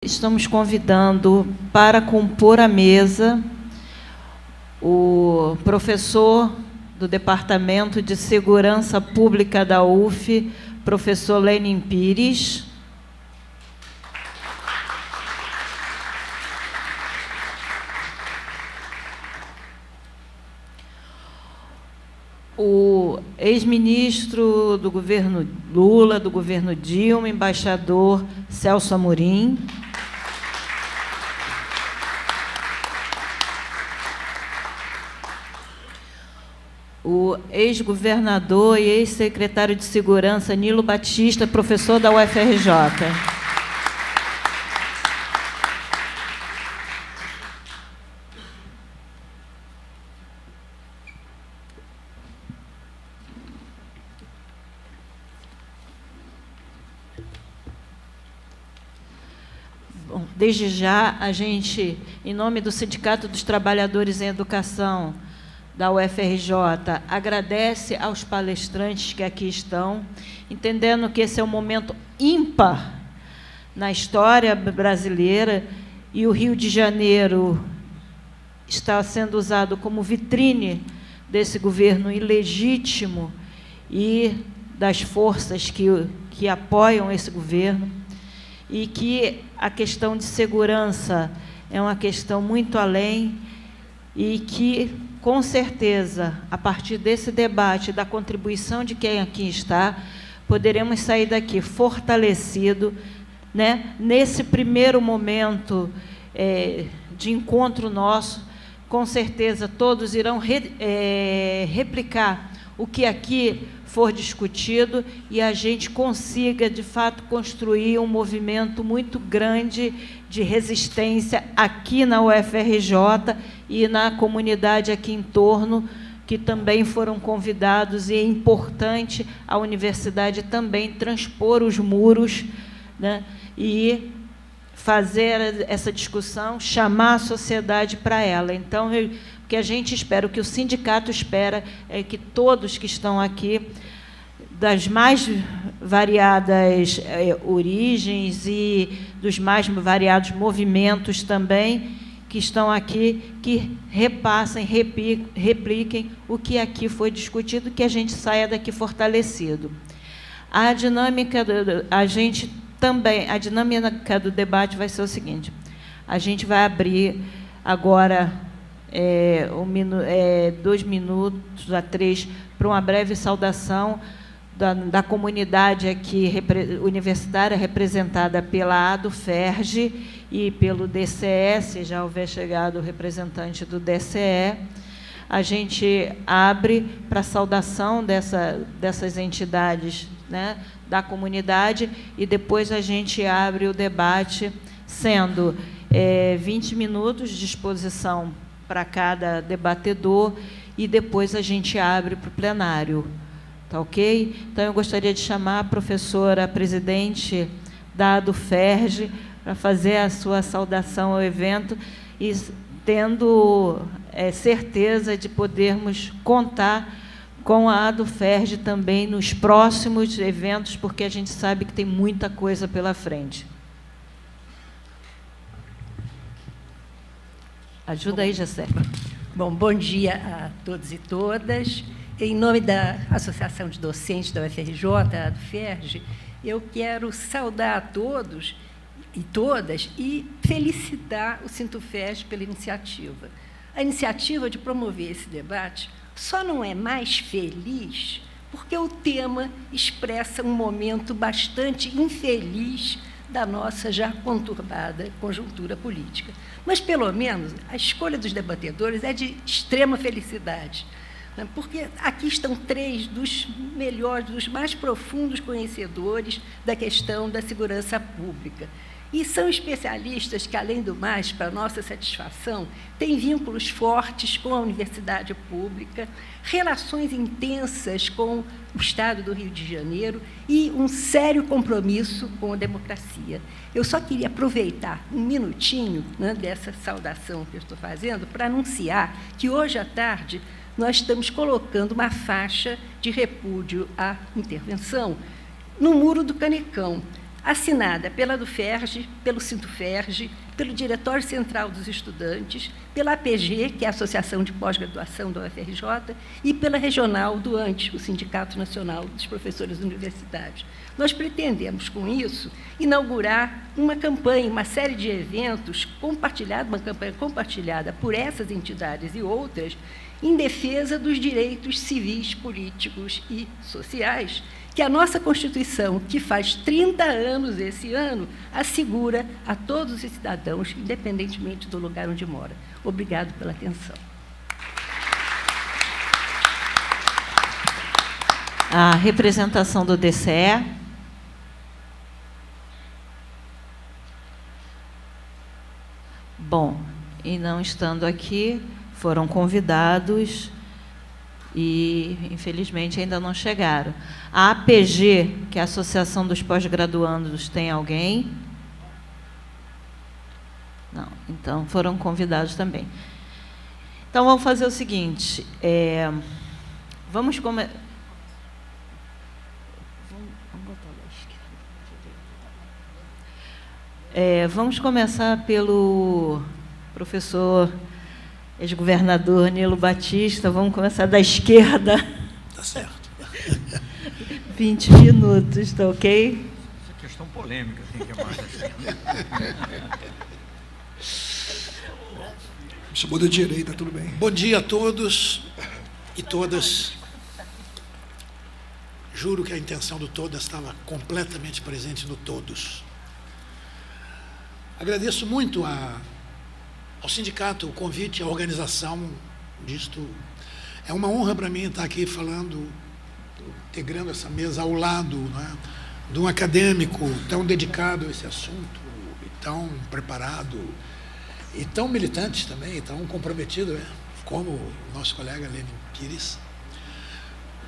estamos convidando para compor a mesa o professor do Departamento de Segurança Pública da UF, professor Lênin Pires. O ex-ministro do governo Lula, do governo Dilma, embaixador Celso Amorim. O ex-governador e ex-secretário de Segurança Nilo Batista, professor da UFRJ. Bom, desde já, a gente, em nome do Sindicato dos Trabalhadores em Educação da UFRJ, agradece aos palestrantes que aqui estão, entendendo que esse é um momento ímpar na história brasileira e o Rio de Janeiro está sendo usado como vitrine desse governo ilegítimo e das forças que apoiam esse governo, e que a questão de segurança é uma questão muito além e que, com certeza, a partir desse debate, da contribuição de quem aqui está, poderemos sair daqui fortalecido, né? Nesse primeiro momento de encontro nosso, com certeza todos irão replicar o que aqui for discutido e a gente consiga, de fato, construir um movimento muito grande de resistência aqui na UFRJ e na comunidade aqui em torno, que também foram convidados, e é importante a universidade também transpor os muros, né, e fazer essa discussão, chamar a sociedade para ela. Então, o que a gente espera, o que o sindicato espera, é que todos que estão aqui, das mais variadas origens e dos mais variados movimentos também, que estão aqui, que repassem, repliquem o que aqui foi discutido, que a gente saia daqui fortalecido. A dinâmica do debate vai ser o seguinte: a gente vai abrir agora 2 minutos a 3 para uma breve saudação da comunidade aqui universitária, representada pela ADUFERJ e pelo DCE, se já houver chegado o representante do DCE. A gente abre para a saudação dessas entidades, né, da comunidade, e depois a gente abre o debate, sendo 20 minutos de exposição para cada debatedor, e depois a gente abre para o plenário. Tá ok? Então, eu gostaria de chamar a professora presidente da ADUFERJ para fazer a sua saudação ao evento, e tendo certeza de podermos contar com a ADUFERJ também nos próximos eventos, porque a gente sabe que tem muita coisa pela frente. Ajuda aí, Jessé. Bom, bom dia a todos e todas. Em nome da Associação de Docentes da UFRJ, a ADUFERJ, eu quero saudar a todos e todas e felicitar o Sintufest pela iniciativa. A iniciativa de promover esse debate só não é mais feliz porque o tema expressa um momento bastante infeliz da nossa já conturbada conjuntura política. Mas, pelo menos, a escolha dos debatedores é de extrema felicidade, porque aqui estão 3 dos melhores, dos mais profundos conhecedores da questão da segurança pública. E são especialistas que, além do mais, para nossa satisfação, têm vínculos fortes com a universidade pública, relações intensas com o Estado do Rio de Janeiro e um sério compromisso com a democracia. Eu só queria aproveitar um minutinho, né, dessa saudação que eu estou fazendo para anunciar que, hoje à tarde, nós estamos colocando uma faixa de repúdio à intervenção no Muro do Canecão. assinada pela DUFERJ, pelo Sintuferj, pelo Diretório Central dos Estudantes, pela APG, que é a Associação de Pós-Graduação da UFRJ, e pela Regional do ANTE, o Sindicato Nacional dos Professores Universitários. Nós pretendemos, com isso, inaugurar uma campanha, uma série de eventos compartilhados, uma campanha compartilhada por essas entidades e outras, em defesa dos direitos civis, políticos e sociais, que a nossa Constituição, que faz 30 anos esse ano, assegura a todos os cidadãos, independentemente do lugar onde mora. Obrigado pela atenção. A representação do DCE. Bom, e não estando aqui, foram convidados e, infelizmente, ainda não chegaram. A APG, que é a Associação dos Pós-Graduandos, tem alguém? Não, então foram convidados também. Então, vamos fazer o seguinte, vamos começar... Vamos começar pelo professor ex-governador Nilo Batista. Vamos começar da esquerda. Tá certo. 20 minutos, tá ok? Essa questão polêmica tem que mais. Chamou da direita, tudo bem. Bom dia a todos e todas. Juro que a intenção do todas estava completamente presente no todos. Agradeço muito ao sindicato o convite, a organização disto. É uma honra para mim estar aqui falando, integrando essa mesa ao lado, né, de um acadêmico tão dedicado a esse assunto, e tão preparado, e tão militante também, e tão comprometido, né, como o nosso colega Lenin Pires.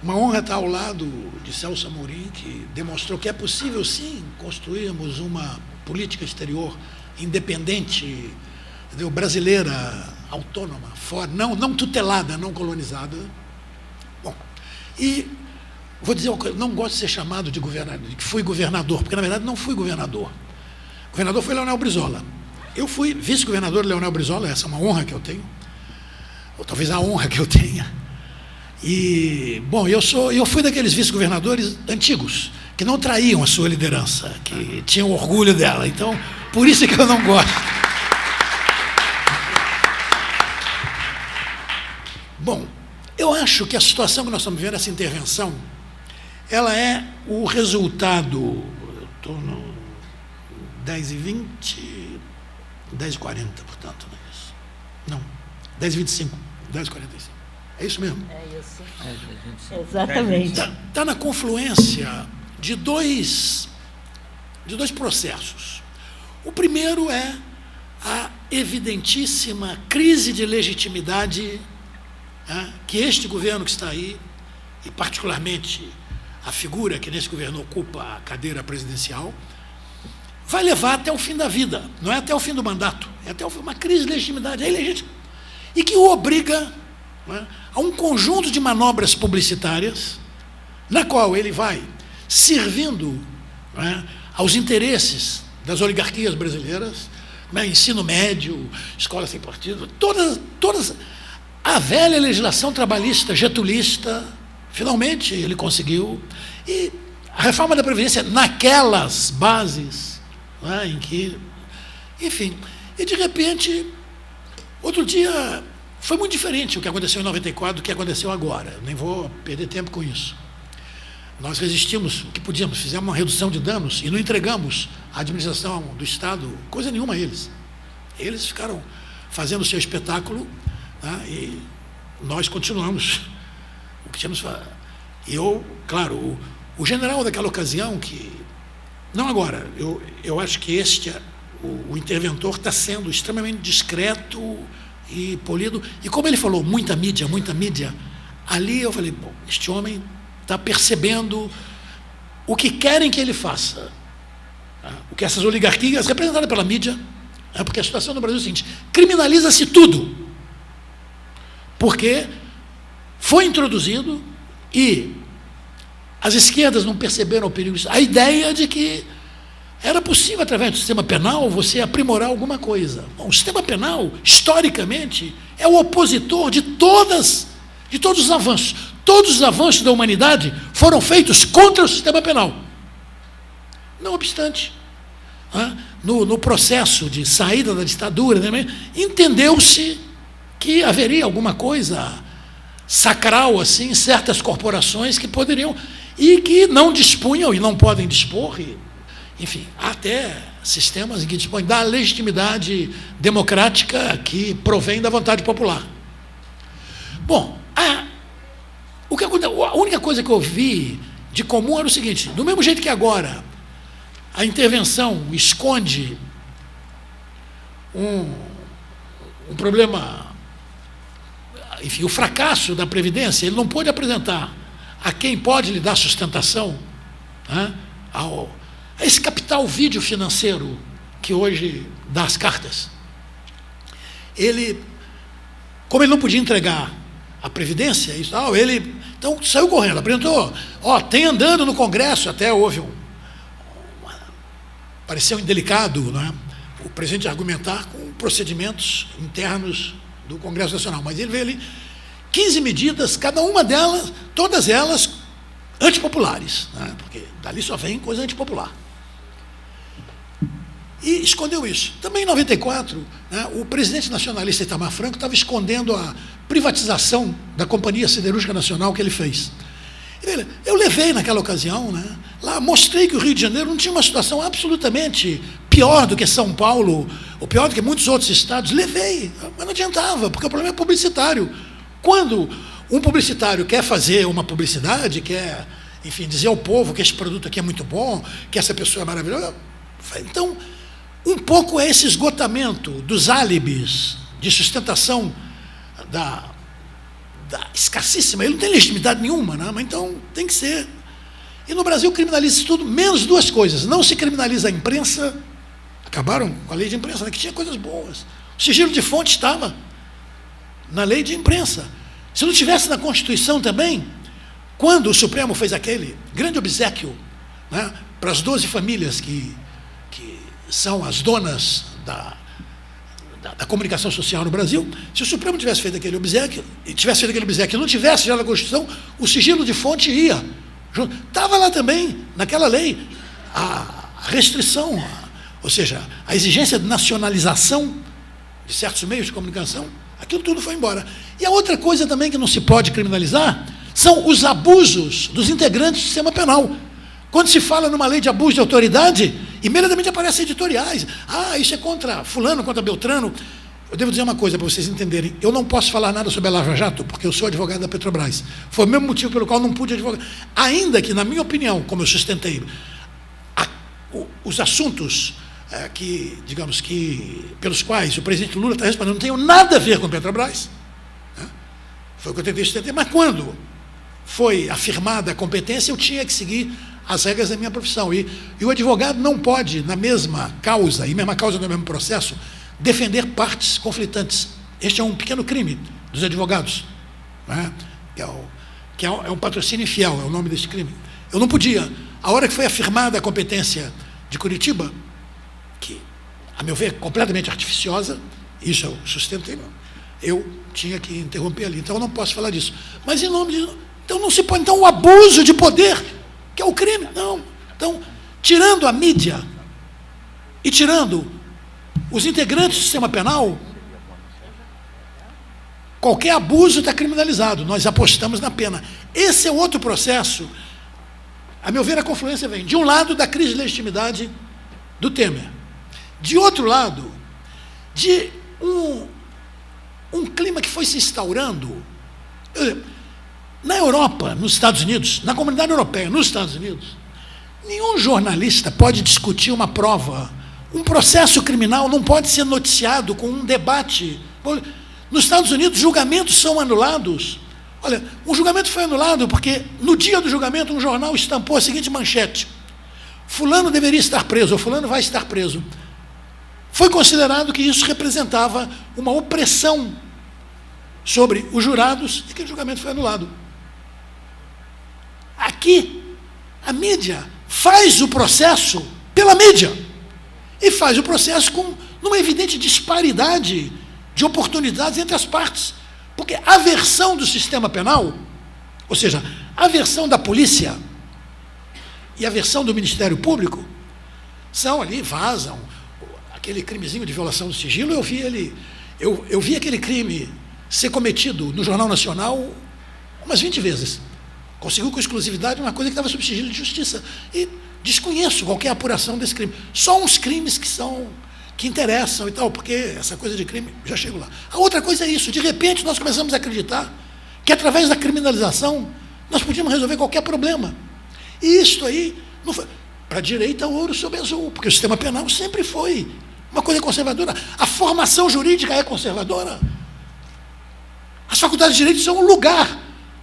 Uma honra estar ao lado de Celso Amorim, que demonstrou que é possível, sim, construirmos uma política exterior independente, entendeu? Brasileira, autônoma, fora, não tutelada, não colonizada. Bom, e vou dizer uma coisa, não gosto de ser chamado de governador, de que fui governador, porque na verdade não fui governador. O governador foi Leonel Brizola. Eu fui vice-governador de Leonel Brizola, essa é uma honra que eu tenho, ou talvez a honra que eu tenha. E, bom, eu fui daqueles vice-governadores antigos, que não traíam a sua liderança, que tinham orgulho dela. Então, por isso é que eu não gosto. Bom, eu acho que a situação que nós estamos vivendo, essa intervenção, ela é o resultado, estou no 10h20, 10h40, portanto, não é isso? Não, 10h25, 10h45. É isso mesmo? É isso. Exatamente. Está na confluência de dois processos. O primeiro é a evidentíssima crise de legitimidade, né, que este governo que está aí, e particularmente a figura que nesse governo ocupa a cadeira presidencial, vai levar até o fim da vida. Não é até o fim do mandato, é até uma crise de legitimidade, é ilegítima, e que o obriga, né, a um conjunto de manobras publicitárias, na qual ele vai servindo, né, aos interesses das oligarquias brasileiras, né, ensino médio, escola sem partido, todas a velha legislação trabalhista, getulista, finalmente ele conseguiu, e a reforma da Previdência naquelas bases, né, em que, enfim, e de repente, outro dia, foi muito diferente o que aconteceu em 94 do que aconteceu agora, nem vou perder tempo com isso. Nós resistimos o que podíamos, fizemos uma redução de danos e não entregamos à administração do Estado coisa nenhuma a eles. Eles ficaram fazendo o seu espetáculo, né, e nós continuamos o que tínhamos feito. E eu, claro, o general daquela ocasião, que, não agora, eu acho que o interventor está sendo extremamente discreto e polido, e como ele falou, muita mídia, ali eu falei, bom, este homem está percebendo o que querem que ele faça, o que essas oligarquias, representadas pela mídia, porque a situação no Brasil é o seguinte, criminaliza-se tudo, porque foi introduzido e as esquerdas não perceberam o perigo, a ideia de que era possível, através do sistema penal, você aprimorar alguma coisa. Bom, o sistema penal, historicamente, é o opositor de todos os avanços. Todos os avanços da humanidade foram feitos contra o sistema penal. Não obstante, no processo de saída da ditadura, entendeu-se que haveria alguma coisa sacral, assim, em certas corporações que poderiam, e que não dispunham e não podem dispor, enfim, há até sistemas em que dispõem da legitimidade democrática que provém da vontade popular. Bom, a única coisa que eu vi de comum era o seguinte: do mesmo jeito que agora a intervenção esconde um problema, enfim, o fracasso da Previdência, ele não pôde apresentar a quem pode lhe dar sustentação, a esse capital vídeo financeiro que hoje dá as cartas. Como ele não podia entregar a Previdência, ele então saiu correndo, apresentou, tem andando no Congresso, até houve pareceu indelicado, o presidente argumentar com procedimentos internos do Congresso Nacional, mas ele veio ali 15 medidas, cada uma delas, todas elas antipopulares, porque dali só vem coisa antipopular. E escondeu isso. Também em 94, o presidente nacionalista Itamar Franco estava escondendo a privatização da Companhia Siderúrgica Nacional que ele fez. Eu levei naquela ocasião, lá mostrei que o Rio de Janeiro não tinha uma situação absolutamente pior do que São Paulo, ou pior do que muitos outros estados. Levei, mas não adiantava, porque o problema é publicitário. Quando um publicitário quer fazer uma publicidade, quer, enfim, dizer ao povo que esse produto aqui é muito bom, que essa pessoa é maravilhosa, então, um pouco é esse esgotamento dos álibis de sustentação da escassíssima, ele não tem legitimidade nenhuma, mas então tem que ser. E no Brasil criminaliza tudo, menos duas coisas: não se criminaliza a imprensa, acabaram com a lei de imprensa, que tinha coisas boas. O sigilo de fonte estava na lei de imprensa. Se não tivesse na Constituição também, quando o Supremo fez aquele grande obséquio para as 12 famílias que são as donas da comunicação social no Brasil, se o Supremo tivesse feito aquele obséquio, e não tivesse já na Constituição, o sigilo de fonte ia. Estava lá também, naquela lei, a restrição, ou seja, a exigência de nacionalização de certos meios de comunicação, aquilo tudo foi embora. E a outra coisa também que não se pode criminalizar são os abusos dos integrantes do sistema penal. Quando se fala numa lei de abuso de autoridade, imediatamente aparecem editoriais. Isso é contra fulano, contra Beltrano. Eu devo dizer uma coisa para vocês entenderem: eu não posso falar nada sobre a Lava Jato, porque eu sou advogado da Petrobras. Foi o mesmo motivo pelo qual não pude advogar. Ainda que, na minha opinião, como eu sustentei, os assuntos pelos quais o presidente Lula está respondendo não tenham nada a ver com a Petrobras. Foi o que eu tentei sustentar. Mas quando foi afirmada a competência, eu tinha que seguir as regras da minha profissão. E o advogado não pode, na mesma causa, e mesma causa no mesmo processo, defender partes conflitantes. Este é um pequeno crime dos advogados, que é um patrocínio infiel, é o nome desse crime. Eu não podia. A hora que foi afirmada a competência de Curitiba, que, a meu ver, é completamente artificiosa, isso eu sustentei, eu tinha que interromper ali. Então eu não posso falar disso. Mas em nome de... Então não se pode... Então o abuso de poder, que é o crime, não. Então, tirando a mídia e tirando os integrantes do sistema penal, qualquer abuso está criminalizado. Nós apostamos na pena. Esse é outro processo. A meu ver, a confluência vem, de um lado, da crise de legitimidade do Temer. De outro lado, de um clima que foi se instaurando na Europa, nos Estados Unidos, na comunidade europeia, nos Estados Unidos. Nenhum jornalista pode discutir uma prova. Um processo criminal não pode ser noticiado com um debate. Nos Estados Unidos, julgamentos são anulados. Olha, um julgamento foi anulado porque, no dia do julgamento, um jornal estampou a seguinte manchete: fulano deveria estar preso, ou fulano vai estar preso. Foi considerado que isso representava uma opressão sobre os jurados e que o julgamento foi anulado. Aqui, a mídia faz o processo pela mídia, e faz o processo com numa evidente disparidade de oportunidades entre as partes. Porque a versão do sistema penal, ou seja, a versão da polícia e a versão do Ministério Público, são ali, vazam, aquele crimezinho de violação do sigilo, eu vi aquele crime ser cometido no Jornal Nacional umas 20 vezes. Conseguiu com exclusividade uma coisa que estava sob sigilo de justiça. E desconheço qualquer apuração desse crime. Só uns crimes que interessam e tal, porque essa coisa de crime, já chego lá. A outra coisa é isso, de repente nós começamos a acreditar que através da criminalização nós podíamos resolver qualquer problema. E isso aí, não foi para a direita, ouro sobre azul, porque o sistema penal sempre foi uma coisa conservadora. A formação jurídica é conservadora. As faculdades de direito são um lugar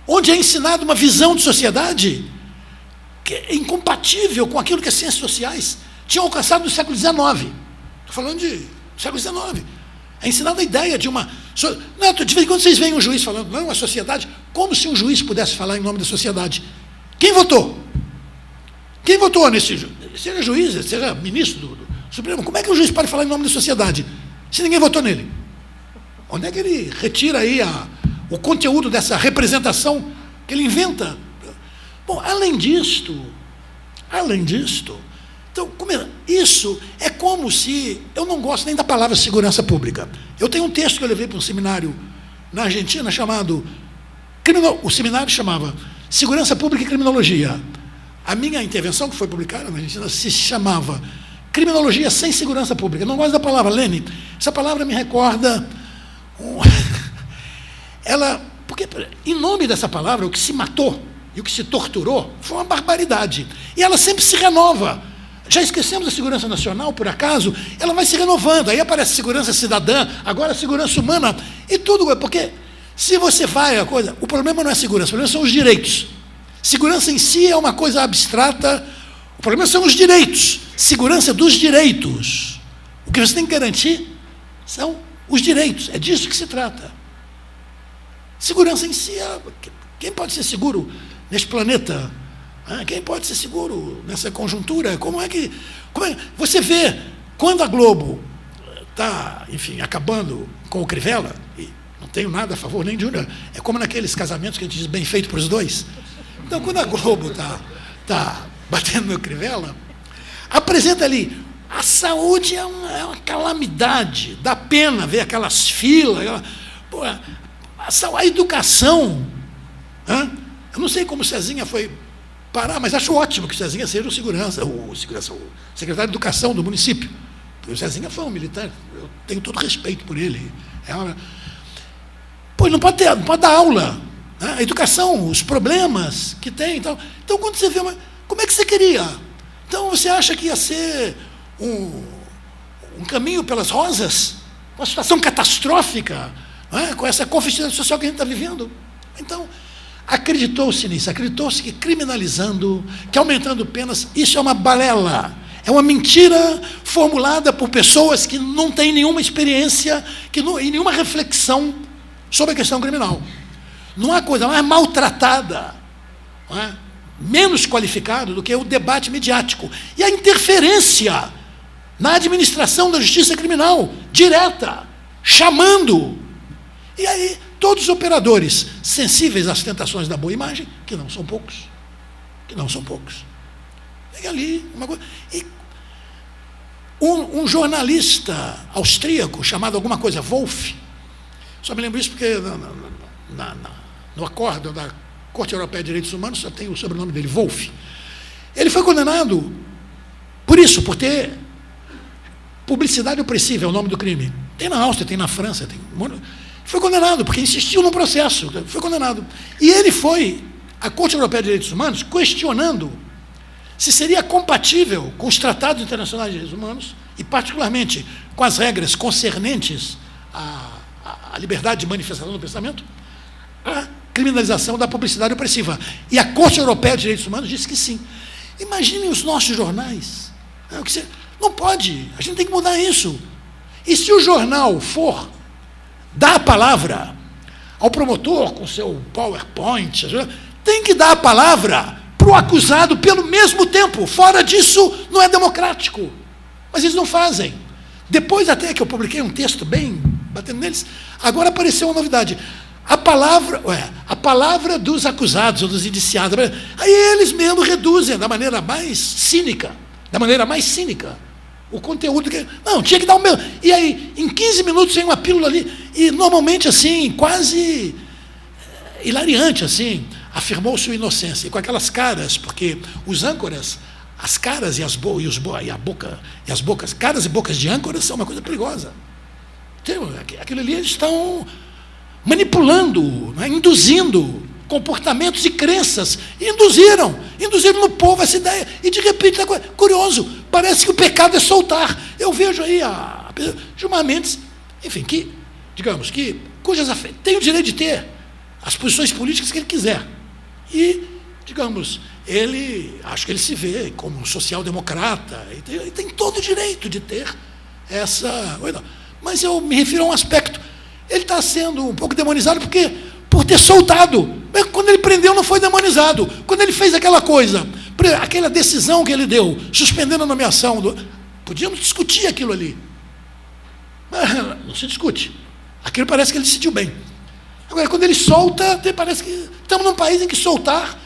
onde é ensinada uma visão de sociedade que é incompatível com aquilo que as ciências sociais tinham alcançado no século XIX. Estou falando de século XIX. É ensinada a ideia de uma... Não, de vez em quando vocês veem um juiz falando, não, a sociedade, como se um juiz pudesse falar em nome da sociedade. Quem votou? Quem votou nesse... Seja juiz, seja ministro do Supremo, como é que o juiz pode falar em nome da sociedade se ninguém votou nele? Onde é que ele retira aí o conteúdo dessa representação que ele inventa? Bom, além disto, então, isso é como se... Eu não gosto nem da palavra segurança pública. Eu tenho um texto que eu levei para um seminário na Argentina chamado... O seminário chamava Segurança Pública e Criminologia. A minha intervenção, que foi publicada na Argentina, se chamava Criminologia sem Segurança Pública. Eu não gosto da palavra, Lene. Essa palavra me recorda... Porque em nome dessa palavra, o que se matou e o que se torturou foi uma barbaridade. E ela sempre se renova. Já esquecemos a segurança nacional, por acaso? Ela vai se renovando. Aí aparece segurança cidadã, agora segurança humana. E tudo, porque se você vai a coisa... O problema não é a segurança, o problema são os direitos. Segurança em si é uma coisa abstrata. O problema são os direitos. Segurança dos direitos. O que você tem que garantir são os direitos. É disso que se trata. Segurança em si é... Quem pode ser seguro neste planeta? Quem pode ser seguro nessa conjuntura? Você vê, quando a Globo está, enfim, acabando com o Crivella, e não tenho nada a favor nem de um, é como naqueles casamentos que a gente diz bem feito para os dois. Então, quando a Globo está batendo no Crivella, apresenta ali, a saúde é uma calamidade, dá pena ver aquelas filas, a educação, eu não sei como o Cezinha foi parar, mas acho ótimo que o Cezinha seja o secretário de Educação do município, porque o Cezinha foi um militante, eu tenho todo respeito por ele. Não pode dar aula, a educação, os problemas que tem. Então quando você vê, como é que você queria? Então você acha que ia ser um caminho pelas rosas? Uma situação catastrófica, com essa conflitualidade social que a gente está vivendo? Então, acreditou-se nisso, acreditou-se que criminalizando, que aumentando penas, isso é uma balela, é uma mentira formulada por pessoas que não têm nenhuma experiência e nenhuma reflexão sobre a questão criminal. Não há coisa mais maltratada, menos qualificado do que o debate midiático e a interferência na administração da justiça criminal, direta, chamando. E aí, todos os operadores sensíveis às tentações da boa imagem, que não são poucos, Pega ali uma coisa. E um jornalista austríaco, chamado alguma coisa Wolff, só me lembro isso porque no acórdão da Corte Europeia de Direitos Humanos só tem o sobrenome dele, Wolff. Ele foi condenado por isso, por ter publicidade opressiva, é o nome do crime. Tem na Áustria, tem na França, foi condenado, porque insistiu no processo, foi condenado. E ele foi à Corte Europeia de Direitos Humanos questionando se seria compatível com os tratados internacionais de direitos humanos e, particularmente, com as regras concernentes à liberdade de manifestação do pensamento, a criminalização da publicidade opressiva. E a Corte Europeia de Direitos Humanos disse que sim. Imaginem os nossos jornais. Não pode, a gente tem que mudar isso. E se o jornal for dar a palavra ao promotor com seu PowerPoint, tem que dar a palavra para para o acusado pelo mesmo tempo. Fora disso, não é democrático. Mas eles não fazem. Depois até que eu publiquei um texto bem batendo neles, agora apareceu uma novidade. A palavra dos acusados ou dos indiciados, aí eles mesmo reduzem da maneira mais cínica, o conteúdo que... Não, tinha que dar o meu... E aí, em 15 minutos tem uma pílula ali, e normalmente assim, quase hilariante, assim, afirmou sua inocência, e com aquelas caras, porque os âncoras, as caras e as bocas, caras e bocas de âncoras são uma coisa perigosa. Aquilo ali eles estão manipulando, né, induzindo comportamentos e crenças. Induziram no povo essa ideia. E de repente, curioso, parece que o pecado é soltar. Eu vejo aí a Gilmar Mendes, enfim, que, digamos, que cujas tem o direito de ter as posições políticas que ele quiser. E, digamos, acho que ele se vê como social-democrata, e tem todo o direito de ter essa... Mas eu me refiro a um aspecto. Ele está sendo um pouco demonizado por ter soltado. Quando ele prendeu, não foi demonizado. Quando ele fez aquela coisa, aquela decisão que ele deu, suspendendo a nomeação, podíamos discutir aquilo ali. Mas não se discute. Aquilo parece que ele decidiu bem. Agora, quando ele solta, parece que estamos num país em que soltar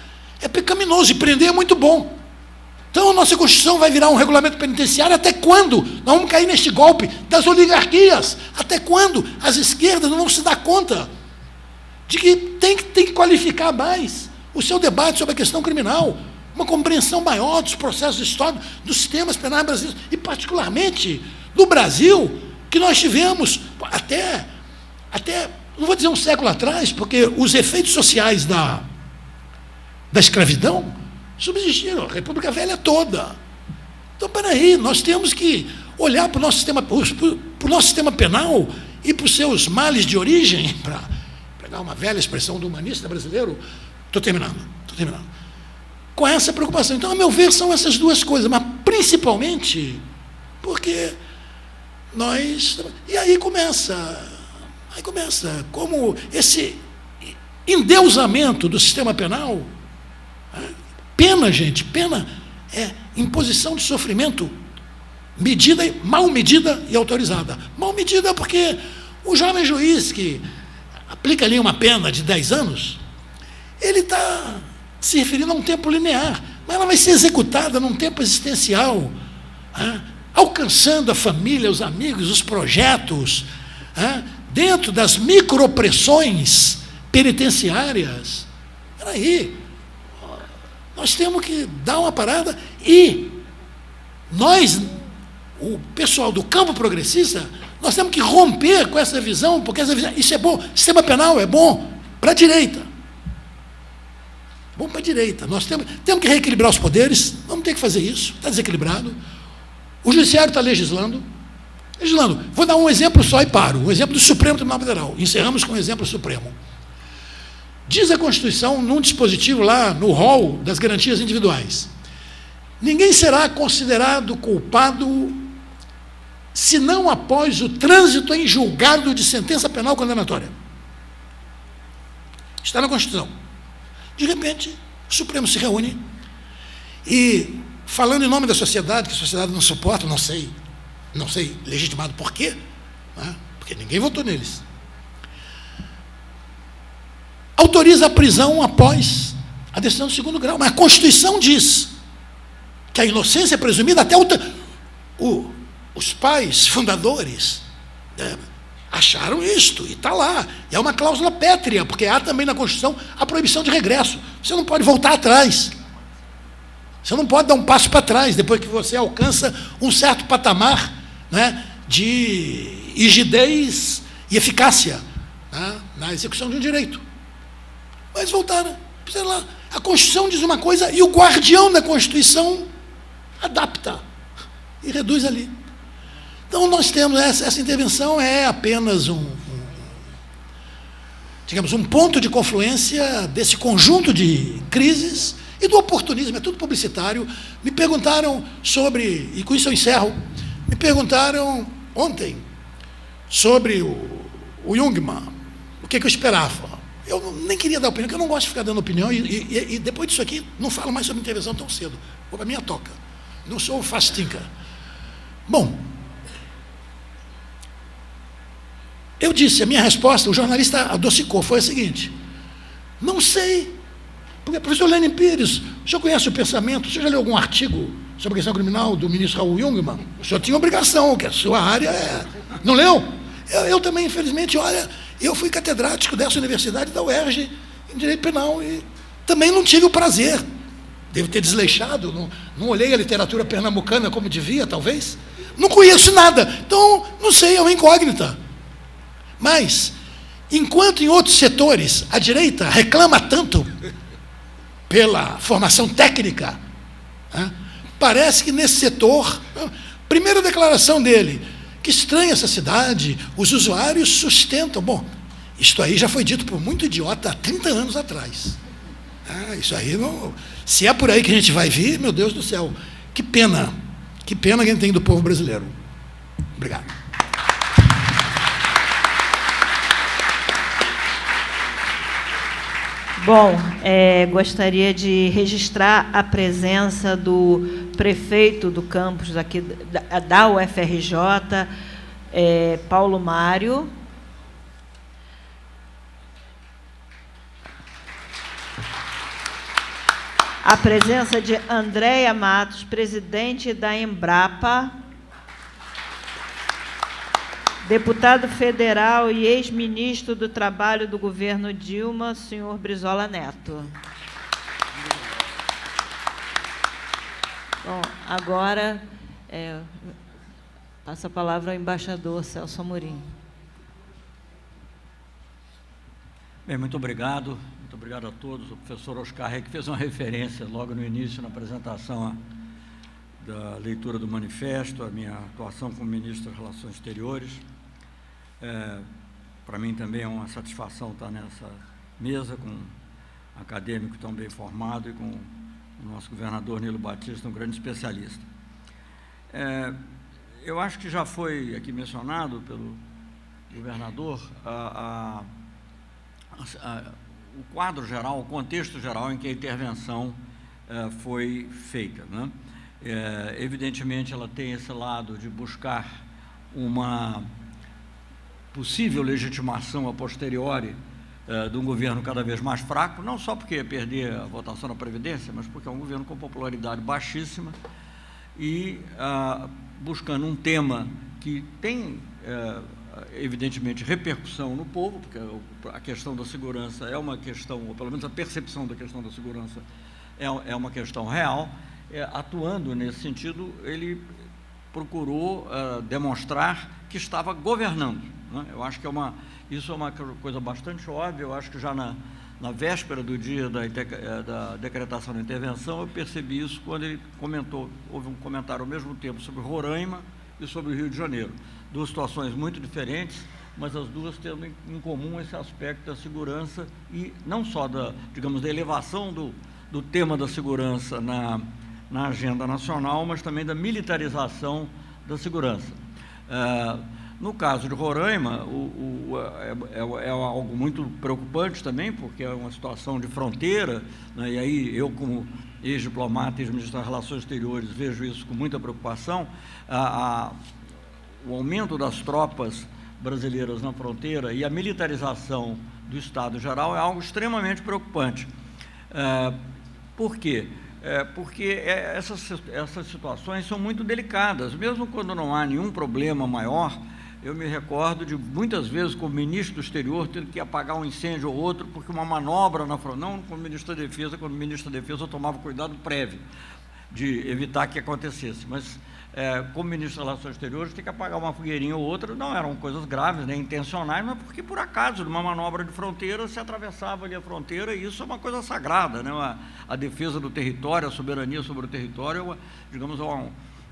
é pecaminoso e prender é muito bom. Então, a nossa Constituição vai virar um regulamento penitenciário até quando? Nós vamos cair neste golpe das oligarquias. Até quando as esquerdas não vão se dar conta de que tem que qualificar mais o seu debate sobre a questão criminal, uma compreensão maior dos processos históricos, dos sistemas penais brasileiros, e particularmente do Brasil, que nós tivemos até não vou dizer um século atrás, porque os efeitos sociais da escravidão subsistiram, a República Velha toda. Então, peraí, nós temos que olhar para o nosso sistema penal e para os seus males de origem, para pegar uma velha expressão do humanista brasileiro. Estou terminando. Com essa preocupação. Então, a meu ver, são essas duas coisas, mas principalmente porque nós... E aí começa como esse endeusamento do sistema penal. Pena, gente, pena é imposição de sofrimento mal medida e autorizada. Mal medida porque o jovem juiz que aplica ali uma pena de 10 anos, ele está se referindo a um tempo linear, mas ela vai ser executada num tempo existencial, alcançando a família, os amigos, os projetos, dentro das microopressões penitenciárias. Peraí, nós temos que dar uma parada e nós, o pessoal do campo progressista, nós temos que romper com essa visão, porque essa visão, isso é bom, sistema penal é bom para a direita. Bom para a direita. Nós temos que reequilibrar os poderes, vamos ter que fazer isso, está desequilibrado. O judiciário está legislando. Vou dar um exemplo só e paro. Um exemplo do Supremo Tribunal Federal. Encerramos com o exemplo do Supremo. Diz a Constituição, num dispositivo lá no rol das garantias individuais: ninguém será considerado culpado senão após o trânsito em julgado de sentença penal condenatória. Está na Constituição. De repente, o Supremo se reúne e, falando em nome da sociedade, que a sociedade não suporta, não sei legitimado por quê, porque ninguém votou neles, autoriza a prisão após a decisão do segundo grau. Mas a Constituição diz que a inocência é presumida até os pais fundadores acharam isto, e está lá. E é uma cláusula pétrea, porque há também na Constituição a proibição de regresso. Você não pode voltar atrás. Você não pode dar um passo para trás, depois que você alcança um certo patamar, né, de rigidez e eficácia, né, na execução de um direito. Mas voltaram, sei lá, a Constituição diz uma coisa e o guardião da Constituição adapta e reduz ali. Então, nós temos essa intervenção é apenas um ponto de confluência desse conjunto de crises e do oportunismo, é tudo publicitário. Me perguntaram sobre, e com isso eu encerro, me perguntaram ontem sobre o Jungmann, o que eu esperava. Eu nem queria dar opinião, porque eu não gosto de ficar dando opinião, e depois disso aqui, não falo mais sobre intervenção tão cedo. Vou para a minha toca. Não sou o fast thinker. Bom, eu disse, a minha resposta, o jornalista adocicou, foi a seguinte: não sei, porque professor Lênin Pires, o senhor conhece o pensamento, o senhor já leu algum artigo sobre a questão criminal do ministro Raul Jungmann? O senhor tinha obrigação, que a sua área é... Não leu? Eu também, infelizmente, olha, eu fui catedrático dessa universidade da UERJ em Direito Penal e também não tive o prazer. Devo ter desleixado, não olhei a literatura pernambucana como devia, talvez. Não conheço nada, então, não sei, é uma incógnita. Mas, enquanto em outros setores a direita reclama tanto pela formação técnica, né, parece que nesse setor, primeira declaração dele, que estranha essa cidade, os usuários sustentam. Bom, isto aí já foi dito por muito idiota há 30 anos atrás. Isso aí, não, se é por aí que a gente vai vir, meu Deus do céu, que pena que a gente tem do povo brasileiro. Obrigado. Bom, gostaria de registrar a presença do prefeito do campus aqui da UFRJ, Paulo Mário. A presença de Andréia Matos, presidente da Embrapa, deputado federal e ex-ministro do Trabalho do governo Dilma, senhor Brizola Neto. Bom, agora passo a palavra ao embaixador Celso Amorim. Bem, muito obrigado a todos. O professor Oscar que fez uma referência logo no início, na apresentação da leitura do manifesto, a minha atuação como ministro das Relações Exteriores. Para mim também é uma satisfação estar nessa mesa com um acadêmico tão bem formado e com o nosso governador Nilo Batista, um grande especialista. Eu acho que já foi aqui mencionado pelo governador o quadro geral, o contexto geral em que a intervenção foi feita, né? Evidentemente, ela tem esse lado de buscar uma possível legitimação a posteriori de um governo cada vez mais fraco, não só porque ia perder a votação da Previdência, mas porque é um governo com popularidade baixíssima e buscando um tema que tem, evidentemente, repercussão no povo, porque a questão da segurança é uma questão, ou pelo menos a percepção da questão da segurança é uma questão real. Atuando nesse sentido, ele procurou demonstrar que estava governando, né? Eu acho que isso é uma coisa bastante óbvia. Eu acho que já na véspera do dia da decretação da intervenção, eu percebi isso quando ele comentou, houve um comentário ao mesmo tempo sobre Roraima e sobre o Rio de Janeiro. Duas situações muito diferentes, mas as duas tendo em comum esse aspecto da segurança e não só da elevação do tema da segurança na agenda nacional, mas também da militarização da segurança. No caso de Roraima, é algo muito preocupante também, porque é uma situação de fronteira, né? E aí eu, como ex-diplomata e ex-ministro das Relações Exteriores, vejo isso com muita preocupação. O aumento das tropas brasileiras na fronteira e a militarização do Estado geral é algo extremamente preocupante. Por quê? Porque essas situações são muito delicadas, mesmo quando não há nenhum problema maior. Eu me recordo de muitas vezes, como ministro do exterior, tendo que apagar um incêndio ou outro, porque uma manobra na fronteira, não como ministro da Defesa, quando ministro da Defesa eu tomava cuidado prévio de evitar que acontecesse, mas como ministro das Relações Exteriores, tem que apagar uma fogueirinha ou outra. Não eram coisas graves, nem intencionais, mas porque, por acaso, numa manobra de fronteira, se atravessava ali a fronteira, e isso é uma coisa sagrada, né? A defesa do território, a soberania sobre o território, digamos,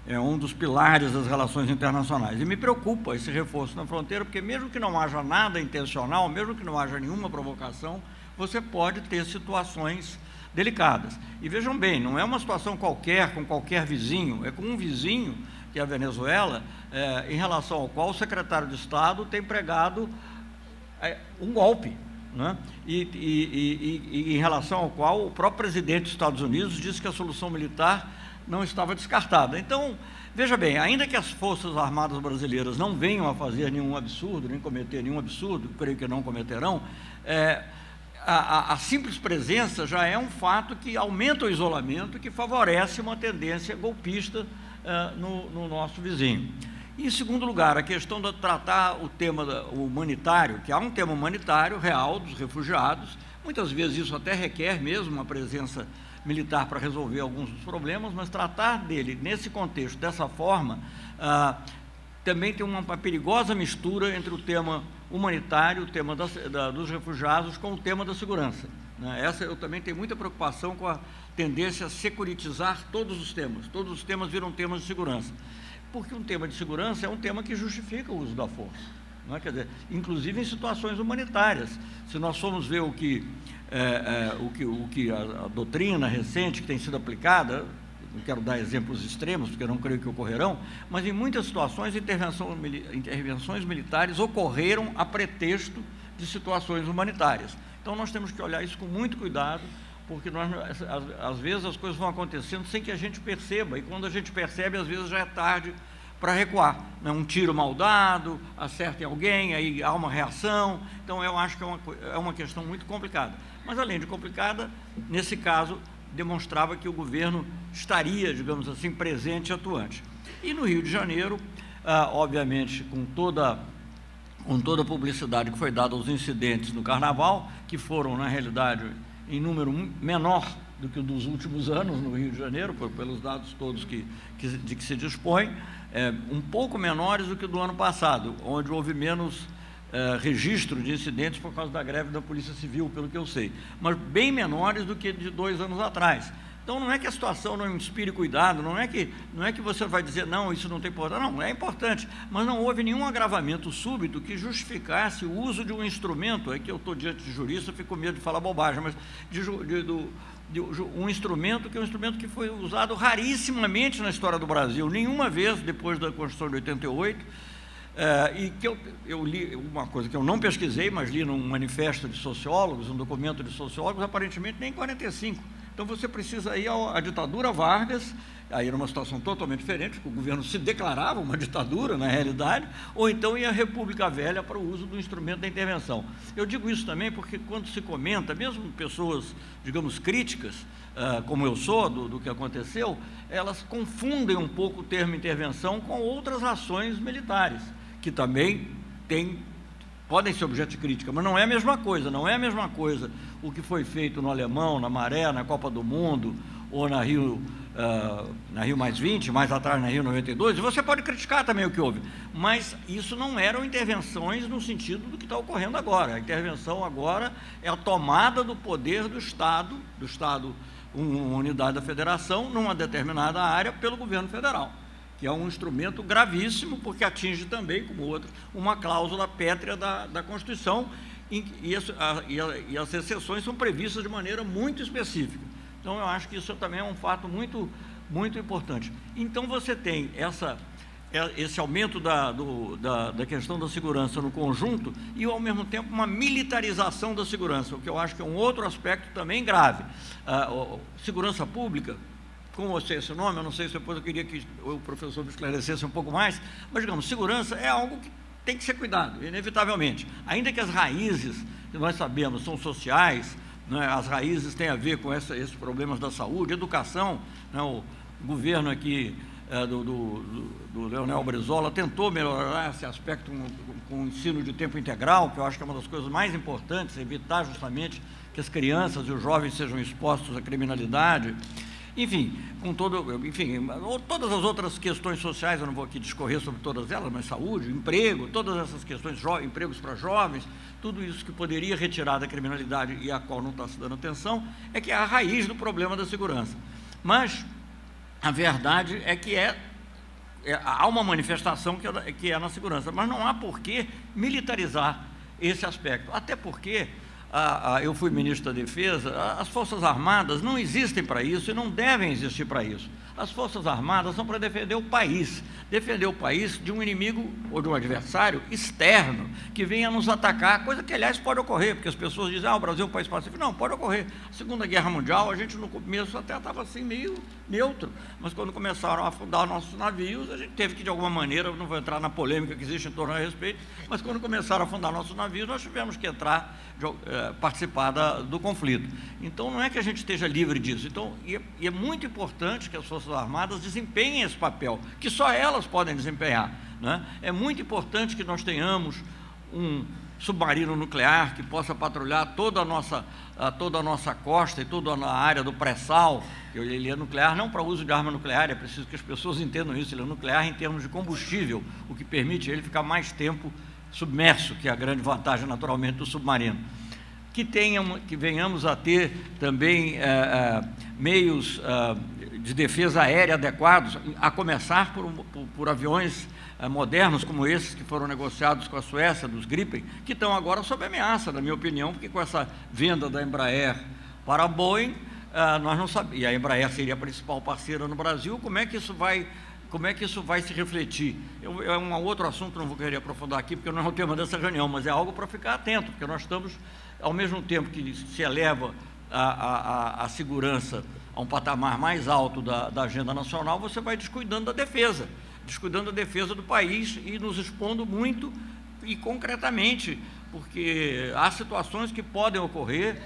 é um dos pilares das relações internacionais. E me preocupa esse reforço na fronteira, porque mesmo que não haja nada intencional, mesmo que não haja nenhuma provocação, você pode ter situações delicadas. E vejam bem, não é uma situação qualquer, com qualquer vizinho, é com um vizinho, que é a Venezuela, em relação ao qual o secretário de Estado tem pregado um golpe, né? E em relação ao qual o próprio presidente dos Estados Unidos disse que a solução militar não estava descartada. Então, veja bem, ainda que as Forças Armadas brasileiras não venham a fazer nenhum absurdo, nem cometer nenhum absurdo, creio que não cometerão, a simples presença já é um fato que aumenta o isolamento, que favorece uma tendência golpista no nosso vizinho. E, em segundo lugar, a questão de tratar o tema humanitário, que há um tema humanitário real dos refugiados. Muitas vezes isso até requer mesmo uma presença militar para resolver alguns dos problemas, mas tratar dele nesse contexto, dessa forma, também tem uma perigosa mistura entre o tema humanitário, o tema dos refugiados, com o tema da segurança, né? Eu também tenho muita preocupação com a tendência a securitizar todos os temas viram temas de segurança, porque um tema de segurança é um tema que justifica o uso da força, não é? Quer dizer, inclusive em situações humanitárias. Se nós formos ver o que a doutrina recente que tem sido aplicada, não quero dar exemplos extremos, porque eu não creio que ocorrerão, mas em muitas situações intervenções militares ocorreram a pretexto de situações humanitárias. Então nós temos que olhar isso com muito cuidado, porque às vezes as coisas vão acontecendo sem que a gente perceba, e quando a gente percebe, às vezes já é tarde para recuar, né? Um tiro mal dado, acerta em alguém, aí há uma reação. Então eu acho que é uma questão muito complicada. Mas, além de complicada, nesse caso, demonstrava que o governo estaria, digamos assim, presente e atuante. E no Rio de Janeiro, obviamente, com toda a publicidade que foi dada aos incidentes no Carnaval, que foram, na realidade, em número menor do que o dos últimos anos no Rio de Janeiro, pelos dados todos de que se dispõe, um pouco menores do que o do ano passado, onde houve menos registro de incidentes por causa da greve da Polícia Civil, pelo que eu sei, mas bem menores do que de 2 anos atrás. Então, não é que a situação não inspire cuidado, não é que você vai dizer, não, isso não tem importância, não, é importante, mas não houve nenhum agravamento súbito que justificasse o uso de um instrumento, é que eu estou diante de jurista, fico com medo de falar bobagem, mas um instrumento que foi usado rarissimamente na história do Brasil, nenhuma vez depois da Constituição de 88, e que eu li uma coisa que eu não pesquisei, mas li num manifesto de sociólogos, um documento de sociólogos, aparentemente nem em 45. Então você precisa ir à ditadura Vargas, aí era uma situação totalmente diferente, porque o governo se declarava uma ditadura, na realidade, ou então ir à República Velha para o uso do instrumento da intervenção. Eu digo isso também porque quando se comenta, mesmo pessoas, digamos, críticas, como eu sou, do que aconteceu, elas confundem um pouco o termo intervenção com outras ações militares, que também podem ser objeto de crítica, mas não é a mesma coisa, o que foi feito no Alemão, na Maré, na Copa do Mundo, ou na Rio +20, mais atrás na Rio 92, e você pode criticar também o que houve, mas isso não eram intervenções no sentido do que está ocorrendo agora. A intervenção agora é a tomada do poder do Estado, uma unidade da Federação, numa determinada área, pelo governo federal, que é um instrumento gravíssimo, porque atinge também, como outro, uma cláusula pétrea da Constituição, e as exceções são previstas de maneira muito específica. Então, eu acho que isso também é um fato muito, muito importante. Então, você tem esse aumento da questão da segurança no conjunto e, ao mesmo tempo, uma militarização da segurança, o que eu acho que é um outro aspecto também grave. Segurança pública, como você esse nome, eu não sei se depois eu queria que o professor me esclarecesse um pouco mais, mas, digamos, segurança é algo que tem que ser cuidado, inevitavelmente. Ainda que as raízes, que nós sabemos, são sociais, né, as raízes têm a ver com esses problemas da saúde, educação, né, o governo aqui do Leonel Brizola tentou melhorar esse aspecto com o ensino de tempo integral, que eu acho que é uma das coisas mais importantes, evitar justamente que as crianças e os jovens sejam expostos à criminalidade. Enfim, todas as outras questões sociais, eu não vou aqui discorrer sobre todas elas, mas saúde, emprego, todas essas questões, empregos para jovens, tudo isso que poderia retirar da criminalidade e a qual não está se dando atenção, é que é a raiz do problema da segurança. Mas a verdade é que há uma manifestação que é na segurança, mas não há por que militarizar esse aspecto, até porque eu fui ministro da Defesa, as Forças Armadas não existem para isso e não devem existir para isso. As Forças Armadas são para defender o país de um inimigo ou de um adversário externo que venha nos atacar, coisa que, aliás, pode ocorrer, porque as pessoas dizem, o Brasil é um país pacífico. Não, pode ocorrer. A Segunda Guerra Mundial, a gente no começo até estava assim meio neutro, mas quando começaram a afundar nossos navios, a gente teve que, de alguma maneira, não vou entrar na polêmica que existe em torno a respeito, mas quando começaram a afundar nossos navios, nós tivemos que entrar, participar do conflito. Então, não é que a gente esteja livre disso. Então, e é muito importante que as Forças Armadas desempenhem esse papel, que só elas podem desempenhar, né? É muito importante que nós tenhamos um submarino nuclear que possa patrulhar toda a nossa costa e toda a área do pré-sal. Ele é nuclear não para uso de arma nuclear, é preciso que as pessoas entendam isso. Ele é nuclear em termos de combustível, o que permite ele ficar mais tempo submerso, que é a grande vantagem, naturalmente, do submarino. Que venhamos a ter também meios de defesa aérea adequados, a começar por aviões modernos como esses que foram negociados com a Suécia, dos Gripen, que estão agora sob ameaça, na minha opinião, porque com essa venda da Embraer para a Boeing, nós não sabemos, e a Embraer seria a principal parceira no Brasil, como é que isso vai se refletir? É um outro assunto, não vou querer aprofundar aqui, porque não é o tema dessa reunião, mas é algo para ficar atento, porque nós estamos, ao mesmo tempo que se eleva a segurança a um patamar mais alto da agenda nacional, você vai descuidando da defesa do país e nos expondo muito e concretamente, porque há situações que podem ocorrer,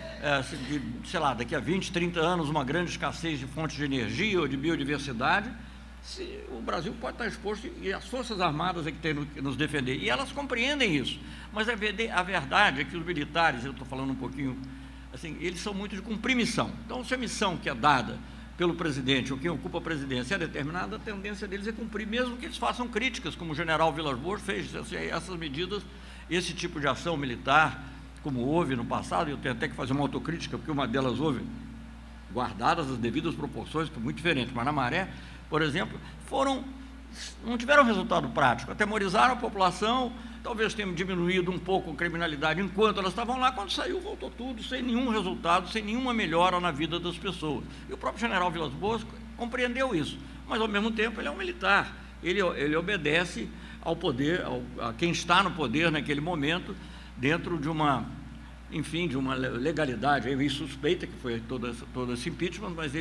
sei lá, daqui a 20, 30 anos, uma grande escassez de fontes de energia ou de biodiversidade, o Brasil pode estar exposto, e as Forças Armadas é que têm que nos defender, e elas compreendem isso, mas a verdade é que os militares, eu estou falando um pouquinho, assim, eles são muito de cumprir missão. Então, se a missão que é dada pelo presidente ou quem ocupa a presidência é determinada, a tendência deles é cumprir, mesmo que eles façam críticas, como o general Vilas Boas fez. Essas medidas, esse tipo de ação militar, como houve no passado, e eu tenho até que fazer uma autocrítica, porque uma delas houve, guardadas as devidas proporções, que é muito diferente, mas na Maré, por exemplo, não tiveram resultado prático, atemorizaram a população, talvez tenham diminuído um pouco a criminalidade enquanto elas estavam lá, quando saiu, voltou tudo, sem nenhum resultado, sem nenhuma melhora na vida das pessoas. E o próprio general Vilas Boas compreendeu isso, mas, ao mesmo tempo, ele é um militar, ele obedece ao poder, a quem está no poder naquele momento, dentro de uma legalidade aí suspeita, que foi todo esse impeachment, mas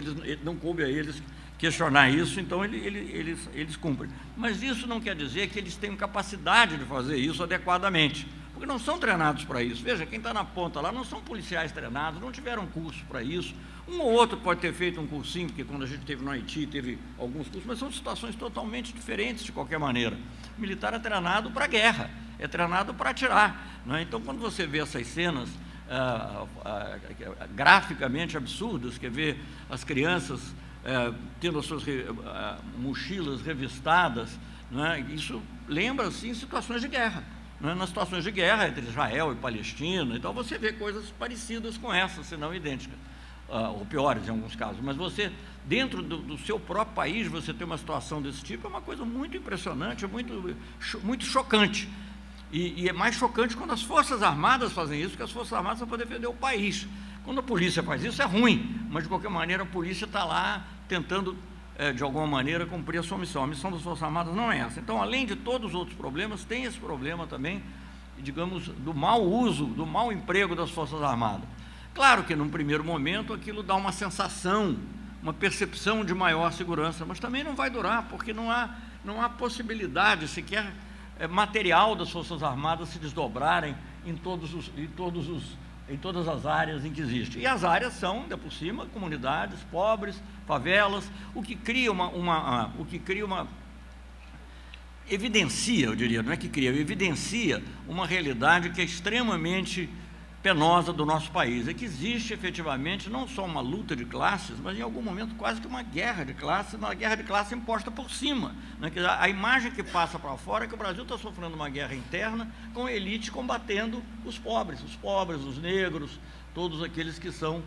não coube a eles questionar isso, então eles cumprem. Mas isso não quer dizer que eles tenham capacidade de fazer isso adequadamente, porque não são treinados para isso. Veja, quem está na ponta lá não são policiais treinados, não tiveram curso para isso. Um ou outro pode ter feito um cursinho, porque quando a gente esteve no Haiti, teve alguns cursos, mas são situações totalmente diferentes de qualquer maneira. O militar é treinado para a guerra, é treinado para atirar, não é? Então, quando você vê essas cenas graficamente absurdas, quer ver as crianças tendo as suas mochilas revistadas, não é? Isso lembra, assim, situações de guerra. Não é? Nas situações de guerra entre Israel e Palestina, então você vê coisas parecidas com essas, se não idênticas, ou piores em alguns casos. Mas você, dentro do seu próprio país, você ter uma situação desse tipo, é uma coisa muito impressionante, muito chocante. E é mais chocante quando as Forças Armadas fazem isso, porque as Forças Armadas são para defender o país. Quando a polícia faz isso, é ruim, mas, de qualquer maneira, a polícia está lá tentando, de alguma maneira, cumprir a sua missão. A missão das Forças Armadas não é essa. Então, além de todos os outros problemas, tem esse problema também, digamos, do mau uso, do mau emprego das Forças Armadas. Claro que, num primeiro momento, aquilo dá uma sensação, uma percepção de maior segurança, mas também não vai durar, porque não há possibilidade sequer material das Forças Armadas se desdobrarem em todas as áreas em que existe. E as áreas são, ainda por cima, comunidades pobres, favelas, o que cria evidencia, eu diria, não é que cria, evidencia uma realidade que é extremamente penosa do nosso país, é que existe efetivamente não só uma luta de classes, mas em algum momento quase que uma guerra de classes, uma guerra de classes imposta por cima, né? A imagem que passa para fora é que o Brasil está sofrendo uma guerra interna com a elite combatendo os pobres, os negros, todos aqueles que são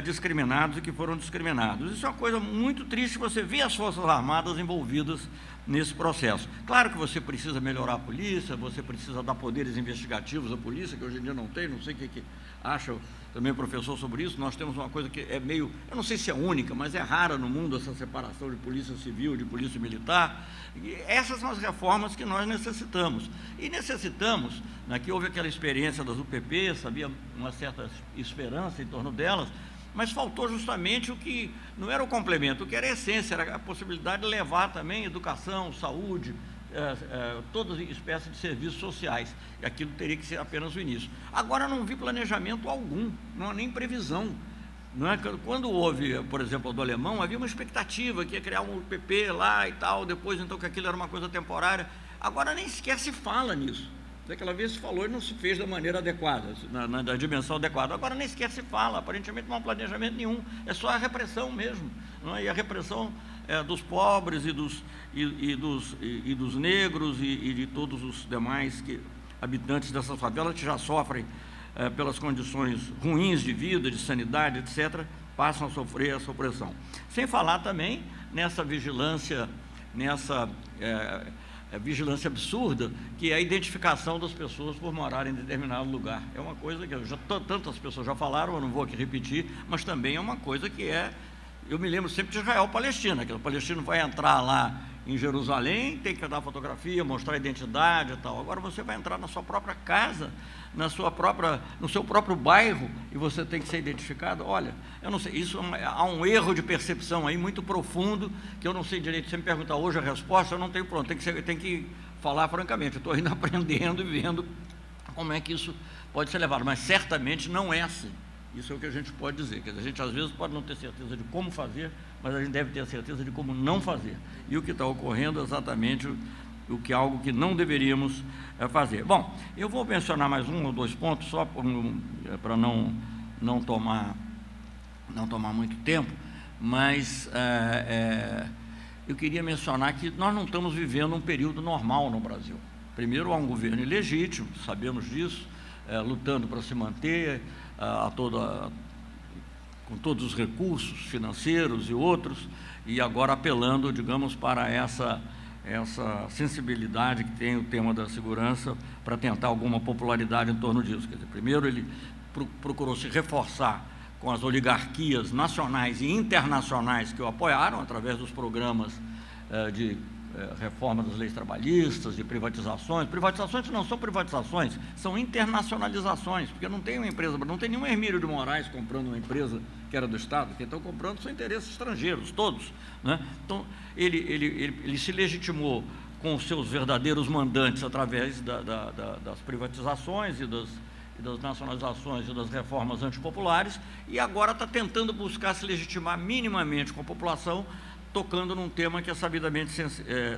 discriminados e que foram discriminados. Isso é uma coisa muito triste, você vê as Forças Armadas envolvidas nesse processo. Claro que você precisa melhorar a polícia, você precisa dar poderes investigativos à polícia, que hoje em dia não tem, não sei o que que acha, também professor, sobre isso. Nós temos uma coisa que é meio, eu não sei se é única, mas é rara no mundo, essa separação de polícia civil, de polícia militar. E essas são as reformas que nós necessitamos. E necessitamos, né, que houve aquela experiência das UPPs, havia uma certa esperança em torno delas, mas faltou justamente o que não era o complemento, o que era a essência, era a possibilidade de levar também educação, saúde, todas as espécies de serviços sociais. E aquilo teria que ser apenas o início. Agora não vi planejamento algum, não há nem previsão. Não é? Quando houve, por exemplo, do alemão, havia uma expectativa que ia criar um UPP lá e tal, depois então que aquilo era uma coisa temporária. Agora nem sequer se fala nisso. Daquela vez se falou e não se fez da maneira adequada, na dimensão adequada. Agora nem sequer se fala, aparentemente não há planejamento nenhum, é só a repressão mesmo. Não é? E a repressão dos pobres e dos negros e de todos os demais habitantes dessas favelas que já sofrem pelas condições ruins de vida, de sanidade, etc., passam a sofrer essa opressão. Sem falar também nessa vigilância, vigilância absurda, que é a identificação das pessoas por morarem em determinado lugar. É uma coisa que tantas pessoas já falaram, eu não vou aqui repetir, mas também é uma coisa que eu me lembro sempre de Israel-Palestina, que o palestino vai entrar lá em Jerusalém, tem que dar fotografia, mostrar a identidade e tal. Agora você vai entrar na sua própria casa, no seu próprio bairro, e você tem que ser identificado. Olha, eu não sei, há um erro de percepção aí muito profundo, que eu não sei direito. Se você me perguntar hoje a resposta, eu não tenho pronto, tem que falar francamente. Eu estou ainda aprendendo e vendo como é que isso pode ser levado, mas certamente não é assim. Isso é o que a gente pode dizer. Quer dizer, a gente às vezes pode não ter certeza de como fazer, mas a gente deve ter a certeza de como não fazer. E o que está ocorrendo é exatamente algo que não deveríamos fazer. Bom, eu vou mencionar mais 1 ou 2 pontos, só para não tomar muito tempo, mas eu queria mencionar que nós não estamos vivendo um período normal no Brasil. Primeiro, há um governo ilegítimo, sabemos disso, lutando para se manter, com todos os recursos financeiros e outros, e agora apelando, digamos, para essa sensibilidade que tem o tema da segurança para tentar alguma popularidade em torno disso. Quer dizer, primeiro ele procurou se reforçar com as oligarquias nacionais e internacionais que o apoiaram através dos programas de reforma das leis trabalhistas, de privatizações. Privatizações não são privatizações, são internacionalizações, porque não tem uma empresa, não tem nenhum Hermílio de Moraes comprando uma empresa que era do Estado, que estão comprando são interesses estrangeiros, todos, né? Então, ele se legitimou com os seus verdadeiros mandantes através das privatizações e das nacionalizações e das reformas antipopulares, e agora está tentando buscar se legitimar minimamente com a população, tocando num tema que é sabidamente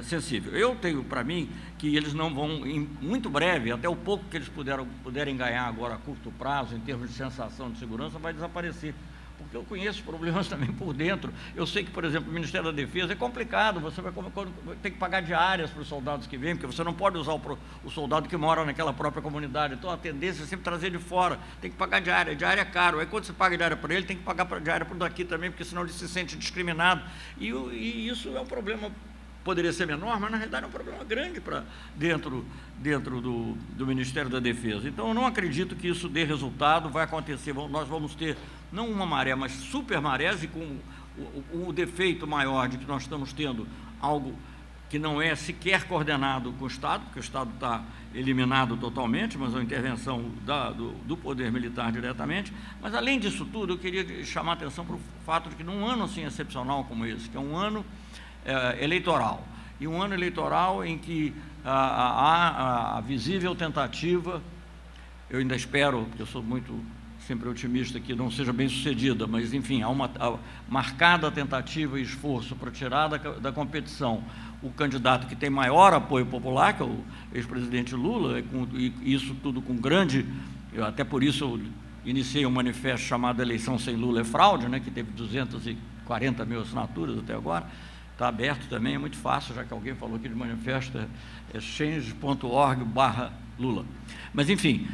sensível. Eu tenho para mim que eles não vão, em muito breve, até o pouco que eles puderem ganhar agora a curto prazo, em termos de sensação de segurança, vai desaparecer. Porque eu conheço problemas também por dentro. Eu sei que, por exemplo, o Ministério da Defesa é complicado, você vai ter que pagar diárias para os soldados que vêm, porque você não pode usar o soldado que mora naquela própria comunidade. Então, a tendência é sempre trazer de fora, tem que pagar diária é caro. Aí, quando você paga diária para ele, tem que pagar diária para o daqui também, porque senão ele se sente discriminado. E isso é um problema, poderia ser menor, mas na realidade é um problema grande para dentro do Ministério da Defesa. Então, eu não acredito que isso dê resultado, vai acontecer, nós vamos ter não uma maré, mas super marés, e com o defeito maior de que nós estamos tendo algo que não é sequer coordenado com o Estado, porque o Estado está eliminado totalmente, mas a intervenção do poder militar diretamente. Mas, além disso tudo, eu queria chamar a atenção para o fato de que num ano assim excepcional como esse, que é um ano eleitoral, e um ano eleitoral em que há a visível tentativa, eu ainda espero, porque eu sou sempre otimista que não seja bem sucedida, mas enfim, há uma marcada tentativa e esforço para tirar da competição o candidato que tem maior apoio popular, que é o ex-presidente Lula, e isso tudo com grande, até por isso eu iniciei um manifesto chamado Eleição Sem Lula é Fraude, né, que teve 240 mil assinaturas até agora. Está aberto também, é muito fácil, já que alguém falou aqui de manifesto, é change.org/Lula. Mas, enfim,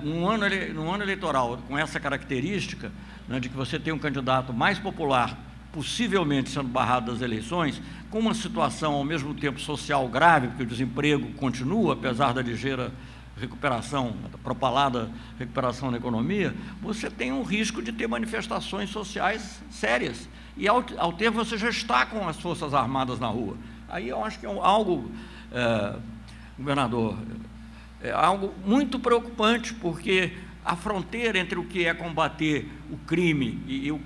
num ano eleitoral com essa característica, né, de que você tem um candidato mais popular, possivelmente sendo barrado das eleições, com uma situação, ao mesmo tempo, social grave, porque o desemprego continua, apesar da ligeira recuperação, a propalada recuperação da economia, você tem um risco de ter manifestações sociais sérias. E, ao ter, você já está com as Forças Armadas na rua. Aí eu acho que é algo, governador, é algo muito preocupante, porque a fronteira entre o que é combater o crime e o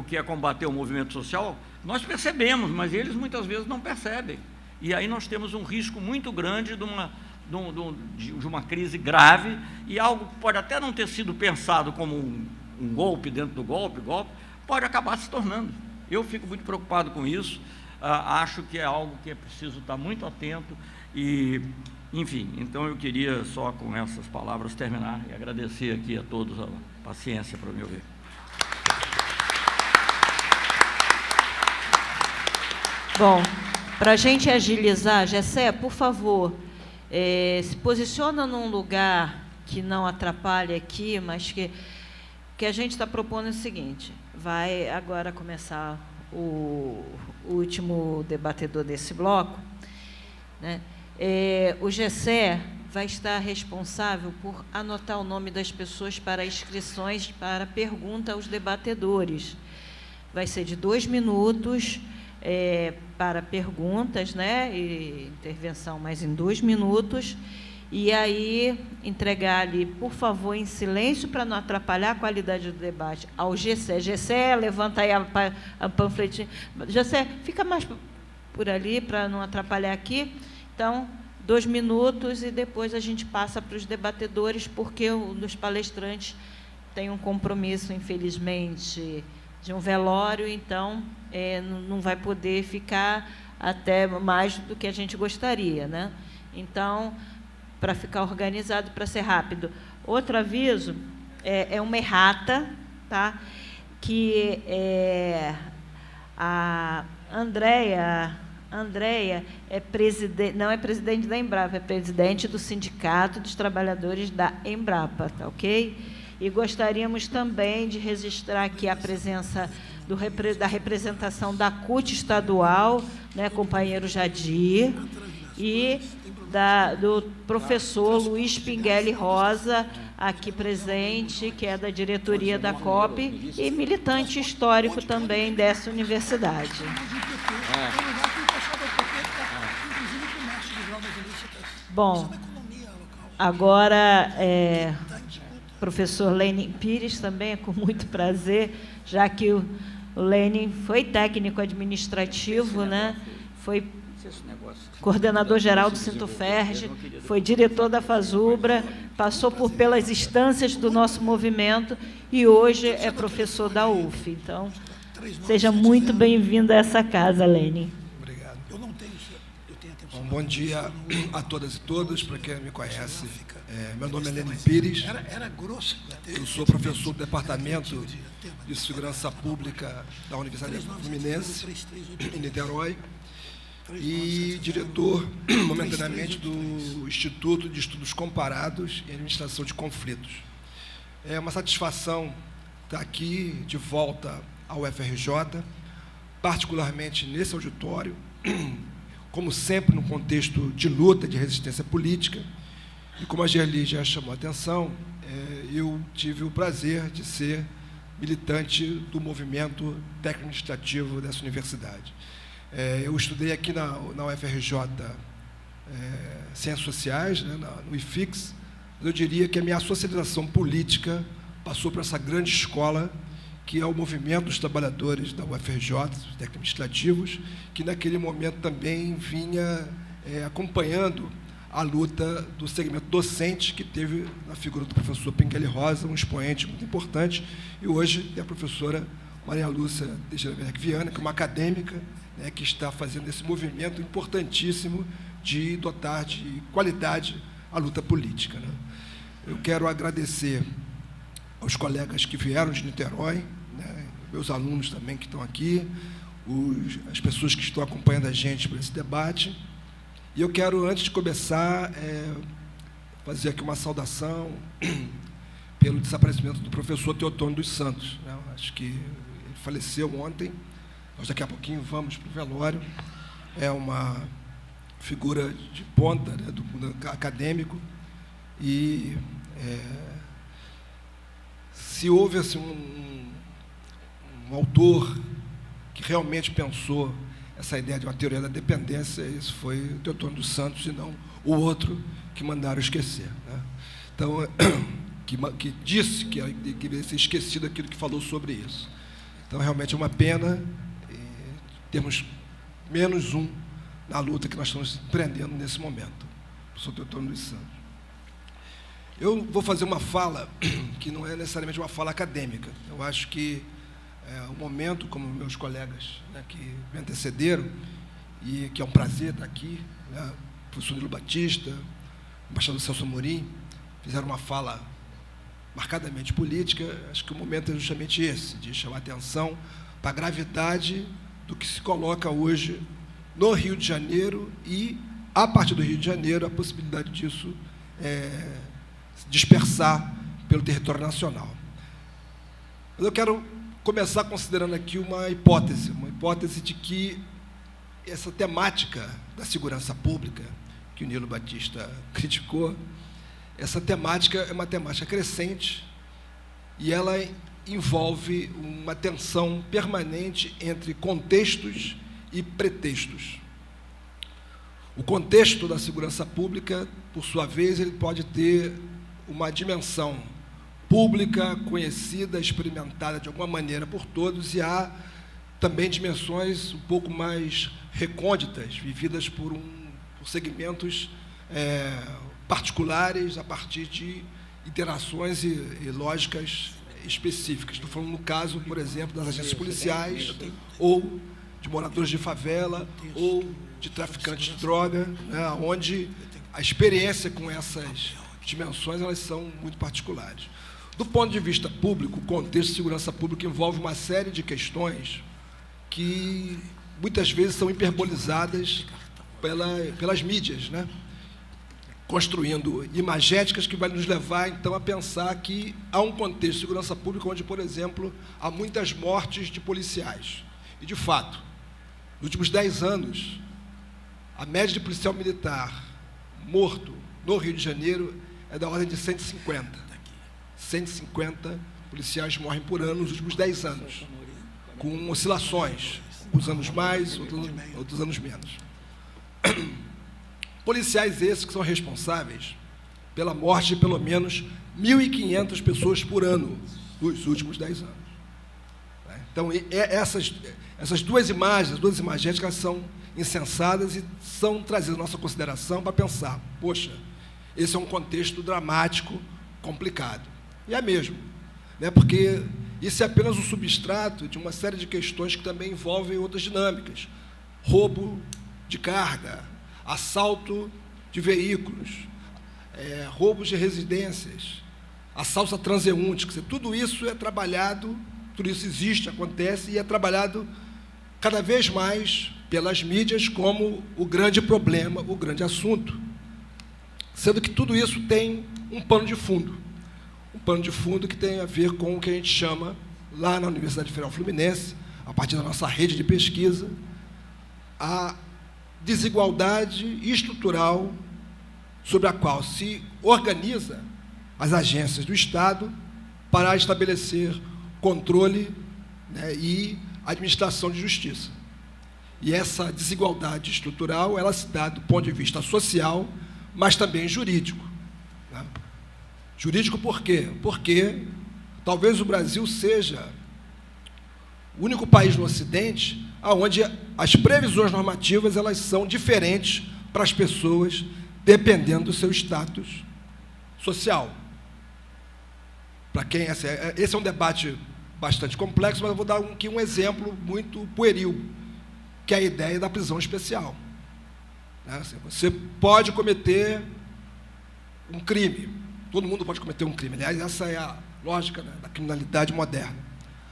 que é combater o movimento social, nós percebemos, mas eles muitas vezes não percebem. E aí nós temos um risco muito grande de uma crise grave, e algo que pode até não ter sido pensado como um golpe dentro do golpe, pode acabar se tornando. Eu fico muito preocupado com isso, acho que é algo que é preciso estar muito atento e... Enfim, então eu queria só com essas palavras terminar e agradecer aqui a todos a paciência para me ouvir. Bom, para a gente agilizar, Gessé, por favor, se posiciona num lugar que não atrapalhe aqui, mas que a gente está propondo é o seguinte: vai agora começar o último debatedor desse bloco, né? O Gessé vai estar responsável por anotar o nome das pessoas para inscrições para pergunta aos debatedores. Vai ser de 2 minutos para perguntas, né, e intervenção mais em 2 minutos, e aí entregar ali, por favor, em silêncio, para não atrapalhar a qualidade do debate, ao Gessé. Gessé, levanta aí a panfletinha. Gessé, fica mais por ali, para não atrapalhar aqui. Então, 2 minutos e depois a gente passa para os debatedores, porque um dos palestrantes tem um compromisso, infelizmente, de um velório, então não vai poder ficar até mais do que a gente gostaria, né? Então, para ficar organizado, para ser rápido. Outro aviso é uma errata, tá? Que a Andréia não é presidente da Embrapa, é presidente do Sindicato dos Trabalhadores da Embrapa, tá ok? E gostaríamos também de registrar aqui a presença da representação da CUT estadual, né, companheiro Jadir, e do professor Luiz Pinguelli Rosa, aqui presente, que é da diretoria da COP e militante histórico também dessa universidade. Bom, agora, professor Lênin Pires também, é com muito prazer, já que o Lênin foi técnico administrativo, né? Foi coordenador-geral do Sintoferj, foi diretor da FASUBRA, passou pelas instâncias do nosso movimento e hoje é professor da UF. Então, seja muito bem-vindo a essa casa, Lênin. Obrigado. Bom dia a todas e todos, para quem me conhece. Meu nome é Lênin Pires, eu sou professor do Departamento de Segurança Pública da Universidade Fluminense, em Niterói, e diretor, momentaneamente, do Instituto de Estudos Comparados e Administração de Conflitos. É uma satisfação estar aqui, de volta ao UFRJ, particularmente nesse auditório, como sempre, no contexto de luta, de resistência política, e como a Gerli já chamou a atenção, eu tive o prazer de ser militante do movimento técnico-administrativo dessa universidade. Eu estudei aqui na UFRJ Ciências Sociais, né, no IFIX, mas eu diria que a minha socialização política passou por essa grande escola, que é o movimento dos trabalhadores da UFRJ, os técnicos administrativos, que naquele momento também vinha acompanhando a luta do segmento docente, que teve na figura do professor Pinguelli Rosa, um expoente muito importante, e hoje é a professora Maria Lúcia Teixeira Viana, que é uma acadêmica, né, que está fazendo esse movimento importantíssimo de dotar de qualidade a luta política, né? Eu quero agradecer aos colegas que vieram de Niterói, né, meus alunos também que estão aqui, as pessoas que estão acompanhando a gente por esse debate. E eu quero, antes de começar, fazer aqui uma saudação pelo desaparecimento do professor Teotônio dos Santos, né? Acho que ele faleceu ontem, nós daqui a pouquinho vamos para o velório. É uma figura de ponta, né, do mundo acadêmico, E se houve assim, um autor que realmente pensou essa ideia de uma teoria da dependência, isso foi o Teotônio dos Santos, e não o outro que mandaram esquecer, né? Então, que disse que deveria ser esquecido aquilo que falou sobre isso. Então, realmente é uma pena termos menos um na luta que nós estamos empreendendo nesse momento. Professor Teotônio dos Santos. Eu vou fazer uma fala que não é necessariamente uma fala acadêmica. Eu acho que o momento, como meus colegas, né, que me antecederam, e que é um prazer estar aqui, né, o professor Nilo Batista, o embaixador Celso Amorim, fizeram uma fala marcadamente política. Acho que o momento é justamente esse, de chamar atenção para a gravidade do que se coloca hoje no Rio de Janeiro e, a partir do Rio de Janeiro, a possibilidade disso se dispersar pelo território nacional. Mas eu quero começar considerando aqui uma hipótese de que essa temática da segurança pública, que o Nilo Batista criticou, essa temática é uma temática crescente e ela envolve uma tensão permanente entre contextos e pretextos. O contexto da segurança pública, por sua vez, ele pode ter uma dimensão pública, conhecida, experimentada de alguma maneira por todos, e há também dimensões um pouco mais recônditas, vividas por segmentos particulares, a partir de interações e lógicas específicas. Estou falando no caso, por exemplo, das agências policiais, ou de moradores de favela, ou de traficantes de droga, né, onde a experiência com essas dimensões elas são muito particulares. Do ponto de vista público, o contexto de segurança pública envolve uma série de questões que muitas vezes são hiperbolizadas pelas mídias, né? Construindo imagéticas que vai nos levar, então, a pensar que há um contexto de segurança pública onde, por exemplo, há muitas mortes de policiais. E, de fato, nos últimos 10 anos, a média de policial militar morto no Rio de Janeiro é da ordem de 150. 150 policiais morrem por ano nos últimos 10 anos, com oscilações, uns anos mais, outros anos menos. Policiais esses que são responsáveis pela morte de pelo menos 1.500 pessoas por ano nos últimos 10 anos. Então, essas duas imagens, as duas imagéticas, são insensadas e são trazidas à nossa consideração para pensar, poxa, esse é um contexto dramático, complicado. E é mesmo, né, porque isso é apenas um substrato de uma série de questões que também envolvem outras dinâmicas. Roubo de carga, assalto de veículos, roubos de residências, assaltos a transeuntes, quer dizer, tudo isso é trabalhado, tudo isso existe, acontece, e é trabalhado cada vez mais pelas mídias como o grande problema, o grande assunto, sendo que tudo isso tem um pano de fundo que tem a ver com o que a gente chama, lá na Universidade Federal Fluminense, a partir da nossa rede de pesquisa, a desigualdade estrutural sobre a qual se organiza as agências do Estado para estabelecer controle, né, e administração de justiça. E essa desigualdade estrutural, ela se dá do ponto de vista social, mas também jurídico, né? Jurídico por quê? Porque talvez o Brasil seja o único país no Ocidente onde as previsões normativas elas são diferentes para as pessoas, dependendo do seu status social. Para quem esse é um debate bastante complexo, mas eu vou dar aqui um exemplo muito pueril, que é a ideia da prisão especial. Você pode cometer um crime, todo mundo pode cometer um crime. Aliás, essa é a lógica, né, da criminalidade moderna.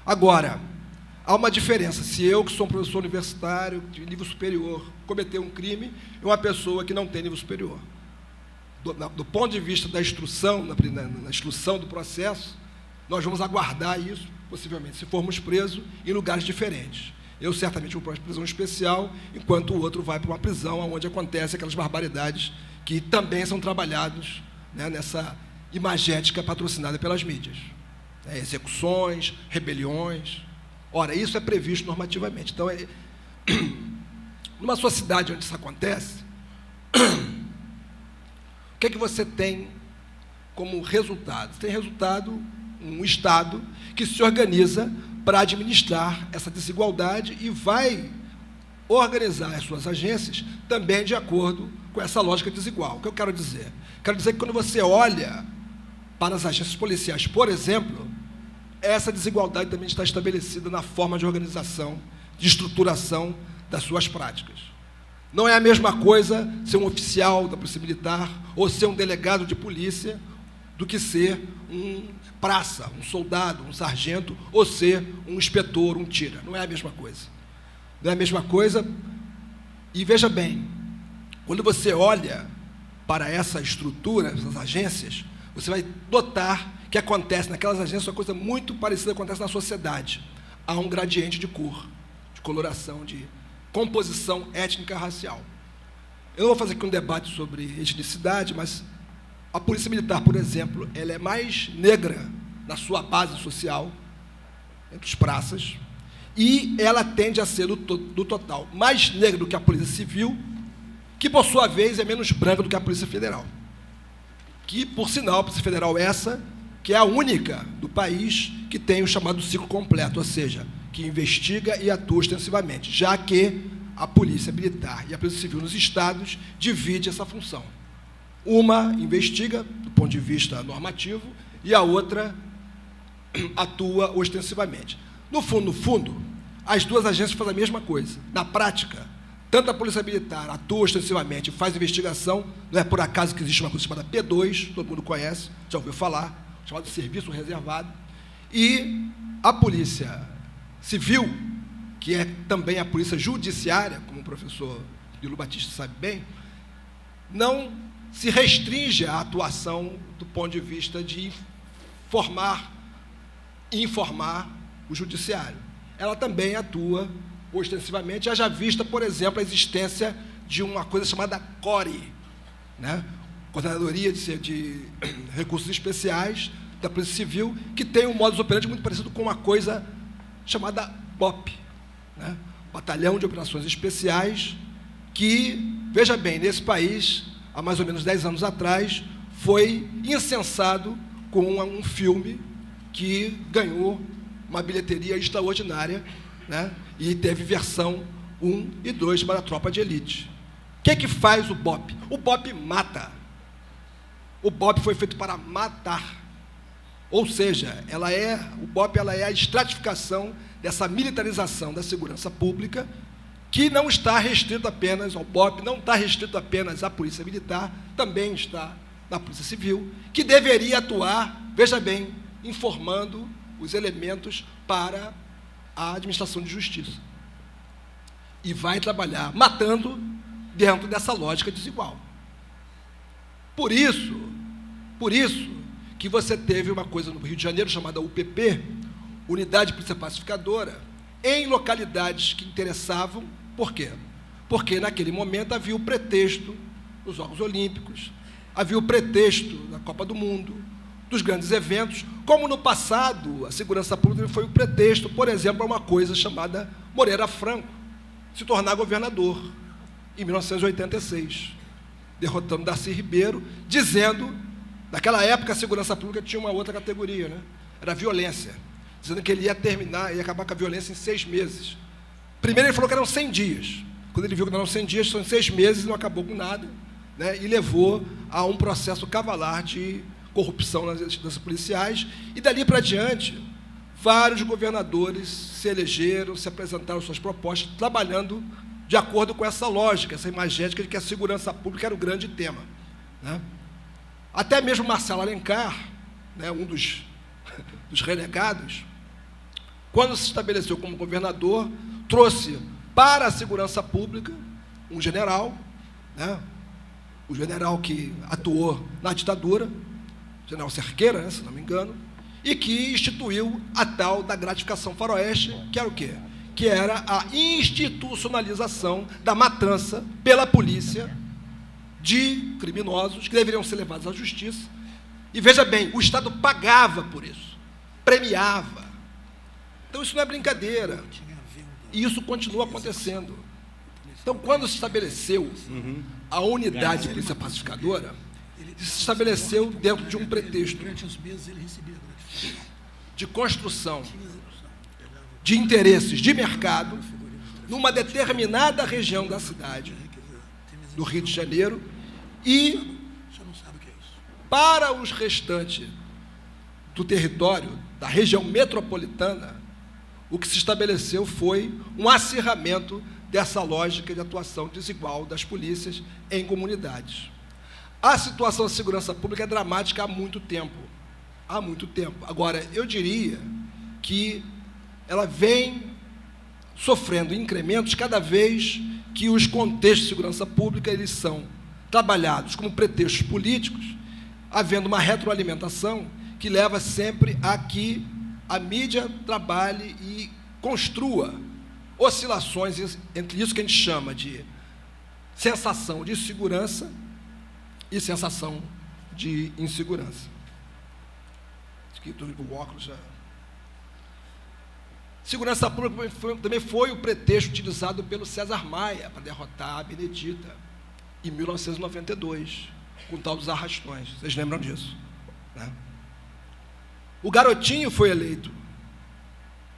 Agora, há uma diferença. Se eu, que sou um professor universitário de nível superior, cometer um crime, e uma pessoa que não tem nível superior. Do ponto de vista da instrução, na instrução do processo, nós vamos aguardar isso, possivelmente, se formos presos, em lugares diferentes. Eu, certamente, vou para uma prisão especial, enquanto o outro vai para uma prisão onde acontecem aquelas barbaridades que também são trabalhadas né, nessa imagética patrocinada pelas mídias. Execuções, rebeliões. Ora, isso é previsto normativamente. Então, numa sociedade onde isso acontece, o que é que você tem como resultado? Você tem resultado um Estado que se organiza para administrar essa desigualdade e vai organizar as suas agências também de acordo com essa lógica desigual. O que eu quero dizer? Quero dizer que quando você olha para as agências policiais, por exemplo, essa desigualdade também está estabelecida na forma de organização, de estruturação das suas práticas. Não é a mesma coisa ser um oficial da Polícia Militar ou ser um delegado de polícia do que ser um praça, um soldado, um sargento ou ser um inspetor, um tira. Não é a mesma coisa. Não é a mesma coisa. E veja bem, quando você olha para essa estrutura, essas agências, você vai notar que acontece naquelas agências uma coisa muito parecida que acontece na sociedade. Há um gradiente de cor, de coloração, de composição étnica racial. Eu não vou fazer aqui um debate sobre etnicidade, mas a Polícia Militar, por exemplo, ela é mais negra na sua base social, entre os praças, e ela tende a ser, do total, mais negra do que a Polícia Civil, que, por sua vez, é menos branca do que a Polícia Federal. Que, por sinal, a Polícia Federal essa, que é a única do país que tem o chamado ciclo completo, ou seja, que investiga e atua extensivamente, já que a Polícia Militar e a Polícia Civil nos estados dividem essa função. Uma investiga, do ponto de vista normativo, e a outra atua ostensivamente. No fundo, as duas agências fazem a mesma coisa. Na prática, tanto a Polícia Militar atua ostensivamente e faz investigação, não é por acaso que existe uma coisa chamada P2, todo mundo conhece, já ouviu falar, chamado Serviço Reservado, e a Polícia Civil, que é também a Polícia Judiciária, como o professor Lilo Batista sabe bem, não se restringe à atuação do ponto de vista de informar o judiciário. Ela também atua ostensivamente, haja vista, por exemplo, a existência de uma coisa chamada CORE, né? Coordenadoria de Recursos Especiais da Polícia Civil, que tem um modus operandi muito parecido com uma coisa chamada BOP, né? Batalhão de Operações Especiais, que, veja bem, nesse país, há mais ou menos 10 anos atrás, foi incensado com um filme que ganhou uma bilheteria extraordinária, né? E teve versão 1 e 2 para a Tropa de Elite. O que é que faz o BOP? O BOP mata. O BOP foi feito para matar. Ou seja, o BOP é a estratificação dessa militarização da segurança pública, que não está restrito apenas ao BOP, não está restrito apenas à Polícia Militar, também está na Polícia Civil, que deveria atuar, veja bem, informando os elementos para a administração de justiça. E vai trabalhar matando dentro dessa lógica desigual. Por isso que você teve uma coisa no Rio de Janeiro chamada UPP, Unidade de Polícia Pacificadora, em localidades que interessavam. Por quê? Porque naquele momento havia o pretexto dos Jogos Olímpicos, havia o pretexto da Copa do Mundo, dos grandes eventos, como no passado a segurança pública foi o pretexto, por exemplo, a uma coisa chamada Moreira Franco se tornar governador em 1986, derrotando Darcy Ribeiro, dizendo, naquela época a segurança pública tinha uma outra categoria, né? Era a violência, dizendo que ele ia acabar com a violência em 6 meses. Primeiro ele falou que eram 100 dias, quando ele viu que não eram 100 dias, são 6 meses, não acabou com nada, né? E levou a um processo cavalar de corrupção nas instâncias policiais, e dali para diante, vários governadores se elegeram, se apresentaram suas propostas, trabalhando de acordo com essa lógica, essa imagética de que a segurança pública era o grande tema, né? Até mesmo Marcelo Alencar, né, um dos renegados, quando se estabeleceu como governador, trouxe para a segurança pública um general, né, o general que atuou na ditadura, general Cerqueira, né, se não me engano, e que instituiu a tal da gratificação faroeste, que era o quê? Que era a institucionalização da matança pela polícia de criminosos que deveriam ser levados à justiça. E veja bem, o Estado pagava por isso, premiava. Então isso não é brincadeira. E isso continua acontecendo. Então, quando se estabeleceu a unidade de polícia pacificadora, se estabeleceu dentro de um pretexto de construção de interesses de mercado numa determinada região da cidade, do Rio de Janeiro, e para os restantes do território, da região metropolitana, o que se estabeleceu foi um acirramento dessa lógica de atuação desigual das polícias em comunidades. A situação de segurança pública é dramática há muito tempo. Há muito tempo. Agora, eu diria que ela vem sofrendo incrementos cada vez que os contextos de segurança pública eles são trabalhados como pretextos políticos, havendo uma retroalimentação que leva sempre a que a mídia trabalhe e construa oscilações entre isso que a gente chama de sensação de segurança e sensação de insegurança. Aqui, o óculos já... Segurança pública também foi o pretexto utilizado pelo César Maia para derrotar a Benedita em 1992, com o tal dos arrastões. Vocês lembram disso, né? O Garotinho foi eleito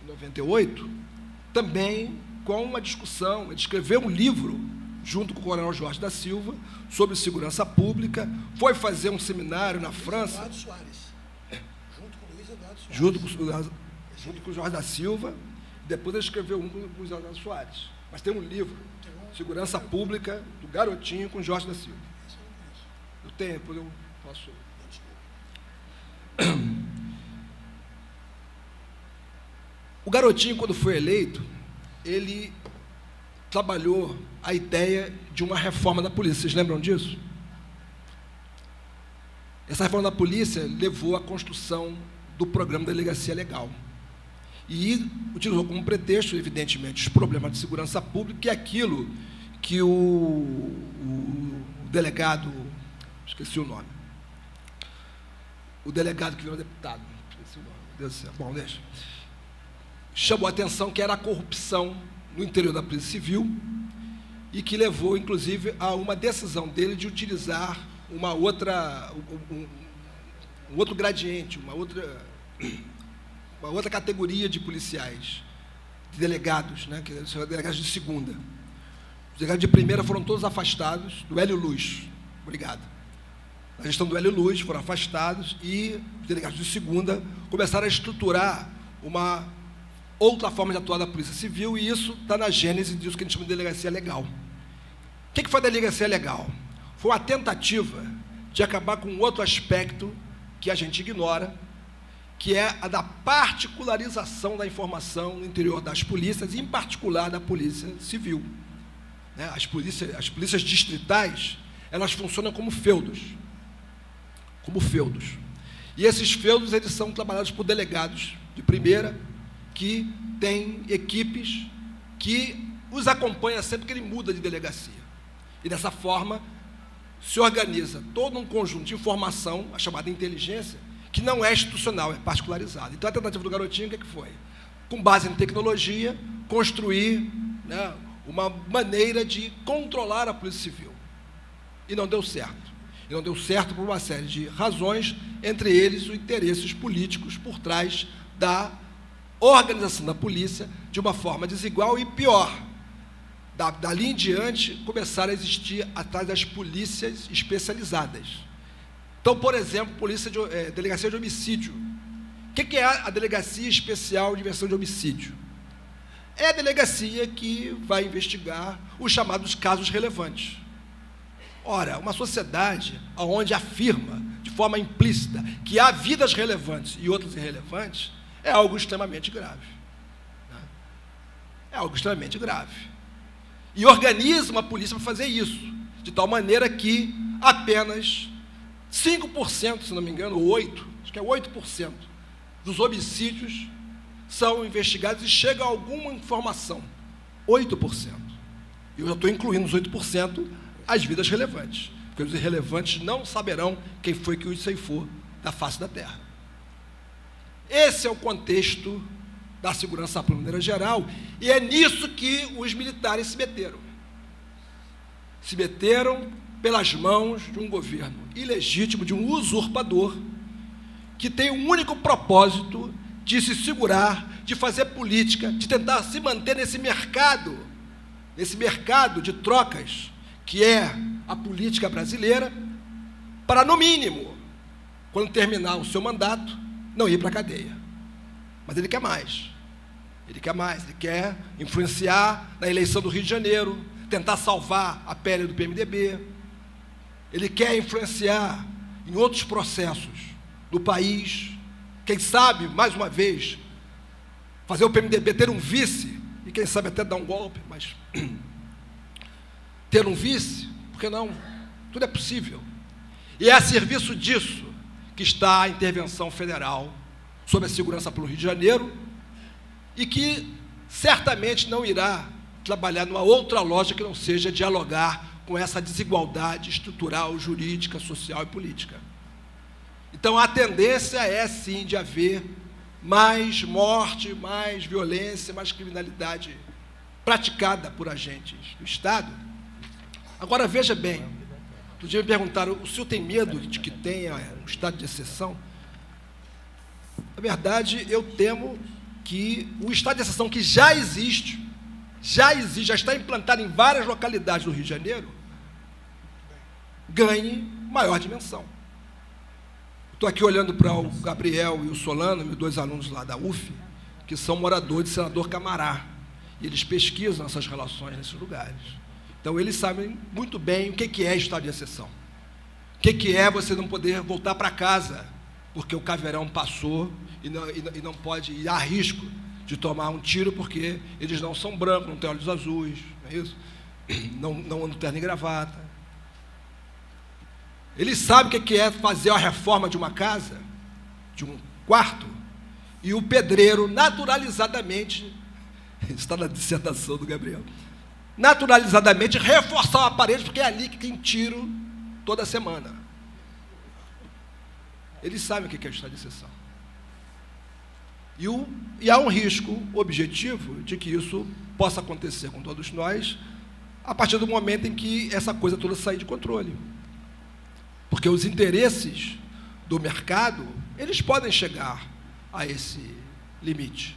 em 98, também com uma discussão. Ele escreveu um livro, junto com o coronel Jorge da Silva, sobre segurança pública, foi fazer um seminário na França, Eduardo Soares, junto com o Luiz Eduardo Soares. Junto com o Jorge da Silva, depois ele escreveu um com o Luiz Eduardo Soares. Mas tem um livro, Segurança Pública, do Garotinho, com Jorge da Silva. Eu tenho, depois eu posso... O Garotinho, quando foi eleito, ele trabalhou a ideia de uma reforma da polícia. Vocês lembram disso? Essa reforma da polícia levou à construção do programa Delegacia Legal. E utilizou como pretexto, evidentemente, os problemas de segurança pública, que é aquilo que o delegado, esqueci o nome, o delegado que virou deputado, esqueci o nome, Deus do céu, bom, deixa, chamou a atenção que era a corrupção no interior da Polícia Civil e que levou, inclusive, a uma decisão dele de utilizar um outro gradiente, uma outra categoria de policiais, de delegados, né, que são delegados de segunda. Os delegados de primeira foram todos afastados do Hélio Luz. Obrigado. Na gestão do Hélio Luz foram afastados e os delegados de segunda começaram a estruturar uma outra forma de atuar da Polícia Civil, e isso está na gênese disso que a gente chama de delegacia legal. O que foi a delegacia legal? Foi uma tentativa de acabar com outro aspecto que a gente ignora, que é a da particularização da informação no interior das polícias, e em particular da Polícia Civil. Né? As polícias distritais, elas funcionam como feudos. E esses feudos, eles são trabalhados por delegados de primeira, que têm equipes que os acompanham sempre que ele muda de delegacia. E dessa forma, se organiza todo um conjunto de informação, a chamada inteligência, que não é institucional, é particularizada. Então, a tentativa do Garotinho, o que foi? Com base em tecnologia, construir, né, uma maneira de controlar a Polícia Civil. E não deu certo. E não deu certo por uma série de razões, entre eles os interesses políticos por trás da organização da polícia de uma forma desigual e, pior, dali em diante, começaram a existir atrás das polícias especializadas. Então, por exemplo, delegacia de homicídio. O que é a Delegacia Especial de Investigação de Homicídio? É a delegacia que vai investigar os chamados casos relevantes. Ora, uma sociedade onde afirma, de forma implícita, que há vidas relevantes e outras irrelevantes, é algo extremamente grave. Né? É algo extremamente grave. E organiza uma polícia para fazer isso, de tal maneira que apenas 5%, se não me engano, 8%, acho que é 8%, dos homicídios são investigados e chega a alguma informação. 8%. E eu já estou incluindo os 8% as vidas relevantes. porque os irrelevantes não saberão quem foi que os ceifou da face da terra. Esse é o contexto da segurança pública de maneira geral, e é nisso que os militares se meteram. Se meteram pelas mãos de um governo ilegítimo, de um usurpador, que tem um único propósito de se segurar, de fazer política, de tentar se manter nesse mercado de trocas, que é a política brasileira, para, no mínimo, quando terminar o seu mandato, não ir para a cadeia. Mas ele quer mais. Ele quer influenciar na eleição do Rio de Janeiro, tentar salvar a pele do PMDB. Ele quer influenciar em outros processos do país. Quem sabe, mais uma vez, fazer o PMDB ter um vice, e quem sabe até dar um golpe, mas ter um vice, por que não? Tudo é possível. E é a serviço disso que está a intervenção federal sobre a segurança pelo Rio de Janeiro, e que certamente não irá trabalhar numa outra lógica que não seja dialogar com essa desigualdade estrutural, jurídica, social e política. Então, a tendência é, sim, de haver mais morte, mais violência, mais criminalidade praticada por agentes do Estado. Agora, veja bem, outro dia me perguntaram, o senhor tem medo de que tenha um estado de exceção? Na verdade, eu temo que o estado de exceção que já existe, já está implantado em várias localidades do Rio de Janeiro, ganhe maior dimensão. Estou aqui olhando para o Gabriel e o Solano, meus dois alunos lá da UF, que são moradores de Senador Camará, e eles pesquisam essas relações nesses lugares. Então, eles sabem muito bem o que é estado de exceção. O que é você não poder voltar para casa, porque o caveirão passou e não pode ir a risco de tomar um tiro, porque eles não são brancos, não têm olhos azuis, não é isso? Não andam terno e gravata. Eles sabem o que é fazer a reforma de uma casa, de um quarto, e o pedreiro naturalizadamente, está na dissertação do Gabriel, naturalizadamente reforçar uma parede, porque é ali que tem tiro toda semana. Eles sabem o que é estado de exceção. E há um risco objetivo de que isso possa acontecer com todos nós a partir do momento em que essa coisa toda sair de controle. Porque os interesses do mercado, eles podem chegar a esse limite.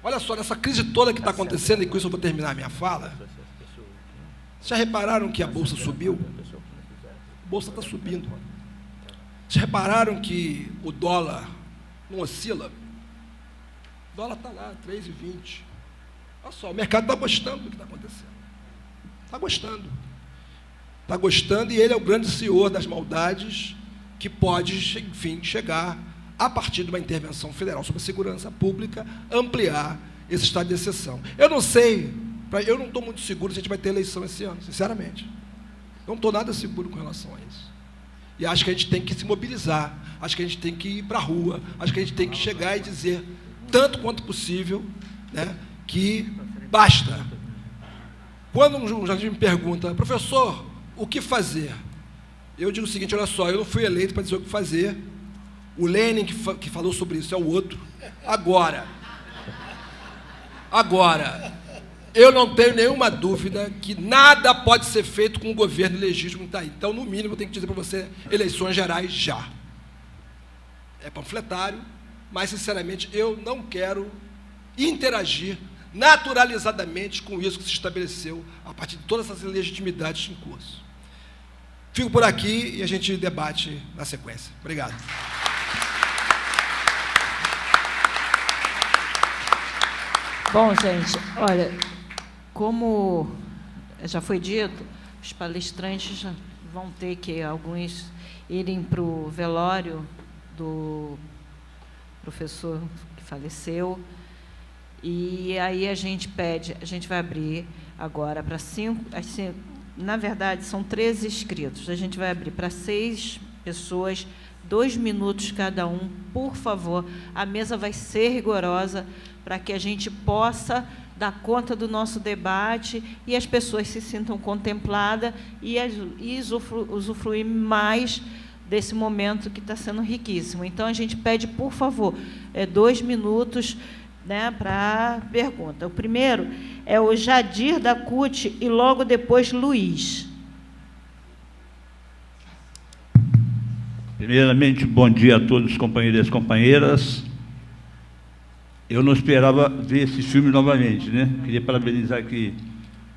Olha só, nessa crise toda que está acontecendo, e com isso eu vou terminar a minha fala, já repararam que a Bolsa subiu? A Bolsa está subindo. Já repararam que o dólar não oscila? O dólar está lá, 3,20. Olha só, o mercado está gostando do que está acontecendo. Está gostando. Está gostando, e ele é o grande senhor das maldades que pode, enfim, chegar, a partir de uma intervenção federal sobre a segurança pública, ampliar esse estado de exceção. Eu não sei, eu não estou muito seguro se a gente vai ter eleição esse ano, sinceramente. Não estou nada seguro com relação a isso. E acho que a gente tem que se mobilizar, acho que a gente tem que ir para a rua, acho que a gente tem que chegar e dizer, tanto quanto possível, né, que basta. Quando um jornalista me pergunta, professor, o que fazer? Eu digo o seguinte, olha só, eu não fui eleito para dizer o que fazer, o Lenin que falou sobre isso é o outro. Agora, eu não tenho nenhuma dúvida que nada pode ser feito com o governo ilegítimo que está aí. Então, no mínimo, eu tenho que dizer para você, eleições gerais já. É panfletário, mas, sinceramente, eu não quero interagir naturalizadamente com isso que se estabeleceu a partir de todas essas ilegitimidades em curso. Fico por aqui e a gente debate na sequência. Obrigado. Bom, gente, olha, como já foi dito, os palestrantes vão ter que, alguns, irem para o velório do professor que faleceu, e aí a gente vai abrir agora para 5, na verdade, são 13 inscritos, a gente vai abrir para 6 pessoas, 2 minutos cada um, por favor, a mesa vai ser rigorosa, para que a gente possa dar conta do nosso debate e as pessoas se sintam contempladas e usufruir mais desse momento que está sendo riquíssimo. Então, a gente pede, por favor, 2 minutos, né, para a pergunta. O primeiro é o Jadir da CUT e logo depois Luiz. Primeiramente, bom dia a todos os companheiros e companheiras. Eu não esperava ver esse filme novamente, né? Queria parabenizar aqui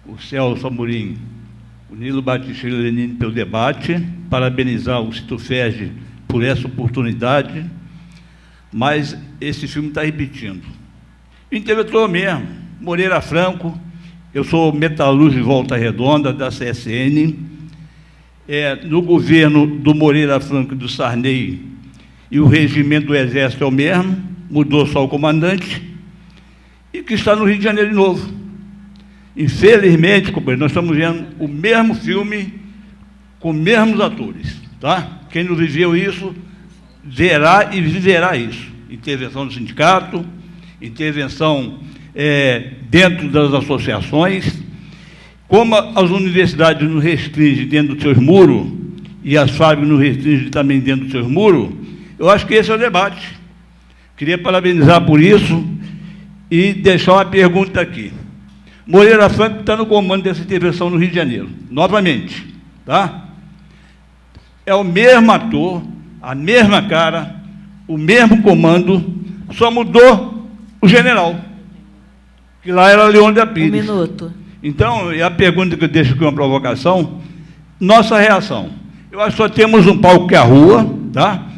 o Celso Amorim, o Nilo Batista Lenine pelo debate, parabenizar o Situferj por essa oportunidade, mas esse filme está repetindo. O intelectual mesmo, Moreira Franco, eu sou metalúrgico de Volta Redonda, da CSN. No governo do Moreira Franco e do Sarney, e o regimento do Exército é o mesmo, mudou só o comandante, e que está no Rio de Janeiro de novo. Infelizmente, companheiro, nós estamos vendo o mesmo filme com os mesmos atores. Tá? Quem não viveu isso, verá e viverá isso. Intervenção do sindicato, intervenção dentro das associações. Como as universidades nos restringem dentro dos seus muros, e as fábricas nos restringem também dentro dos seus muros, eu acho que esse é o debate. Queria parabenizar por isso e deixar uma pergunta aqui. Moreira Franco está no comando dessa intervenção no Rio de Janeiro, novamente. Tá? É o mesmo ator, a mesma cara, o mesmo comando, só mudou o general, que lá era Leônidas Pires. 1 minuto. Então, a pergunta que eu deixo aqui, uma provocação, nossa reação. Eu acho que só temos um palco que é a rua, tá?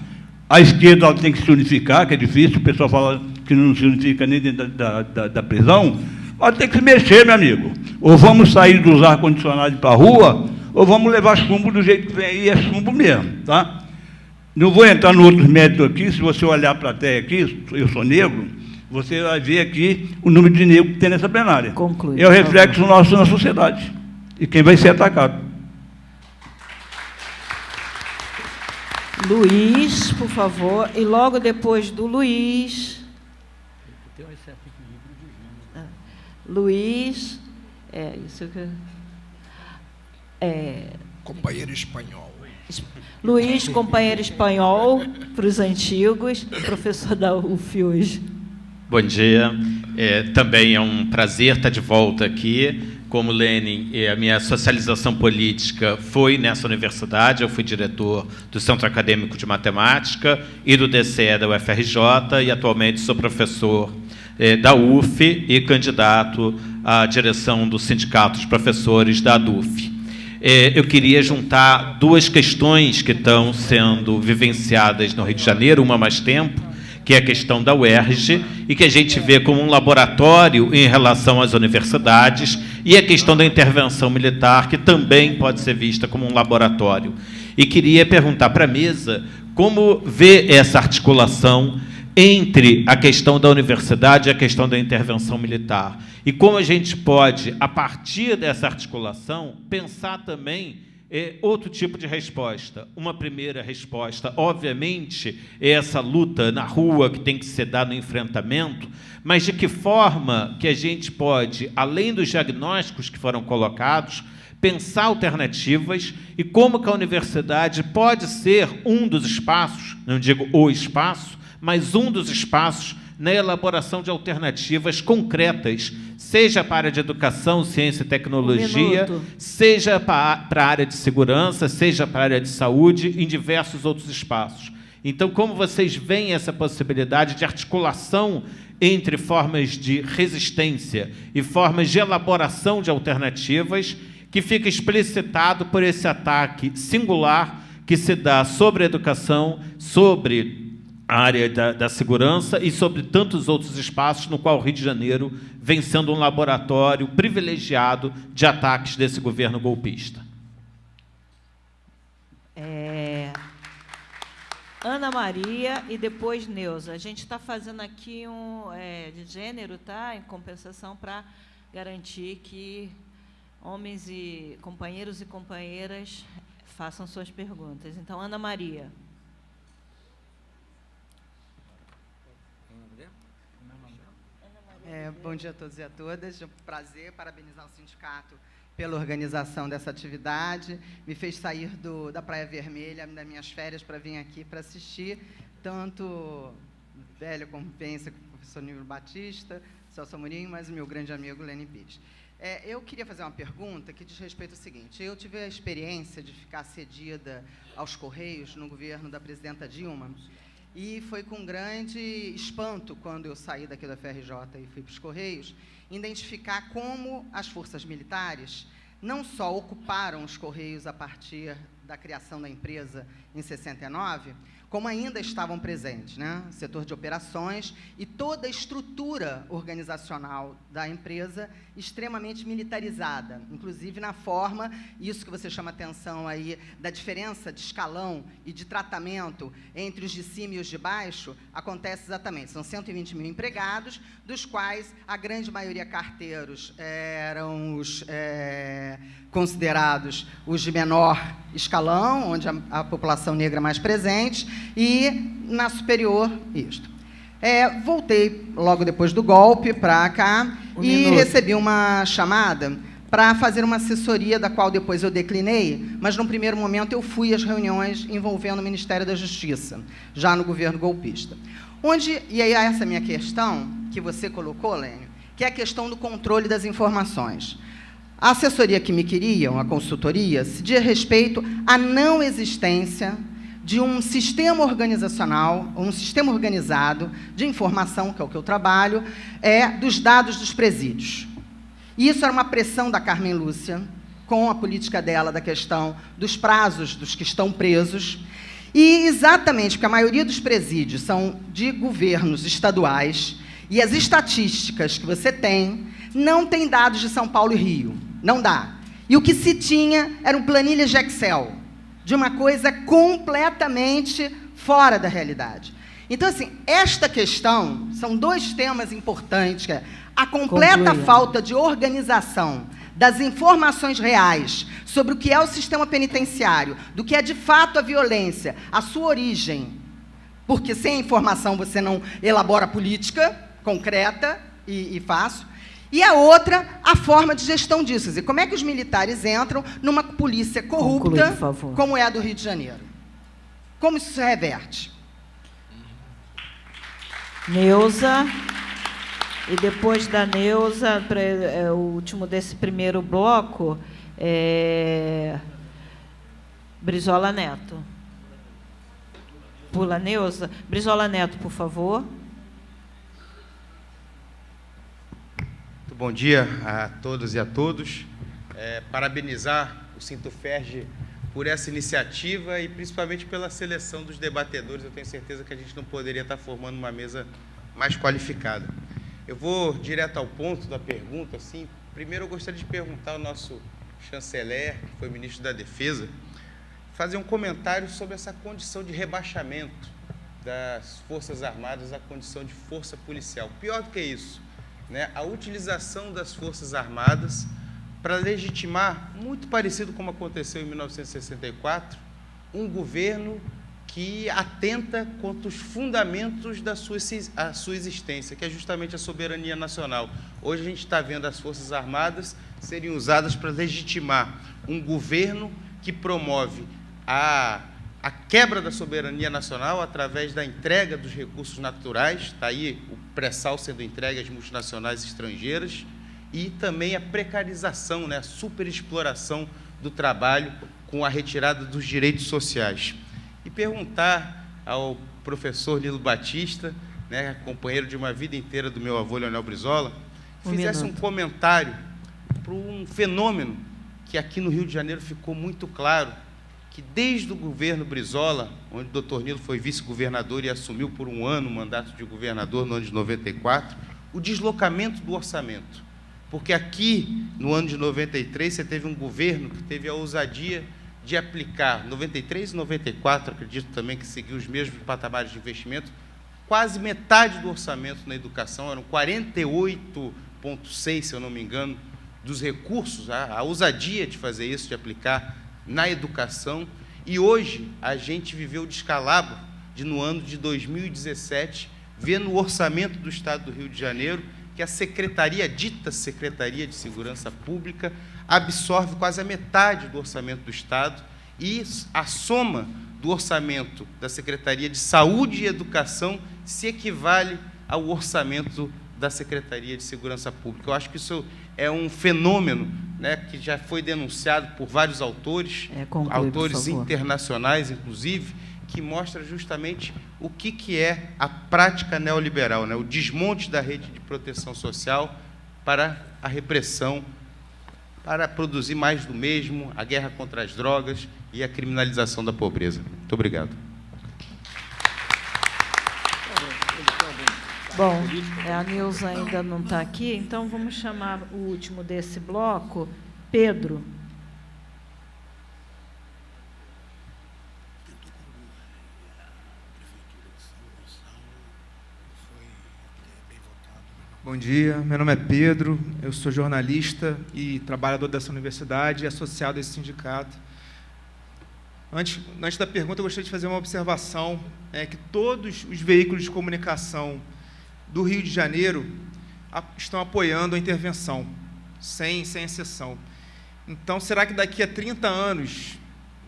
A esquerda ela tem que se unificar, que é difícil, o pessoal fala que não se unifica nem dentro da prisão, mas tem que se mexer, meu amigo. Ou vamos sair dos ar-condicionados para a rua, ou vamos levar chumbo do jeito que vem aí, é chumbo mesmo, tá? Não vou entrar no outros méritos aqui, se você olhar a plateia aqui, eu sou negro, você vai ver aqui o número de negros que tem nessa plenária. Conclui, é o reflexo nosso na sociedade. E quem vai ser atacado. Luiz, por favor. E logo depois do Luiz... Luiz... isso que... Companheiro espanhol. Luiz, companheiro espanhol, para os antigos, professor da UF hoje. Bom dia. Também é um prazer estar de volta aqui. Como Lenin, a minha socialização política foi nessa universidade. Eu fui diretor do Centro Acadêmico de Matemática e do DCE da UFRJ e atualmente sou professor da UF e candidato à direção do Sindicato dos Professores da ADUF. Eu queria juntar 2 questões que estão sendo vivenciadas no Rio de Janeiro, uma há mais tempo, que é a questão da UERJ, e que a gente vê como um laboratório em relação às universidades, e a questão da intervenção militar, que também pode ser vista como um laboratório. E queria perguntar para a mesa como vê essa articulação entre a questão da universidade e a questão da intervenção militar. E como a gente pode, a partir dessa articulação, pensar também outro tipo de resposta. Uma primeira resposta, obviamente, é essa luta na rua que tem que ser dada no enfrentamento, mas de que forma que a gente pode, além dos diagnósticos que foram colocados, pensar alternativas e como que a universidade pode ser um dos espaços, não digo o espaço, mas um dos espaços na elaboração de alternativas concretas, seja para a área de educação, ciência e tecnologia, seja para a área de segurança, seja para a área de saúde, em diversos outros espaços. Então, como vocês veem essa possibilidade de articulação entre formas de resistência e formas de elaboração de alternativas, que fica explicitado por esse ataque singular que se dá sobre a educação, sobre a área da segurança e sobre tantos outros espaços no qual o Rio de Janeiro vem sendo um laboratório privilegiado de ataques desse governo golpista. Ana Maria e depois Neuza. A gente está fazendo aqui de gênero, tá? Em compensação para garantir que homens e companheiras façam suas perguntas. Então, Ana Maria. Bom Bom dia a todos e a todas. É um prazer parabenizar o sindicato pela organização dessa atividade. Me fez sair da Praia Vermelha, das minhas férias, para vir aqui para assistir tanto velha convivência com o professor Nilo Batista, Celso Amorim, mas o meu grande amigo Lênin Pires. Eu queria fazer uma pergunta que diz respeito ao seguinte: eu tive a experiência de ficar cedida aos Correios no governo da presidenta Dilma, e foi com grande espanto, quando eu saí daqui da FRJ e fui para os Correios, identificar como as forças militares não só ocuparam os Correios a partir da criação da empresa em 69, como ainda estavam presentes, né? Setor de operações e toda a estrutura organizacional da empresa extremamente militarizada, inclusive na forma, isso que você chama atenção aí, da diferença de escalão e de tratamento entre os de cima e os de baixo, acontece exatamente. São 120 mil empregados, dos quais a grande maioria carteiros eram os considerados os de menor escalão, onde a população negra é mais presente, e na superior, isto. Voltei logo depois do golpe para cá recebi uma chamada para fazer uma assessoria, da qual depois eu declinei, mas, num primeiro momento, eu fui às reuniões envolvendo o Ministério da Justiça, já no governo golpista. E aí, essa minha questão, que você colocou, Lênio, que é a questão do controle das informações. A assessoria que me queriam, a consultoria, se diz respeito à não existência de um sistema organizacional, um sistema organizado de informação, que é o que eu trabalho, dos dados dos presídios. E isso era uma pressão da Carmen Lúcia, com a política dela, da questão dos prazos dos que estão presos, e exatamente porque a maioria dos presídios são de governos estaduais, e as estatísticas que você tem não tem dados de São Paulo e Rio, não dá. E o que se tinha eram planilhas de Excel, de uma coisa completamente fora da realidade. Então, assim, esta questão, são dois temas importantes, que é a completa falta de organização das informações reais sobre o que é o sistema penitenciário, do que é, de fato, a violência, a sua origem, porque sem a informação você não elabora política concreta e fácil. E a outra, a forma de gestão disso. E como é que os militares entram numa polícia corrupta, como é a do Rio de Janeiro? Como isso se reverte? Neuza. E depois da Neuza, o último desse primeiro bloco, Brizola Neto. Pula Neuza. Brizola Neto, por favor. Bom dia a todas e a todos. Parabenizar o Sintoferj por essa iniciativa e principalmente pela seleção dos debatedores. Eu tenho certeza que a gente não poderia estar formando uma mesa mais qualificada. Eu vou direto ao ponto da pergunta. Assim. Primeiro, eu gostaria de perguntar ao nosso chanceler, que foi ministro da Defesa, fazer um comentário sobre essa condição de rebaixamento das Forças Armadas à condição de força policial. Pior do que isso, né, a utilização das Forças Armadas para legitimar, muito parecido como aconteceu em 1964, um governo que atenta contra os fundamentos da sua existência, que é justamente a soberania nacional. Hoje a gente está vendo as Forças Armadas serem usadas para legitimar um governo que promove a quebra da soberania nacional através da entrega dos recursos naturais, está aí o pré-sal sendo entregue às multinacionais estrangeiras, e também a precarização, né, a superexploração do trabalho com a retirada dos direitos sociais. E perguntar ao professor Nilo Batista, né, companheiro de uma vida inteira do meu avô Leonel Brizola, fizesse um comentário para um fenômeno que aqui no Rio de Janeiro ficou muito claro, que desde o governo Brizola, onde o Dr. Nilo foi vice-governador e assumiu por um ano o mandato de governador no ano de 94, o deslocamento do orçamento. Porque aqui, no ano de 93, você teve um governo que teve a ousadia de aplicar, 93 e 94, acredito também que seguiu os mesmos patamares de investimento, quase metade do orçamento na educação, eram 48,6, se eu não me engano, dos recursos, a ousadia de fazer isso, de aplicar na educação, e hoje a gente viveu o descalabro de, no ano de 2017, ver no orçamento do Estado do Rio de Janeiro que a secretaria, dita Secretaria de Segurança Pública, absorve quase a metade do orçamento do Estado e a soma do orçamento da Secretaria de Saúde e Educação se equivale ao orçamento da Secretaria de Segurança Pública. Eu acho que isso é um fenômeno, né, que já foi denunciado por vários autores, autores internacionais, inclusive, que mostra justamente o que é a prática neoliberal, né, o desmonte da rede de proteção social para a repressão, para produzir mais do mesmo, a guerra contra as drogas e a criminalização da pobreza. Muito obrigado. Bom, a Nilza ainda não está aqui, então vamos chamar o último desse bloco, Pedro. Bom dia, meu nome é Pedro, eu sou jornalista e trabalhador dessa universidade e associado a esse sindicato. Antes da pergunta, eu gostaria de fazer uma observação, que todos os veículos de comunicação do Rio de Janeiro estão apoiando a intervenção, sem exceção. Então, será que daqui a 30 anos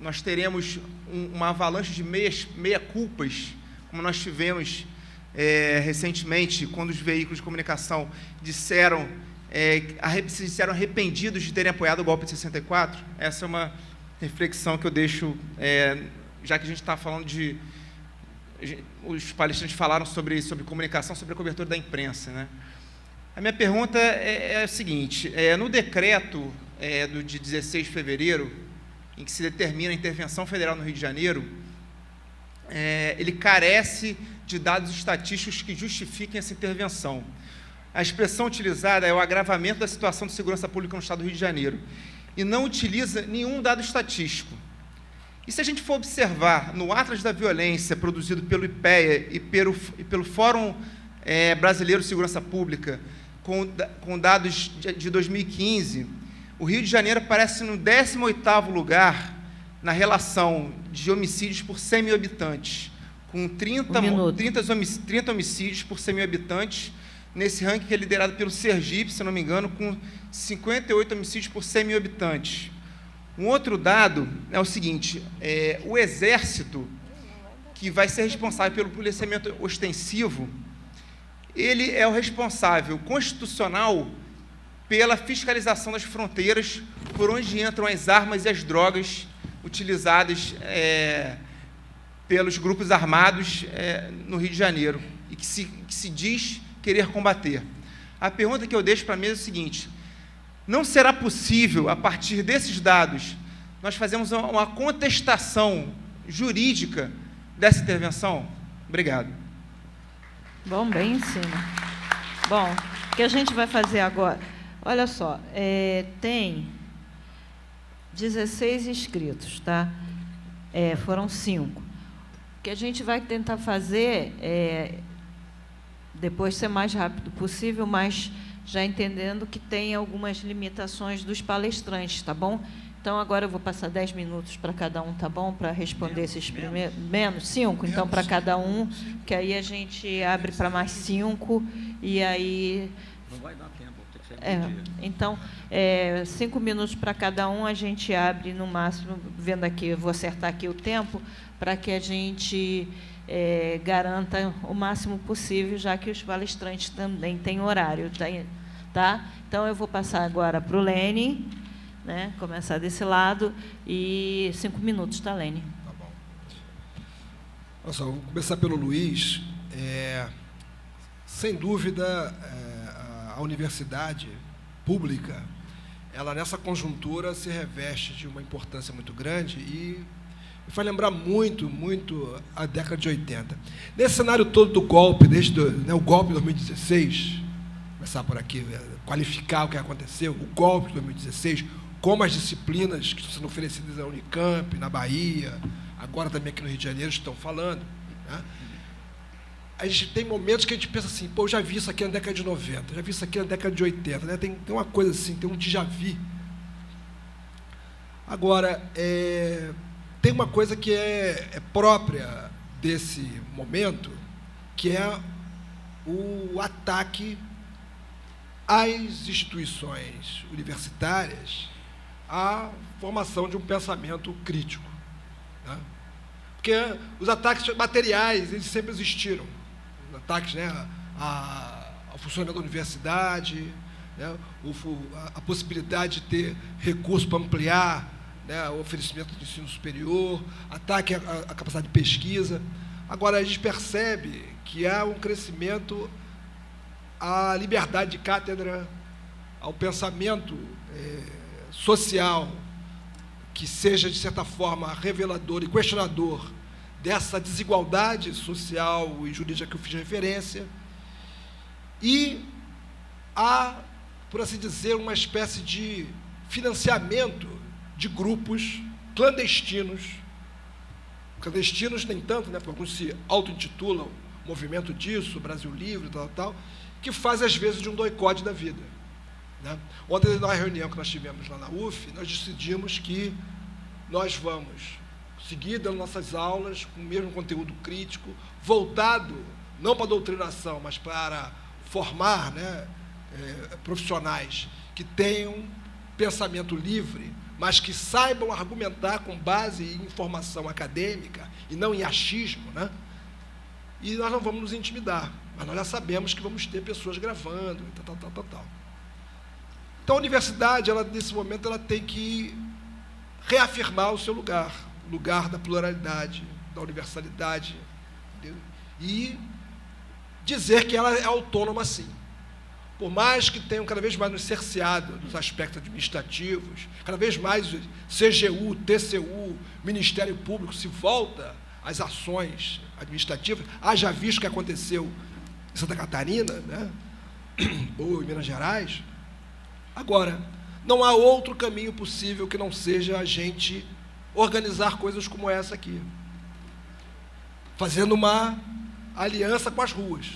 nós teremos uma avalanche de meia-culpas, como nós tivemos recentemente, quando os veículos de comunicação se disseram arrependidos de terem apoiado o golpe de 64? Essa é uma reflexão que eu deixo, já que a gente está falando de... Os palestrantes falaram sobre comunicação, sobre a cobertura da imprensa, né? A minha pergunta é a seguinte: no decreto de 16 de fevereiro, em que se determina a intervenção federal no Rio de Janeiro, ele carece de dados estatísticos que justifiquem essa intervenção. A expressão utilizada é o agravamento da situação de segurança pública no Estado do Rio de Janeiro, e não utiliza nenhum dado estatístico. E se a gente for observar no Atlas da Violência, produzido pelo IPEA e pelo Fórum Brasileiro de Segurança Pública, com dados de 2015, o Rio de Janeiro aparece no 18º lugar na relação de homicídios por 100 mil habitantes, com 30 homicídios por 100 mil habitantes, nesse ranking que é liderado pelo Sergipe, se não me engano, com 58 homicídios por 100 mil habitantes. Um outro dado é o seguinte: o Exército, que vai ser responsável pelo policiamento ostensivo, ele é o responsável constitucional pela fiscalização das fronteiras por onde entram as armas e as drogas utilizadas pelos grupos armados no Rio de Janeiro, e que se diz querer combater. A pergunta que eu deixo para a mesa é o seguinte: não será possível, a partir desses dados, nós fazermos uma contestação jurídica dessa intervenção? Obrigado. Bom, bem em cima. Bom, o que a gente vai fazer agora? Olha só, tem 16 inscritos, tá? Foram 5. O que a gente vai tentar fazer depois ser mais rápido possível, mas já entendendo que tem algumas limitações dos palestrantes, tá bom? Então, agora eu vou passar 10 minutos para cada um, tá bom? Para responder esses primeiros... Menos 5, então, para cada um, que aí a gente abre para mais 5, e aí... Não vai dar tempo, tem que ser meio-dia. Então, 5 minutos para cada um, a gente abre no máximo, vendo aqui, eu vou acertar aqui o tempo, para que a gente garanta o máximo possível, já que os palestrantes também têm horário, tá? Então, eu vou passar agora para o Lene, né? Começar desse lado, e 5 minutos, tá, Lene? Tá bom. Olha só, vou começar pelo Luiz. Sem dúvida, a universidade pública, ela nessa conjuntura se reveste de uma importância muito grande e faz lembrar muito a década de 80. Nesse cenário todo do golpe, desde o golpe de 2016, começar por aqui, qualificar o que aconteceu, o golpe de 2016, como as disciplinas que estão sendo oferecidas na Unicamp, na Bahia, agora também aqui no Rio de Janeiro estão falando, né? A gente tem momentos que a gente pensa assim: pô, eu já vi isso aqui na década de 90, já vi isso aqui na década de 80, né? Tem uma coisa assim, tem um déjà vu. Agora, tem uma coisa que é própria desse momento, que é o ataque às instituições universitárias a formação de um pensamento crítico, né? Porque os ataques materiais, eles sempre existiram. Os ataques, né, ao funcionamento da universidade, né, a possibilidade de ter recurso para ampliar, né, o oferecimento de ensino superior, ataque à capacidade de pesquisa. Agora, a gente percebe que há um crescimento à liberdade de cátedra, ao pensamento social, que seja, de certa forma, revelador e questionador dessa desigualdade social e jurídica que eu fiz referência, e há, por assim dizer, uma espécie de financiamento de grupos clandestinos nem tanto, né, porque alguns se auto-intitulam movimento disso, Brasil Livre, tal, que faz, às vezes, de um doicode da vida, né? Ontem, na reunião que nós tivemos lá na UF, nós decidimos que nós vamos seguir dando nossas aulas com o mesmo conteúdo crítico, voltado não para a doutrinação, mas para formar, né, profissionais que tenham pensamento livre, mas que saibam argumentar com base em informação acadêmica e não em achismo, né? E nós não vamos nos intimidar, mas nós já sabemos que vamos ter pessoas gravando, tal. Então, a universidade, nesse momento, ela tem que reafirmar o seu lugar, o lugar da pluralidade, da universalidade, entendeu? E dizer que ela é autônoma, sim. Por mais que tenham cada vez mais nos cerceado dos aspectos administrativos, cada vez mais CGU, TCU, Ministério Público se volta às ações administrativas, haja visto o que aconteceu em Santa Catarina, né, ou em Minas Gerais. Agora, não há outro caminho possível que não seja a gente organizar coisas como essa aqui, fazendo uma aliança com as ruas.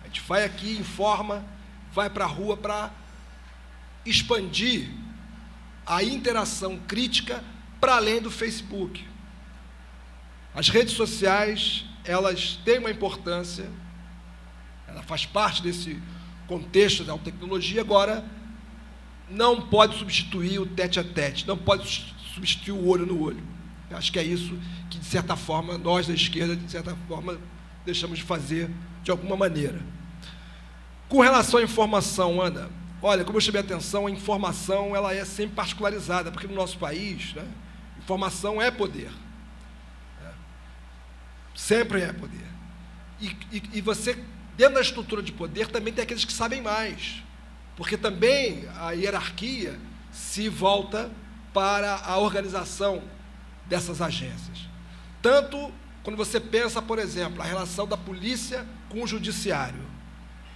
A gente vai aqui, informa, vai para a rua para expandir a interação crítica para além do Facebook. As redes sociais, elas têm uma importância, ela faz parte desse contexto da tecnologia, agora não pode substituir o tete-a-tete, não pode substituir o olho no olho. Eu acho que é isso que, de certa forma, nós da esquerda, de certa forma, deixamos de fazer de alguma maneira. Com relação à informação, Ana, olha, como eu chamei a atenção, a informação ela é sempre particularizada, porque no nosso país, né, informação é poder. Sempre é poder. E você, dentro da estrutura de poder, também tem aqueles que sabem mais, porque também a hierarquia se volta para a organização dessas agências. Tanto quando você pensa, por exemplo, a relação da polícia com o judiciário.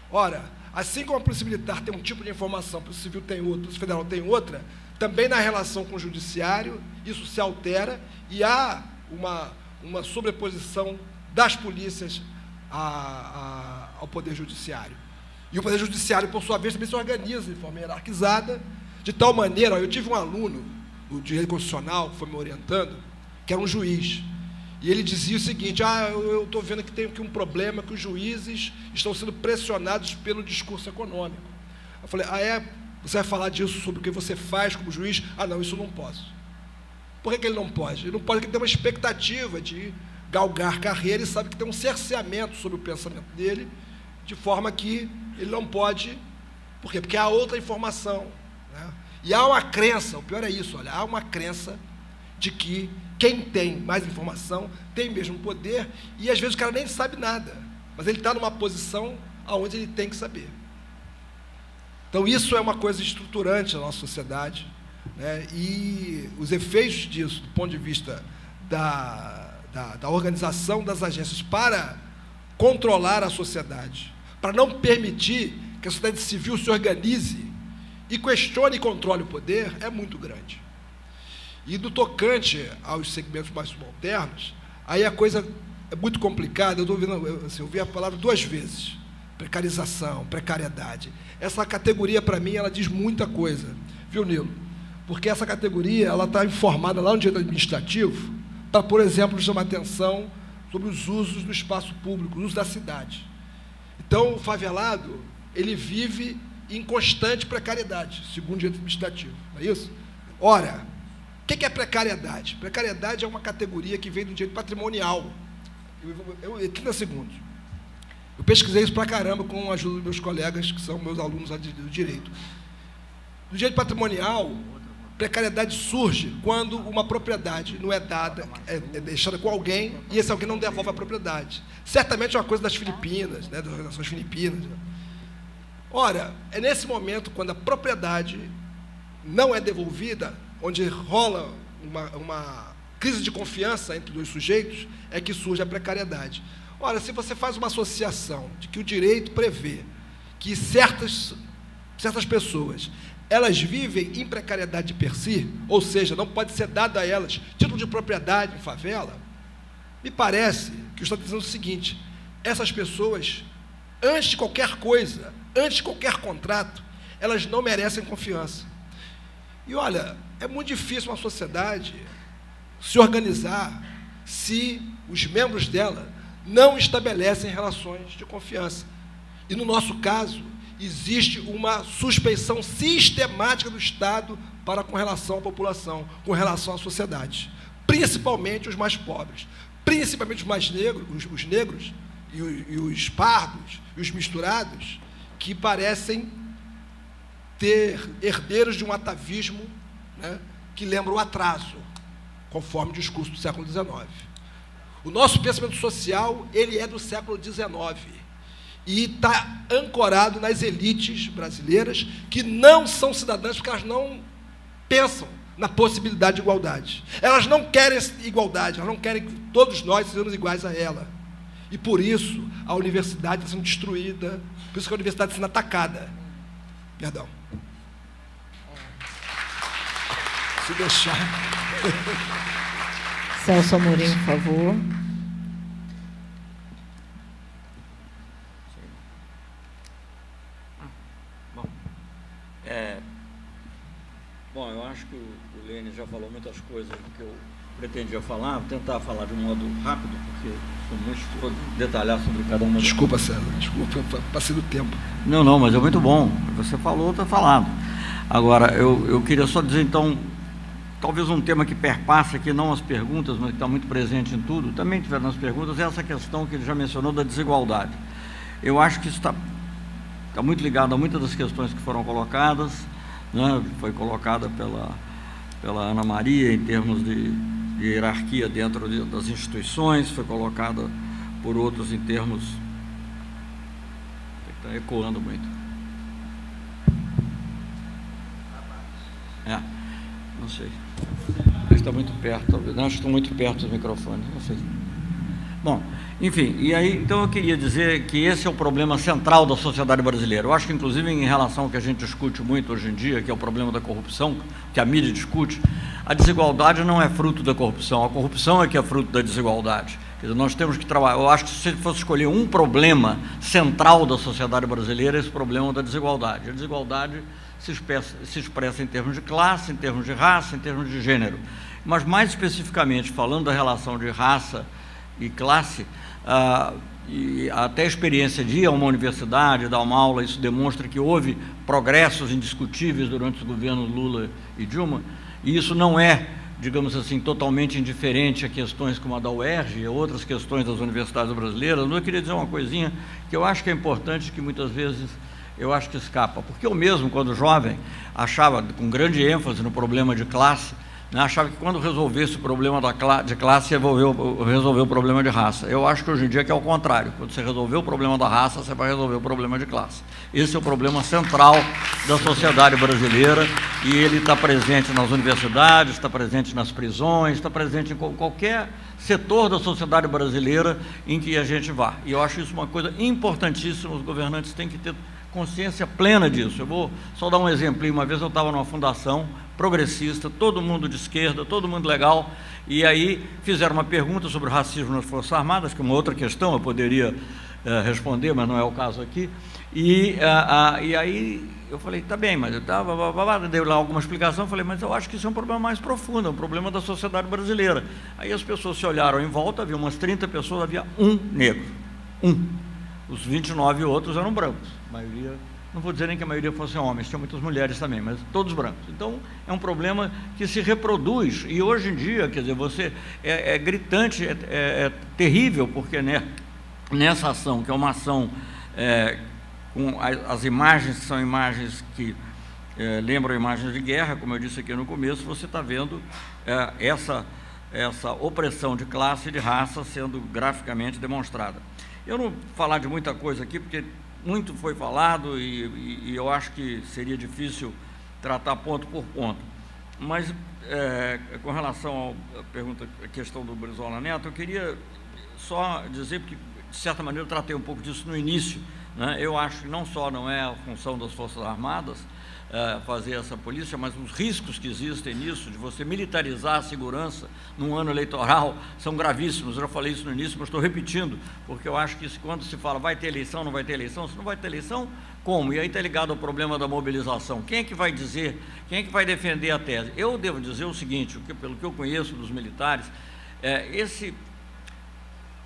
Ora, assim como a Polícia Militar tem um tipo de informação, a Polícia Civil tem outra, a Polícia Federal tem outra, também na relação com o judiciário, isso se altera e há uma sobreposição das polícias ao Poder Judiciário. E o Poder Judiciário, por sua vez, também se organiza de forma hierarquizada, de tal maneira, eu tive um aluno, o direito constitucional, que foi me orientando, que era um juiz, e ele dizia o seguinte: eu estou vendo que tem aqui um problema, que os juízes estão sendo pressionados pelo discurso econômico. Eu falei: você vai falar disso sobre o que você faz como juiz? Não, isso eu não posso. Por que ele não pode? Ele não pode porque ele tem uma expectativa de galgar carreira e sabe que tem um cerceamento sobre o pensamento dele, de forma que ele não pode. Por quê? Porque há outra informação, né? E há uma crença, o pior é isso, olha, há uma crença de que quem tem mais informação tem mesmo poder, e às vezes o cara nem sabe nada, mas ele está numa posição onde ele tem que saber. Então isso é uma coisa estruturante na nossa sociedade, né? E os efeitos disso, do ponto de vista da organização das agências para controlar a sociedade, para não permitir que a sociedade civil se organize e questione e controle o poder, é muito grande. E no tocante aos segmentos mais subalternos, aí a coisa é muito complicada. Eu estou ouvindo, assim, eu ouvi a palavra 2 vezes: precarização, precariedade. Essa categoria, para mim, ela diz muita coisa, viu, Nilo? Porque essa categoria ela está informada lá no direito administrativo para, por exemplo, chamar atenção sobre os usos do espaço público, o uso da cidade. Então, o favelado, ele vive em constante precariedade, segundo o direito administrativo, não é isso? Ora, o que é precariedade? Precariedade é uma categoria que vem do direito patrimonial. 30 segundos. Eu pesquisei isso pra caramba com a ajuda dos meus colegas, que são meus alunos do direito. No direito patrimonial, precariedade surge quando uma propriedade não é dada, é deixada com alguém, e esse alguém não devolve a propriedade. Certamente é uma coisa das Filipinas, né, das organizações filipinas. Ora, é nesse momento, quando a propriedade não é devolvida, onde rola uma crise de confiança entre dois sujeitos, é que surge a precariedade. Ora, se você faz uma associação de que o direito prevê que certas pessoas, elas vivem em precariedade per si, ou seja, não pode ser dado a elas título de propriedade em favela, me parece que está dizendo o seguinte: essas pessoas, antes de qualquer coisa, antes de qualquer contrato, elas não merecem confiança. E olha, é muito difícil uma sociedade se organizar se os membros dela não estabelecem relações de confiança. E no nosso caso, existe uma suspeição sistemática do Estado para com relação à população, com relação à sociedade, principalmente os mais pobres, principalmente os mais negros, os negros e os pardos e os misturados, que parecem ter herdeiros de um atavismo, né, que lembra o atraso, conforme o discurso do século XIX. O nosso pensamento social, ele é do século XIX e está ancorado nas elites brasileiras, que não são cidadãs porque elas não pensam na possibilidade de igualdade. Elas não querem igualdade, elas não querem que todos nós sejamos iguais a ela. E por isso a universidade está sendo destruída, por isso que a universidade está sendo atacada. Perdão. Se deixar. Celso Amorim, por favor. Bom, eu acho que o Lênin já falou muitas coisas que eu pretendia falar. Vou tentar falar de um modo rápido, porque sou muito vou detalhar sobre cada uma. Desculpa, César, desculpa, passei do tempo. Não, mas é muito bom. Você falou, está falado. Agora, eu queria só dizer, então, talvez um tema que perpassa aqui, não as perguntas, mas que está muito presente em tudo, também tiver nas perguntas, é essa questão que ele já mencionou da desigualdade. Eu acho que isso está muito ligado a muitas das questões que foram colocadas, né? Foi colocada pela Ana Maria em termos de hierarquia dentro das instituições, foi colocada por outros em termos... Está ecoando muito. Não sei. Está muito perto, talvez. Não, acho que estou muito perto dos microfones, não sei. Bom, enfim, e aí, então eu queria dizer que esse é o problema central da sociedade brasileira. Eu acho que, inclusive, em relação ao que a gente discute muito hoje em dia, que é o problema da corrupção, que a mídia discute, a desigualdade não é fruto da corrupção, a corrupção é que é fruto da desigualdade. Quer dizer, nós temos que trabalhar. Eu acho que se fosse escolher um problema central da sociedade brasileira, é esse problema da desigualdade. A desigualdade se expressa em termos de classe, em termos de raça, em termos de gênero. Mas, mais especificamente, falando da relação de raça e classe, e até a experiência de ir a uma universidade, dar uma aula, isso demonstra que houve progressos indiscutíveis durante os governos Lula e Dilma, e isso não é, digamos assim, totalmente indiferente a questões como a da UERJ e outras questões das universidades brasileiras. Eu queria dizer uma coisinha que eu acho que é importante, que muitas vezes eu acho que escapa, porque eu mesmo, quando jovem, achava, com grande ênfase no problema de classe, né, achava que quando resolvesse o problema de classe, ia resolver o problema de raça. Eu acho que hoje em dia que é o contrário. Quando você resolver o problema da raça, você vai resolver o problema de classe. Esse é o problema central da sociedade brasileira, e ele está presente nas universidades, está presente nas prisões, está presente em qualquer setor da sociedade brasileira em que a gente vá. E eu acho isso uma coisa importantíssima, os governantes têm que ter consciência plena disso. Eu vou só dar um exemplo. Uma vez eu estava numa fundação progressista, todo mundo de esquerda, todo mundo legal, e aí fizeram uma pergunta sobre o racismo nas Forças Armadas, que é uma outra questão, eu poderia responder, mas não é o caso aqui, e aí eu falei, tá bem, mas eu dei lá alguma explicação, falei, mas eu acho que isso é um problema mais profundo, é um problema da sociedade brasileira. Aí as pessoas se olharam em volta, havia umas 30 pessoas, havia um negro, um. Os 29 outros eram brancos, a maioria não vou dizer nem que a maioria fossem homens, tinha muitas mulheres também, mas todos brancos. Então, é um problema que se reproduz, e hoje em dia, quer dizer, é gritante, é terrível, porque nessa ação, que é uma ação com as imagens, que são imagens que lembram imagens de guerra, como eu disse aqui no começo, você está vendo essa opressão de classe e de raça sendo graficamente demonstrada. Eu não vou falar de muita coisa aqui, porque muito foi falado e eu acho que seria difícil tratar ponto por ponto. Mas, com relação à questão do Brizola Neto, eu queria só dizer, porque, de certa maneira, eu tratei um pouco disso no início, né? Eu acho que não só não é a função das Forças Armadas fazer essa polícia, mas os riscos que existem nisso, de você militarizar a segurança num ano eleitoral, são gravíssimos. Eu já falei isso no início, mas estou repetindo, porque eu acho que quando se fala vai ter eleição, não vai ter eleição, se não vai ter eleição, como? E aí está ligado ao problema da mobilização. Quem é que vai dizer, quem é que vai defender a tese? Eu devo dizer o seguinte, pelo que eu conheço dos militares,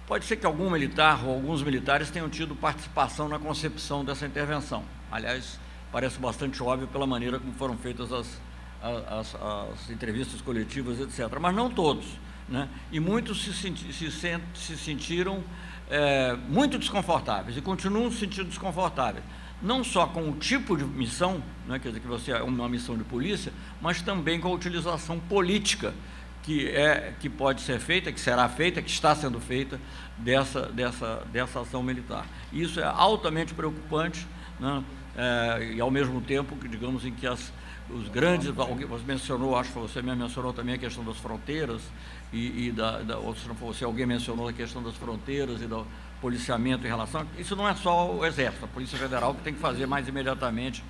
pode ser que algum militar ou alguns militares tenham tido participação na concepção dessa intervenção. Aliás, parece bastante óbvio pela maneira como foram feitas as entrevistas coletivas, etc. Mas não todos, né? E muitos se sentiram muito desconfortáveis e continuam se sentindo desconfortáveis, não só com o tipo de missão, né, quer dizer, que você é uma missão de polícia, mas também com a utilização política que pode ser feita, que será feita, que está sendo feita dessa ação militar. Isso é altamente preocupante, né? E ao mesmo tempo, digamos, em que os grandes, você mencionou, acho que você mesmo mencionou também a questão das fronteiras, ou se não fosse, alguém mencionou a questão das fronteiras e do policiamento em relação, isso não é só o Exército, a Polícia Federal que tem que fazer mais imediatamente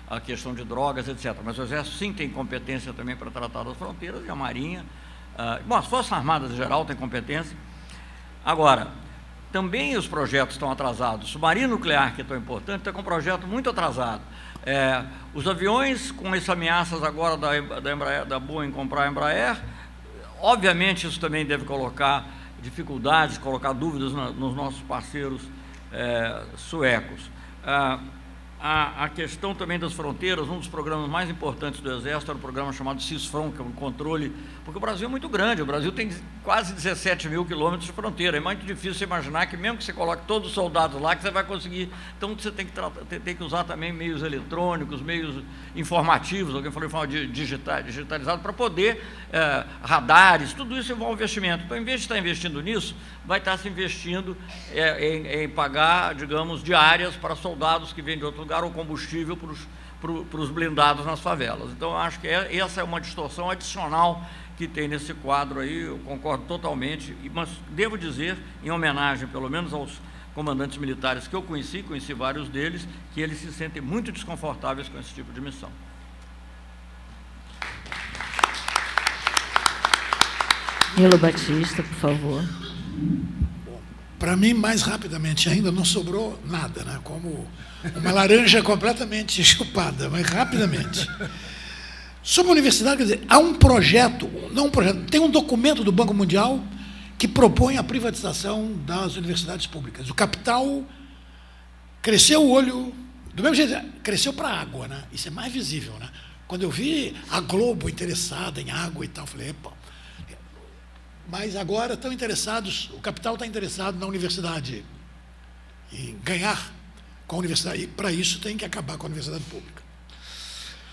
a questão de drogas, etc. Mas o Exército sim tem competência também para tratar das fronteiras, e a Marinha, as Forças Armadas em geral têm competência. Agora, também os projetos estão atrasados. O submarino nuclear, que é tão importante, está com um projeto muito atrasado. Os aviões, com essas ameaças agora da Boeing comprar a Embraer, obviamente isso também deve colocar dificuldades, colocar dúvidas nos nossos parceiros suecos. A questão também das fronteiras, um dos programas mais importantes do Exército era o programa chamado CISFRON, que é um controle, porque o Brasil é muito grande, o Brasil tem quase 17 mil quilômetros de fronteira, é muito difícil você imaginar que mesmo que você coloque todos os soldados lá, que você vai conseguir, então você tem que usar também meios eletrônicos, meios informativos, alguém falou em forma digitalizado, para poder, radares, tudo isso envolve investimento. Então, em vez de estar investindo nisso, vai estar se investindo em pagar, digamos, diárias para soldados que vêm de outro lugar, ou combustível para os blindados nas favelas. Então, eu acho que essa é uma distorção adicional que tem nesse quadro aí, eu concordo totalmente, mas devo dizer, em homenagem, pelo menos aos comandantes militares que eu conheci vários deles, que eles se sentem muito desconfortáveis com esse tipo de missão. Nilo Batista, por favor. Para mim, mais rapidamente, ainda não sobrou nada, né? Como uma laranja completamente chupada, mas rapidamente. Sobre a universidade, quer dizer, há um projeto, não um projeto, tem um documento do Banco Mundial que propõe a privatização das universidades públicas. O capital cresceu o olho, do mesmo jeito, cresceu para a água, né? Isso é mais visível, né? Quando eu vi a Globo interessada em água e tal, eu falei, epa, mas agora estão interessados, o capital está interessado na universidade, em ganhar com a universidade, e para isso tem que acabar com a universidade pública.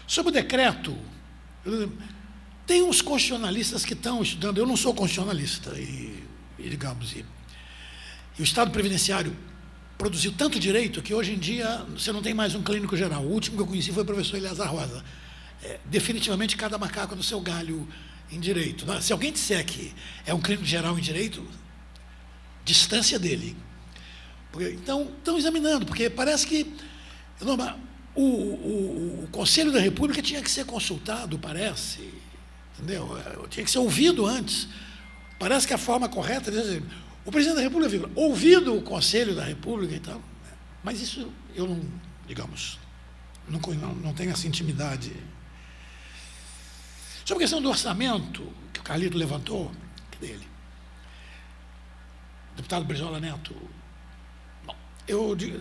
Sobre o decreto, tem uns constitucionalistas que estão estudando, eu não sou constitucionalista, e o Estado Previdenciário produziu tanto direito que hoje em dia você não tem mais um clínico geral. O último que eu conheci foi o professor Eleazar Rosa. Definitivamente cada macaco no seu galho em direito. Se alguém disser que é um clínico geral em direito, distância dele. Então, estão examinando, porque parece que o Conselho da República tinha que ser consultado, parece, entendeu? Tinha que ser ouvido antes. Parece que a forma correta é dizer, o presidente da República fica ouvido o Conselho da República e tal, mas isso eu não, digamos, não tenho essa intimidade. Sobre a questão do orçamento, que o Carlito levantou, cadê ele? Deputado Brizola Neto. Bom, eu digo,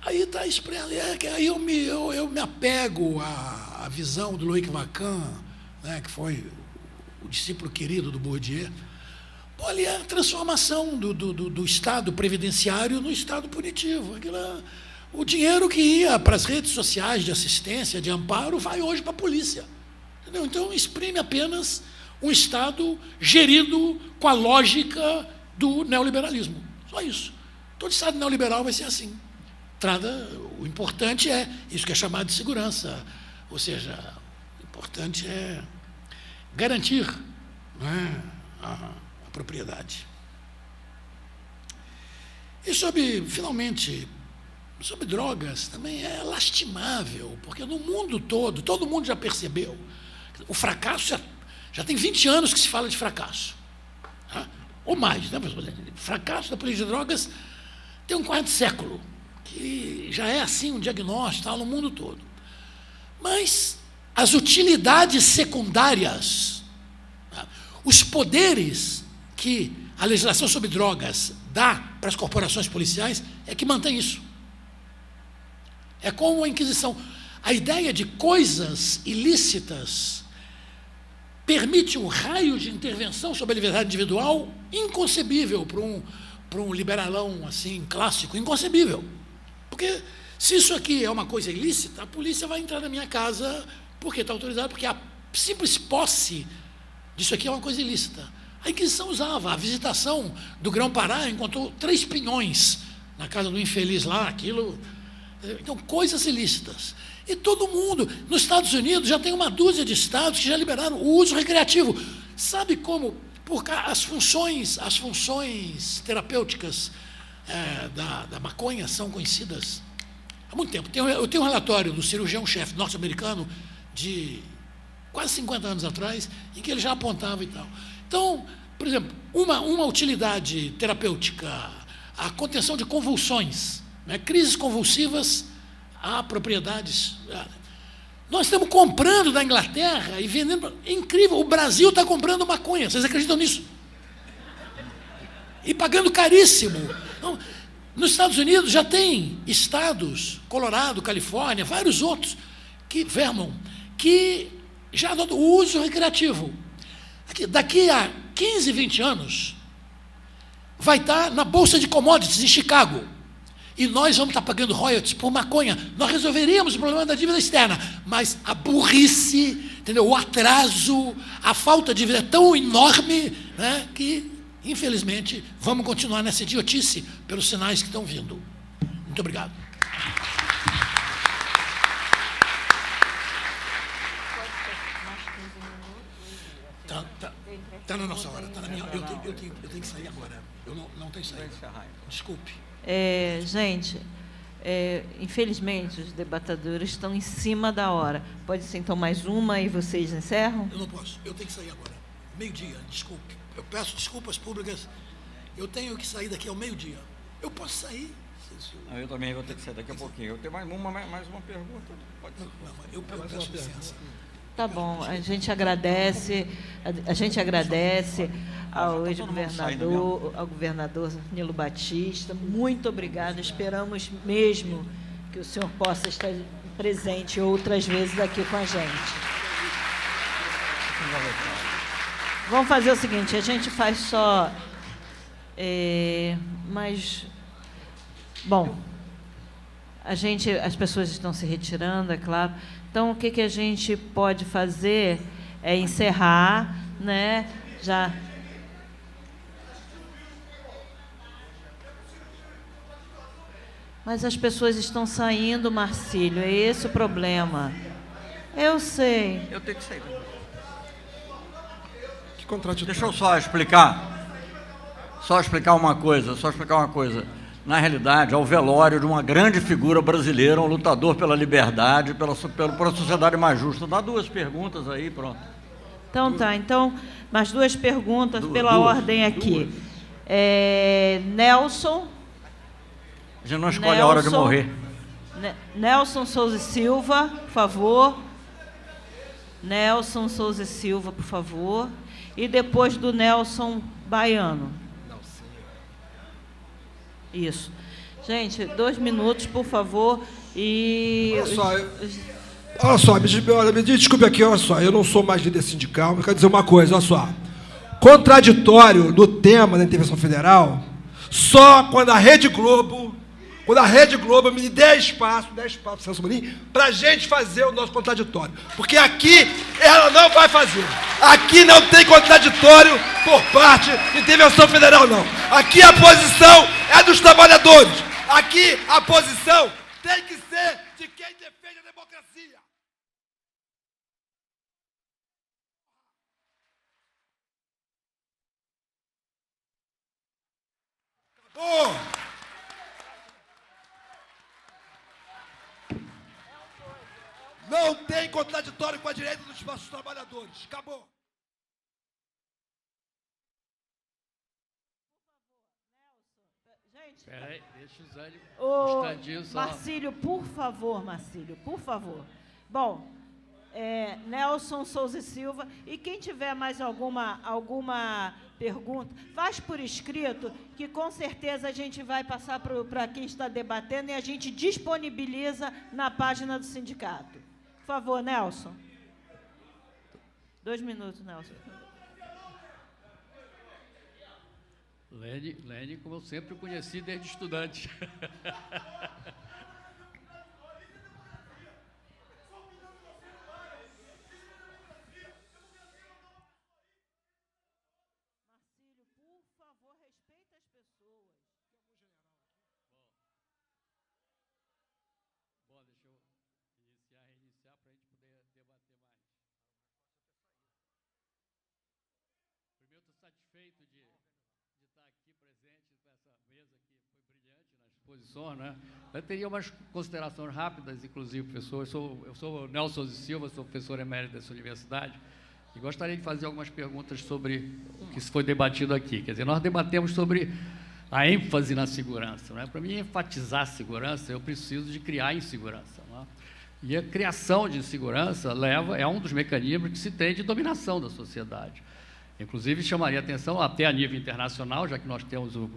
Aí está expresso. Aí eu me apego à visão do Loïc Wacquin, né, que foi o discípulo querido do Bourdieu. Ali é a transformação do Estado previdenciário no Estado punitivo. O dinheiro que ia para as redes sociais de assistência, de amparo, vai hoje para a polícia. Entendeu? Então, exprime apenas um Estado gerido com a lógica do neoliberalismo. Só isso. Todo Estado neoliberal vai ser assim. O importante é isso que é chamado de segurança. Ou seja, o importante é garantir, né, a propriedade. E finalmente, sobre drogas, também é lastimável, porque no mundo todo mundo já percebeu. O fracasso já tem 20 anos que se fala de fracasso. Tá? Ou mais, né? Fracasso da política de drogas tem um quarto de século, que já é assim um diagnóstico, tá, no mundo todo. Mas as utilidades secundárias, tá, os poderes que a legislação sobre drogas dá para as corporações policiais é que mantém isso. É como a Inquisição. A ideia de coisas ilícitas permite um raio de intervenção sobre a liberdade individual inconcebível para um liberalão assim clássico, inconcebível. Porque se isso aqui é uma coisa ilícita, a polícia vai entrar na minha casa porque está autorizado, porque a simples posse disso aqui é uma coisa ilícita. A Inquisição usava a visitação do Grão-Pará, encontrou 3 pinhões na casa do infeliz lá, aquilo. Então, coisas ilícitas. E todo mundo, nos Estados Unidos, já tem uma dúzia de estados que já liberaram o uso recreativo. Sabe como? Porque as funções terapêuticas da maconha são conhecidas há muito tempo. Eu tenho um relatório do cirurgião-chefe norte-americano de quase 50 anos atrás, em que ele já apontava e tal. Então, por exemplo, uma utilidade terapêutica, a contenção de convulsões, né, crises convulsivas a propriedades. Nós estamos comprando da Inglaterra e vendendo. É incrível, o Brasil está comprando maconha, vocês acreditam nisso? E pagando caríssimo. Então, nos Estados Unidos já tem estados, Colorado, Califórnia, vários outros, Vermont, que já adotam o uso recreativo. Daqui a 15, 20 anos, vai estar na Bolsa de Commodities em Chicago. E nós vamos estar pagando royalties por maconha. Nós resolveríamos o problema da dívida externa, mas a burrice, entendeu? O atraso, a falta de vida é tão enorme, né, que, infelizmente, vamos continuar nessa idiotice pelos sinais que estão vindo. Muito obrigado. Está na nossa hora, está na minha hora. Eu tenho que sair agora. Eu não tenho saída. Desculpe. Gente, infelizmente, os debatedores estão em cima da hora. Pode ser, então, mais uma e vocês encerram? Eu não posso. Eu tenho que sair agora. Meio-dia, desculpe. Eu peço desculpas públicas. Eu tenho que sair daqui ao meio-dia. Eu posso sair? Eu também vou ter que sair daqui a pouquinho. Eu tenho mais uma pergunta. Pode ser. Eu peço licença. Tá bom, a gente agradece ao ex-governador, ao governador Nilo Batista. Muito obrigada. Esperamos mesmo que o senhor possa estar presente outras vezes aqui com a gente. Vamos fazer o seguinte, a gente faz só... mas, bom, as pessoas estão se retirando, é claro. Então, o que a gente pode fazer é encerrar, né? Já. Mas as pessoas estão saindo, Marcílio, é esse o problema. Eu sei. Eu tenho que sair. Que contraditório. Deixa eu só explicar uma coisa. Na realidade, é o velório de uma grande figura brasileira, um lutador pela liberdade, pela sociedade mais justa. Dá 2 perguntas aí, pronto. Então tá, mais 2 perguntas pela ordem aqui. Nelson. A gente não escolhe a hora de morrer. Nelson Souza Silva, por favor. Nelson Souza Silva, por favor. E depois do Nelson Baiano. Isso. Gente, 2 minutos, por favor. E... Olha só, me desculpe aqui, olha só, eu não sou mais líder sindical, mas quero dizer uma coisa, olha só. Contraditório no tema da intervenção federal, só quando a Rede Globo me der espaço, Celso Amorim, para a gente fazer o nosso contraditório. Porque aqui ela não vai fazer. Aqui não tem contraditório por parte de intervenção federal, não. Aqui a posição é dos trabalhadores. Aqui a posição tem que ser de quem defende a democracia. Acabou! Não tem contraditório com a direita dos nossos trabalhadores. Acabou. Gente, peraí, deixa o Zélio um instantinho só. Marcílio, por favor. Bom, Nelson Souza e Silva, e quem tiver mais alguma pergunta, faz por escrito, que com certeza a gente vai passar para quem está debatendo e a gente disponibiliza na página do sindicato. Por favor, Nelson. 2 minutos, Nelson. Lene, como eu sempre conheci desde estudante. Satisfeito de estar aqui presente nessa mesa que foi brilhante na exposição, né? Eu teria umas considerações rápidas, inclusive, professor. Eu sou o Nelson Silva, sou professor emérito dessa universidade e gostaria de fazer algumas perguntas sobre o que foi debatido aqui. Quer dizer, nós debatemos sobre a ênfase na segurança, né? Para mim, enfatizar a segurança, eu preciso de criar insegurança, né? E a criação de insegurança é um dos mecanismos que se tem de dominação da sociedade. Inclusive, chamaria atenção, até a nível internacional, já que nós temos o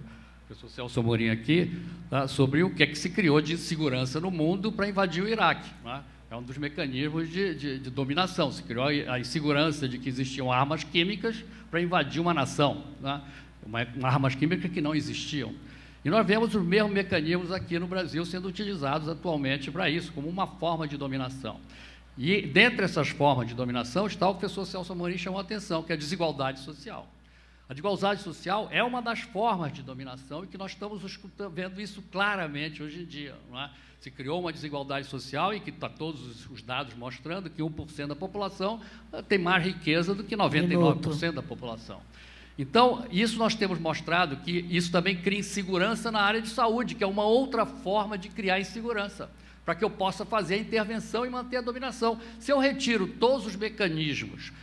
professor Celso Amorim aqui, tá, sobre o que é que se criou de insegurança no mundo para invadir o Iraque, né? É um dos mecanismos de dominação. Se criou a insegurança de que existiam armas químicas para invadir uma nação, né? Armas químicas que não existiam. E nós vemos os mesmos mecanismos aqui no Brasil sendo utilizados atualmente para isso, como uma forma de dominação. E, dentre essas formas de dominação, está o que o professor Celso Amorim chamou a atenção, que é a desigualdade social. A desigualdade social é uma das formas de dominação e que nós estamos vendo isso claramente hoje em dia, não é? Se criou uma desigualdade social e que está todos os dados mostrando que 1% da população tem mais riqueza do que 99% da população. Então, isso nós temos mostrado que isso também cria insegurança na área de saúde, que é uma outra forma de criar insegurança, para que eu possa fazer a intervenção e manter a dominação. Se eu retiro todos os mecanismos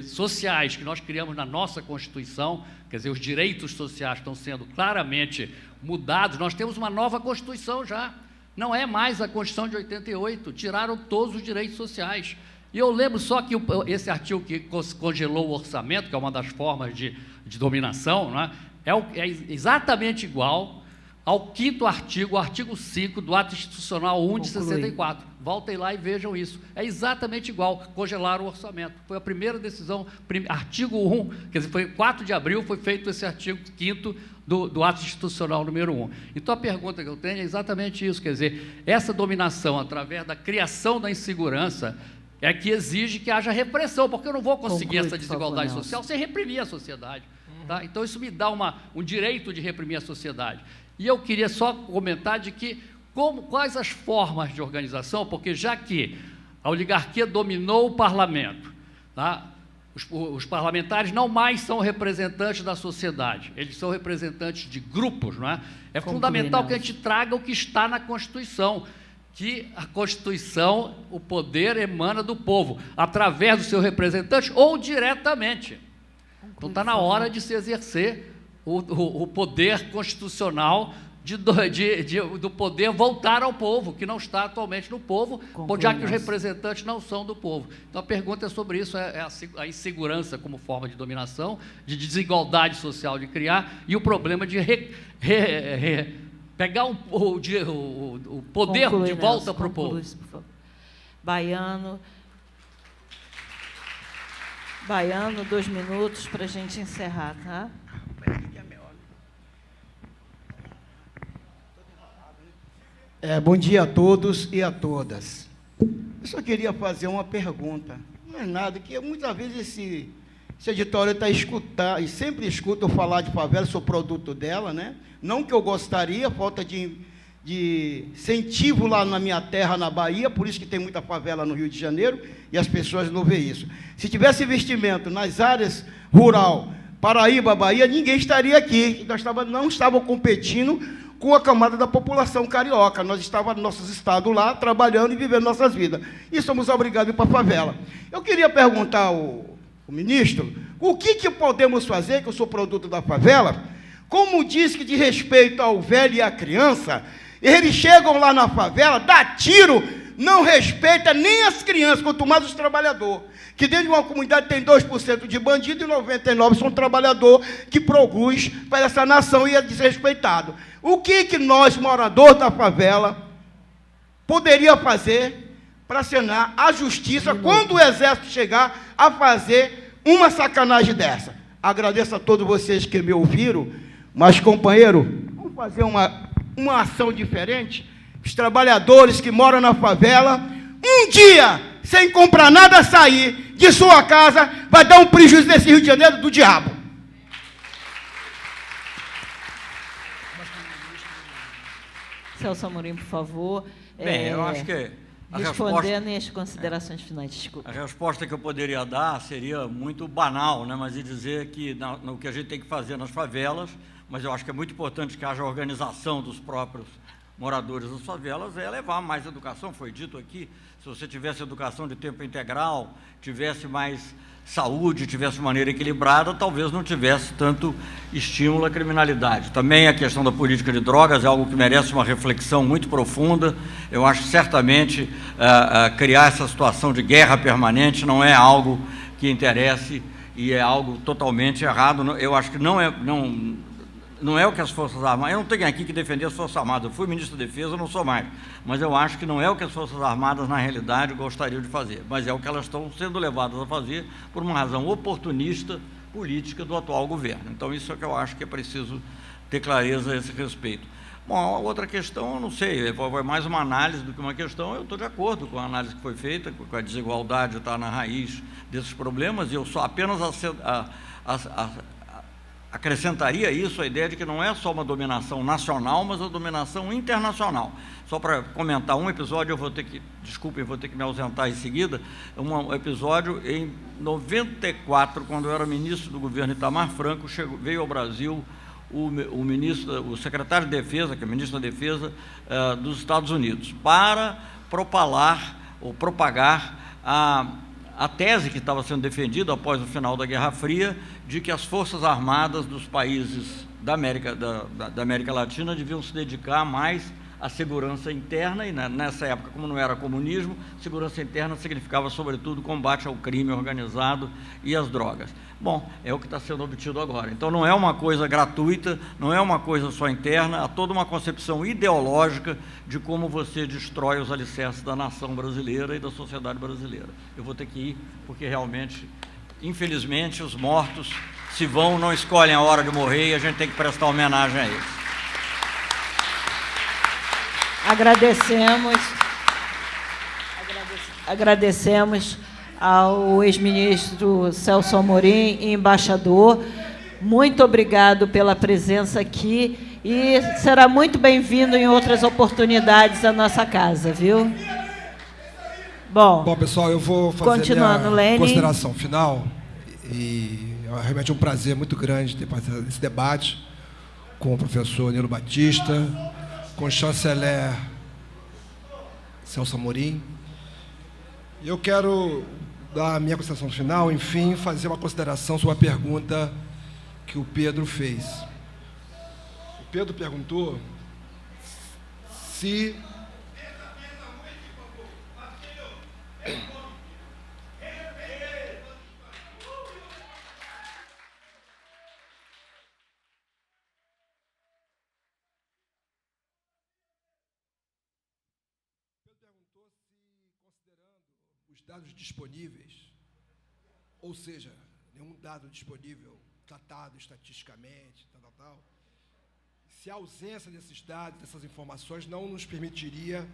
sociais que nós criamos na nossa Constituição, quer dizer, os direitos sociais estão sendo claramente mudados, nós temos uma nova Constituição já, não é mais a Constituição de 88, tiraram todos os direitos sociais. E eu lembro só que esse artigo que congelou o orçamento, que é uma das formas de dominação, não é? É exatamente igual ao 5º artigo, o artigo 5 do Ato Institucional 1 de 64. Voltem lá e vejam isso. É exatamente igual, congelaram o orçamento. Foi a primeira decisão, artigo 1, quer dizer, foi 4 de abril, foi feito esse artigo 5º do Ato Institucional número 1. Então, a pergunta que eu tenho é exatamente isso, quer dizer, essa dominação através da criação da insegurança é que exige que haja repressão, porque eu não vou conseguir essa desigualdade social sem reprimir a sociedade. Tá? Então, isso me dá um direito de reprimir a sociedade. E eu queria só comentar de que quais as formas de organização, porque já que a oligarquia dominou o parlamento, tá? Os parlamentares não mais são representantes da sociedade, eles são representantes de grupos, não é? É fundamental que a gente traga o que está na Constituição, que a Constituição, o poder emana do povo, através do seu representante ou diretamente. Então está na hora de se exercer o poder constitucional do poder voltar ao povo, que não está atualmente no povo, já que os representantes não são do povo. Então, a pergunta é sobre isso, a insegurança como forma de dominação, de desigualdade social de criar, e o problema de pegar o poder Conclui, de volta Nelson, para o povo. conclui, por favor. Baiano. Baiano, 2 minutos para a gente encerrar, tá? Bom dia a todos e a todas. Eu só queria fazer uma pergunta. Não é nada, que muitas vezes esse editório está escutando, e sempre escuto eu falar de favela, sou produto dela, né? Não que eu gostaria, falta de incentivo lá na minha terra, na Bahia, por isso que tem muita favela no Rio de Janeiro, e as pessoas não veem isso. Se tivesse investimento nas áreas rural, Paraíba, Bahia, ninguém estaria aqui. Nós não estávamos competindo com a camada da população carioca. Nós estávamos nos nossos estados lá, trabalhando e vivendo nossas vidas. E somos obrigados a ir para a favela. Eu queria perguntar ao ministro, o que podemos fazer, que eu sou produto da favela, como diz que de respeito ao velho e à criança, eles chegam lá na favela, dá tiro, não respeita nem as crianças, quanto mais os trabalhadores. Que dentro de uma comunidade tem 2% de bandido e 99% são trabalhador que produz para essa nação e é desrespeitado. O que nós, moradores da favela, poderia fazer para sanar a justiça quando o exército chegar a fazer uma sacanagem dessa? Agradeço a todos vocês que me ouviram, mas, companheiro, vamos fazer uma ação diferente? Os trabalhadores que moram na favela, um dia, sem comprar nada, sair de sua casa, vai dar um prejuízo nesse Rio de Janeiro do diabo. Celso Amorim, por favor. Bem, eu acho que respondendo e as considerações finais, desculpa. A resposta que eu poderia dar seria muito banal, né? Mas dizer que no que a gente tem que fazer nas favelas, mas eu acho que é muito importante que haja organização dos próprios moradores das favelas, é levar mais educação. Foi dito aqui, se você tivesse educação de tempo integral, tivesse mais saúde, tivesse de maneira equilibrada, talvez não tivesse tanto estímulo à criminalidade. Também a questão da política de drogas é algo que merece uma reflexão muito profunda. Eu acho que certamente criar essa situação de guerra permanente não é algo que interesse e é algo totalmente errado. Eu acho que não é o que as Forças Armadas... Eu não tenho aqui que defender as Forças Armadas. Eu fui ministro da Defesa, eu não sou mais. Mas eu acho que não é o que as Forças Armadas, na realidade, gostariam de fazer. Mas é o que elas estão sendo levadas a fazer por uma razão oportunista política do atual governo. Então, isso é que eu acho que é preciso ter clareza a esse respeito. Bom, a outra questão, eu não sei, foi mais uma análise do que uma questão. Eu estou de acordo com a análise que foi feita, com a desigualdade está na raiz desses problemas, e eu só apenas acrescentaria isso, a ideia de que não é só uma dominação nacional, mas uma dominação internacional. Só para comentar um episódio, desculpem, vou ter que me ausentar em seguida, um episódio em 94, quando eu era ministro do governo Itamar Franco, veio ao Brasil o secretário de Defesa, que é ministro da Defesa dos Estados Unidos, para propagar a tese que estava sendo defendida após o final da Guerra Fria, de que as Forças Armadas dos países da América Latina deviam se dedicar mais à segurança interna, e nessa época, como não era comunismo, segurança interna significava, sobretudo, combate ao crime organizado e às drogas. Bom, é o que está sendo obtido agora. Então, não é uma coisa gratuita, não é uma coisa só interna, há toda uma concepção ideológica de como você destrói os alicerces da nação brasileira e da sociedade brasileira. Eu vou ter que ir, porque realmente, infelizmente, os mortos se vão, não escolhem a hora de morrer, e a gente tem que prestar homenagem a eles. Agradecemos ao ex-ministro Celso Amorim e embaixador. Muito obrigado pela presença aqui e será muito bem-vindo em outras oportunidades à nossa casa, viu? Bom, pessoal, eu vou fazer minha consideração final, e é realmente um prazer muito grande ter participado desse debate com o professor Nilo Batista, com o chanceler Celso Amorim. Eu quero dar a minha consideração final, enfim, fazer uma consideração sobre a pergunta que o Pedro fez. O Pedro perguntou se Os dados disponíveis, ou seja, nenhum dado disponível, tratado estatisticamente, tal, se a ausência desses dados, dessas informações, não nos permitiria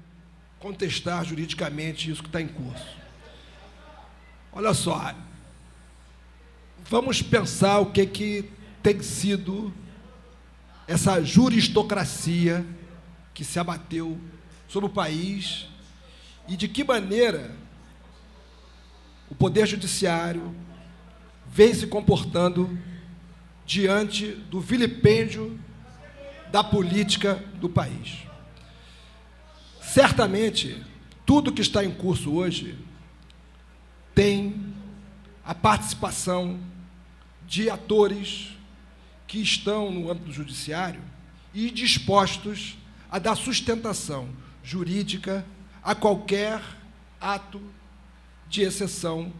contestar juridicamente isso que está em curso. Olha só, vamos pensar o que tem sido essa juristocracia que se abateu sobre o país e de que maneira o Poder Judiciário vem se comportando diante do vilipêndio da política do país. Certamente, tudo que está em curso hoje tem a participação de atores que estão no âmbito do judiciário e dispostos a dar sustentação jurídica a qualquer ato de exceção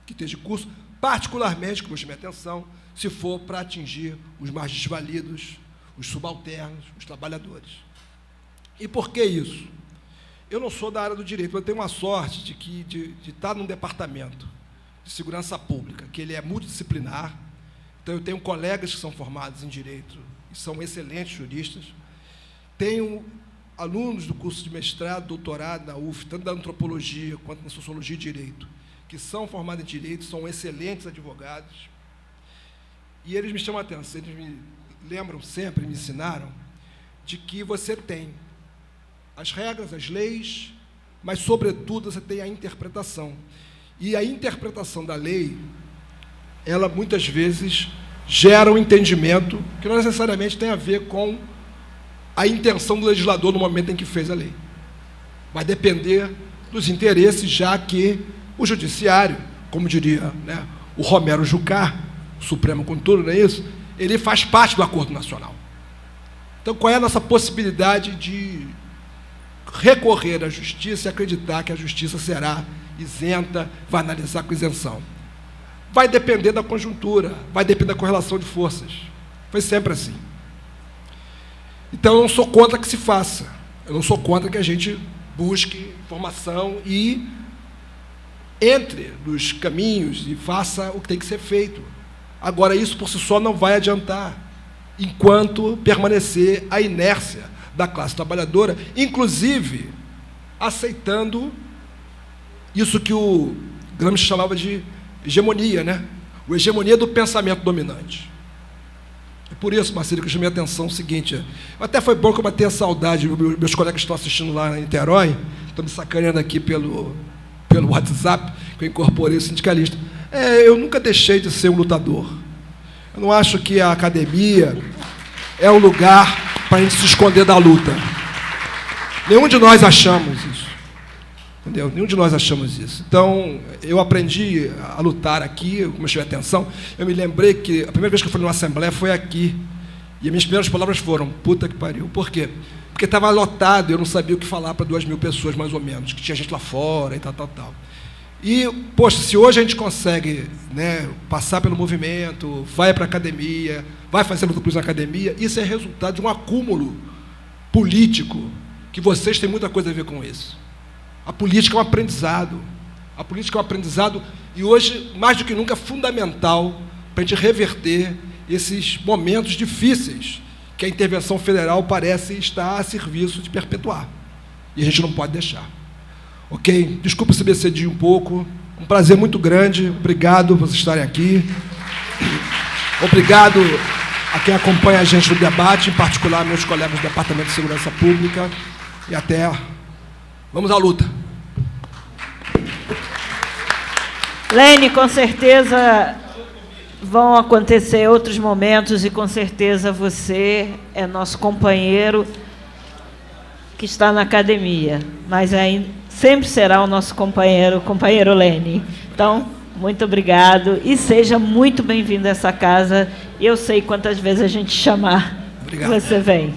que esteja em curso, particularmente, como eu chamei a atenção, se for para atingir os mais desvalidos, os subalternos, os trabalhadores. E por que isso? Eu não sou da área do direito, mas eu tenho uma sorte de estar num departamento de segurança pública, que ele é multidisciplinar. Então, eu tenho colegas que são formados em direito e são excelentes juristas. Tenho alunos do curso de mestrado, doutorado na UF, tanto da antropologia quanto na sociologia e direito, que são formados em direito, são excelentes advogados. E eles me chamam a atenção, eles me lembram sempre, me ensinaram, de que você tem as regras, as leis, mas, sobretudo, você tem a interpretação. E a interpretação da lei, ela, muitas vezes, gera um entendimento que não necessariamente tem a ver com a intenção do legislador no momento em que fez a lei. Vai depender dos interesses, já que o judiciário, como diria, né, o Romero Jucá, o Supremo Controle, não é isso? Ele faz parte do acordo nacional. Então, qual é a nossa possibilidade de recorrer à justiça e acreditar que a justiça será isenta, vai analisar com isenção? Vai depender da conjuntura, vai depender da correlação de forças. Foi sempre assim. Então, eu não sou contra que se faça. Eu não sou contra que a gente busque informação e entre nos caminhos e faça o que tem que ser feito. Agora, isso por si só não vai adiantar, enquanto permanecer a inércia da classe trabalhadora, inclusive aceitando isso que o Gramsci chamava de hegemonia, né? A hegemonia do pensamento dominante. É por isso, Marcelo, que eu chamei a atenção o seguinte, até foi bom que eu matei a saudade, meus colegas que estão assistindo lá em Niterói, estão me sacaneando aqui pelo WhatsApp, que eu incorporei o sindicalista. Eu nunca deixei de ser um lutador. Eu não acho que a academia é um lugar para a gente se esconder da luta. Nenhum de nós achamos isso. Entendeu? Nenhum de nós achamos isso. Então, eu aprendi a lutar aqui, como eu chamei a atenção. Eu me lembrei que a primeira vez que eu fui numa assembleia foi aqui. E as minhas primeiras palavras foram, puta que pariu. Por quê? Porque estava lotado, eu não sabia o que falar para 2.000 pessoas, mais ou menos, que tinha gente lá fora e tal. E, poxa, se hoje a gente consegue, né, passar pelo movimento, vai para a academia, vai fazer luta política na academia, isso é resultado de um acúmulo político, que vocês têm muita coisa a ver com isso. A política é um aprendizado. A política é um aprendizado e hoje, mais do que nunca, é fundamental para a gente reverter esses momentos difíceis que a intervenção federal parece estar a serviço de perpetuar. E a gente não pode deixar. Ok? Desculpa se me excedi um pouco. Um prazer muito grande. Obrigado por vocês estarem aqui. Obrigado a quem acompanha a gente no debate, em particular meus colegas do Departamento de Segurança Pública. E até... Vamos à luta. Lene, com certeza vão acontecer outros momentos e com certeza você é nosso companheiro que está na academia, mas ainda sempre será o nosso companheiro Lene. Então, muito obrigado e seja muito bem-vindo a essa casa. Eu sei quantas vezes a gente chamar, obrigado. Você vem.